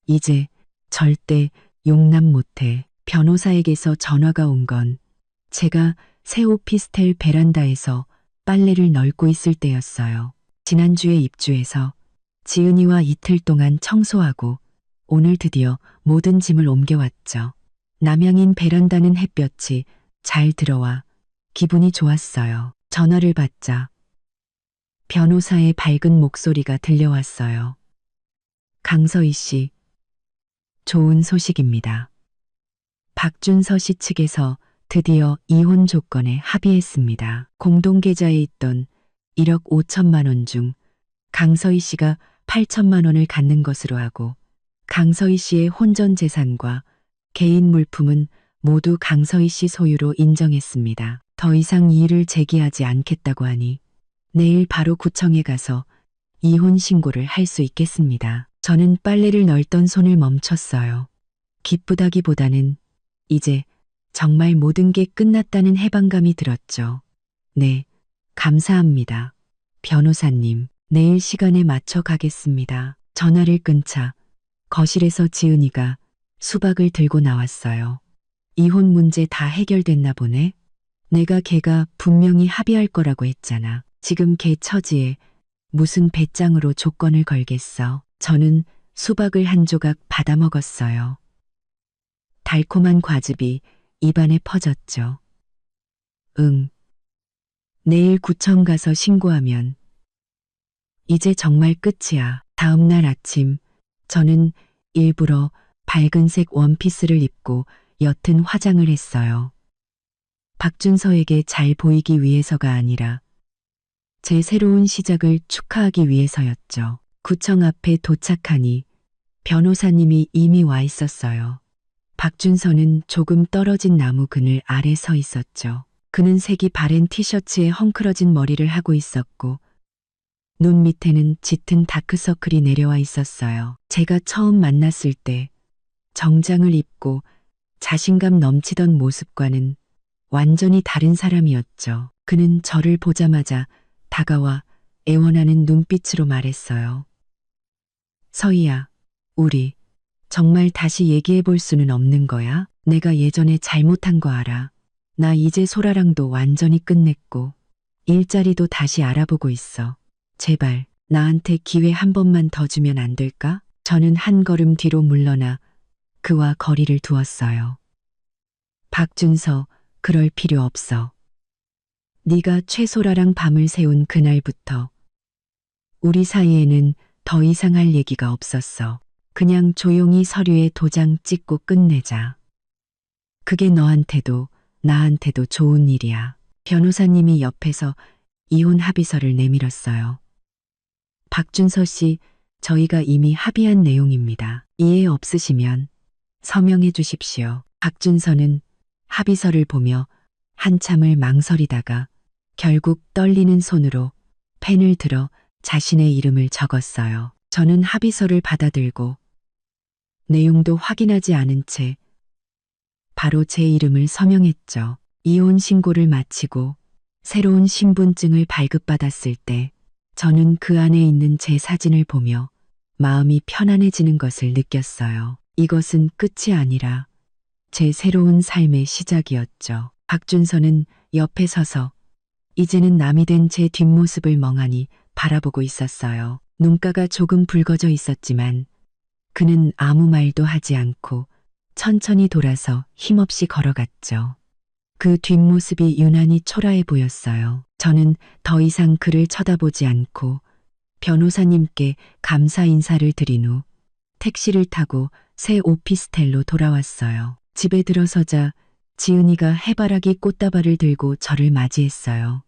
이제 절대 용납 못해. 변호사에게서 전화가 온 건 제가 새 오피스텔 베란다에서 빨래를 널고 있을 때였어요. 지난주에 입주해서 지은이와 이틀 동안 청소하고 오늘 드디어 모든 짐을 옮겨왔죠. 남향인 베란다는 햇볕이 잘 들어와 기분이 좋았어요. 전화를 받자 변호사의 밝은 목소리가 들려왔어요. 강서희 씨, 좋은 소식입니다. 박준서 씨 측에서 드디어 이혼 조건에 합의했습니다. 공동계좌에 있던 1억 5천만 원 중 강서희 씨가 8천만 원을 갖는 것으로 하고 강서희 씨의 혼전 재산과 개인 물품은 모두 강서희 씨 소유로 인정했습니다. 더 이상 이의를 제기하지 않겠다고 하니 내일 바로 구청에 가서 이혼 신고를 할 수 있겠습니다. 저는 빨래를 널던 손을 멈췄어요. 기쁘다기보다는 이제 정말 모든 게 끝났다는 해방감이 들었죠. 네, 감사합니다. 변호사님, 내일 시간에 맞춰 가겠습니다. 전화를 끊자 거실에서 지은이가 수박을 들고 나왔어요. 이혼 문제 다 해결됐나 보네. 내가 걔가 분명히 합의할 거라고 했잖아. 지금 걔 처지에 무슨 배짱으로 조건을 걸겠어. 저는 수박을 한 조각 받아 먹었어요. 달콤한 과즙이 입안에 퍼졌죠. 응. 내일 구청 가서 신고하면 이제 정말 끝이야. 다음 날 아침 저는 일부러 밝은색 원피스를 입고 옅은 화장을 했어요. 박준서에게 잘 보이기 위해서가 아니라 제 새로운 시작을 축하하기 위해서였죠. 구청 앞에 도착하니 변호사님이 이미 와 있었어요. 박준서는 조금 떨어진 나무 그늘 아래 서 있었죠. 그는 색이 바랜 티셔츠에 헝클어진 머리를 하고 있었고 눈 밑에는 짙은 다크서클이 내려와 있었어요. 제가 처음 만났을 때 정장을 입고 자신감 넘치던 모습과는 완전히 다른 사람이었죠. 그는 저를 보자마자 다가와 애원하는 눈빛으로 말했어요. 서희야, 우리 정말 다시 얘기해 볼 수는 없는 거야? 내가 예전에 잘못한 거 알아. 나 이제 소라랑도 완전히 끝냈고 일자리도 다시 알아보고 있어. 제발 나한테 기회 한 번만 더 주면 안 될까? 저는 한 걸음 뒤로 물러나 그와 거리를 두었어요. 박준서, 그럴 필요 없어. 네가 최소라랑 밤을 새운 그날부터 우리 사이에는 더 이상 할 얘기가 없었어. 그냥 조용히 서류에 도장 찍고 끝내자. 그게 너한테도 나한테도 좋은 일이야. 변호사님이 옆에서 이혼 합의서를 내밀었어요. 박준서 씨, 저희가 이미 합의한 내용입니다. 이해 없으시면 서명해 주십시오. 박준서는 합의서를 보며 한참을 망설이다가 결국 떨리는 손으로 펜을 들어 자신의 이름을 적었어요. 저는 합의서를 받아들고 내용도 확인하지 않은 채 바로 제 이름을 서명했죠. 이혼 신고를 마치고 새로운 신분증을 발급받았을 때 저는 그 안에 있는 제 사진을 보며 마음이 편안해지는 것을 느꼈어요. 이것은 끝이 아니라 제 새로운 삶의 시작이었죠. 박준서는 옆에 서서 이제는 남이 된 제 뒷모습을 멍하니 바라보고 있었어요. 눈가가 조금 붉어져 있었지만 그는 아무 말도 하지 않고 천천히 돌아서 힘없이 걸어갔죠. 그 뒷모습이 유난히 초라해 보였어요. 저는 더 이상 그를 쳐다보지 않고 변호사님께 감사 인사를 드린 후 택시를 타고 새 오피스텔로 돌아왔어요. 집에 들어서자 지은이가 해바라기 꽃다발을 들고 저를 맞이했어요.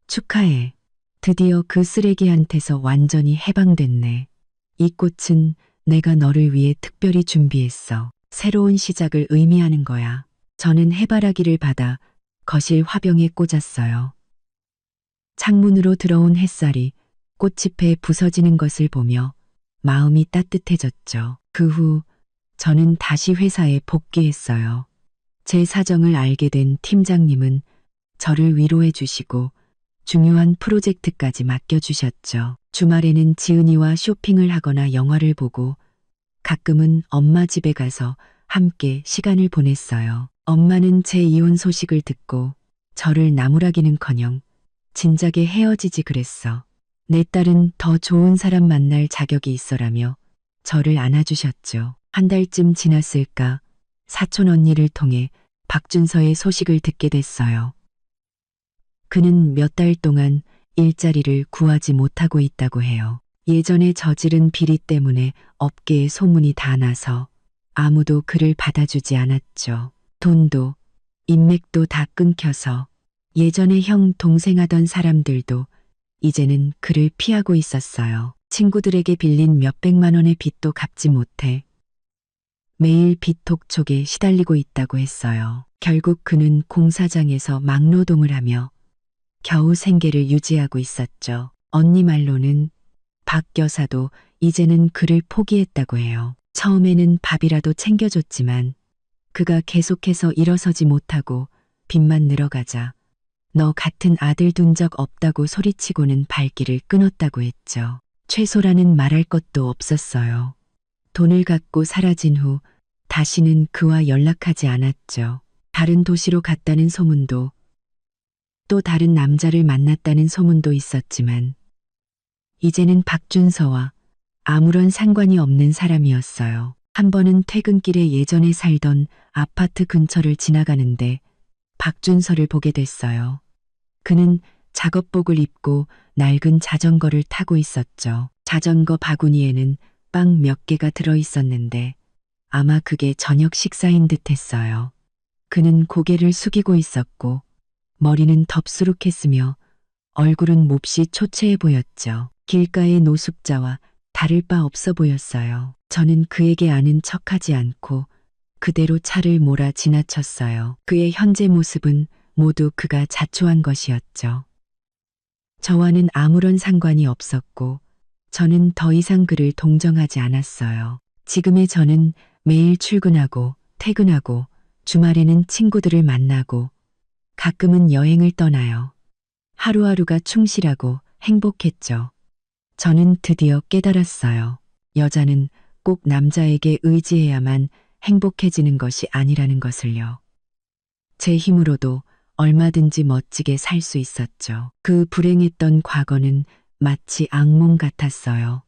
축하해. 드디어 그 쓰레기한테서 완전히 해방됐네. 이 꽃은 내가 너를 위해 특별히 준비했어. 새로운 시작을 의미하는 거야. 저는 해바라기를 받아 거실 화병에 꽂았어요. 창문으로 들어온 햇살이 꽃잎에 부서지는 것을 보며 마음이 따뜻해졌죠. 그 후 저는 다시 회사에 복귀했어요. 제 사정을 알게 된 팀장님은 저를 위로해 주시고 중요한 프로젝트까지 맡겨주셨죠. 주말에는 지은이와 쇼핑을 하거나 영화를 보고 가끔은 엄마 집에 가서 함께 시간을 보냈어요. 엄마는 제 이혼 소식을 듣고 저를 나무라기는커녕 진작에 헤어지지 그랬어. 내 딸은 더 좋은 사람 만날 자격이 있어라며 저를 안아주셨죠. 한 달쯤 지났을까 사촌 언니를 통해 박준서의 소식을 듣게 됐어요. 그는 몇 달 동안 일자리를 구하지 못하고 있다고 해요. 예전에 저지른 비리 때문에 업계에 소문이 다 나서 아무도 그를 받아주지 않았죠. 돈도 인맥도 다 끊겨서 예전에 형 동생 하던 사람들도 이제는 그를 피하고 있었어요. 친구들에게 빌린 몇백만 원의 빚도 갚지 못해 매일 빚독촉에 시달리고 있다고 했어요. 결국 그는 공사장에서 막노동을 하며 겨우 생계를 유지하고 있었죠. 언니 말로는 박 여사도 이제는 그를 포기했다고 해요. 처음에는 밥이라도 챙겨줬지만 그가 계속해서 일어서지 못하고 빚만 늘어가자 너 같은 아들 둔 적 없다고 소리치고는 발길을 끊었다고 했죠. 최소라는 말할 것도 없었어요. 돈을 갖고 사라진 후 다시는 그와 연락하지 않았죠. 다른 도시로 갔다는 소문도 또 다른 남자를 만났다는 소문도 있었지만 이제는 박준서와 아무런 상관이 없는 사람이었어요. 한 번은 퇴근길에 예전에 살던 아파트 근처를 지나가는데 박준서를 보게 됐어요. 그는 작업복을 입고 낡은 자전거를 타고 있었죠. 자전거 바구니에는 빵 몇 개가 들어 있었는데 아마 그게 저녁 식사인 듯 했어요. 그는 고개를 숙이고 있었고 머리는 덥수룩했으며 얼굴은 몹시 초췌해 보였죠. 길가의 노숙자와 다를 바 없어 보였어요. 저는 그에게 아는 척하지 않고 그대로 차를 몰아 지나쳤어요. 그의 현재 모습은 모두 그가 자초한 것이었죠. 저와는 아무런 상관이 없었고 저는 더 이상 그를 동정하지 않았어요. 지금의 저는 매일 출근하고 퇴근하고 주말에는 친구들을 만나고 가끔은 여행을 떠나요. 하루하루가 충실하고 행복했죠. 저는 드디어 깨달았어요. 여자는 꼭 남자에게 의지해야만 행복해지는 것이 아니라는 것을요. 제 힘으로도 얼마든지 멋지게 살 수 있었죠. 그 불행했던 과거는 마치 악몽 같았어요.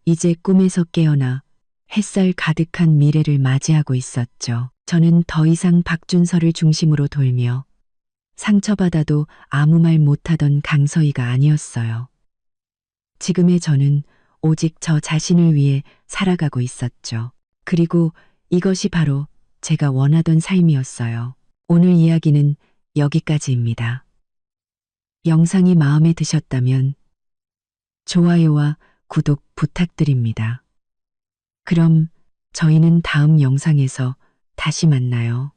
이제 꿈에서 깨어나 햇살 가득한 미래를 맞이하고 있었죠. 저는 더 이상 박준서를 중심으로 돌며 상처받아도 아무 말 못하던 강서희가 아니었어요. 지금의 저는 오직 저 자신을 위해 살아가고 있었죠. 그리고 이것이 바로 제가 원하던 삶이었어요. 오늘 이야기는 여기까지입니다. 영상이 마음에 드셨다면 좋아요와 구독 부탁드립니다. 그럼 저희는 다음 영상에서 다시 만나요.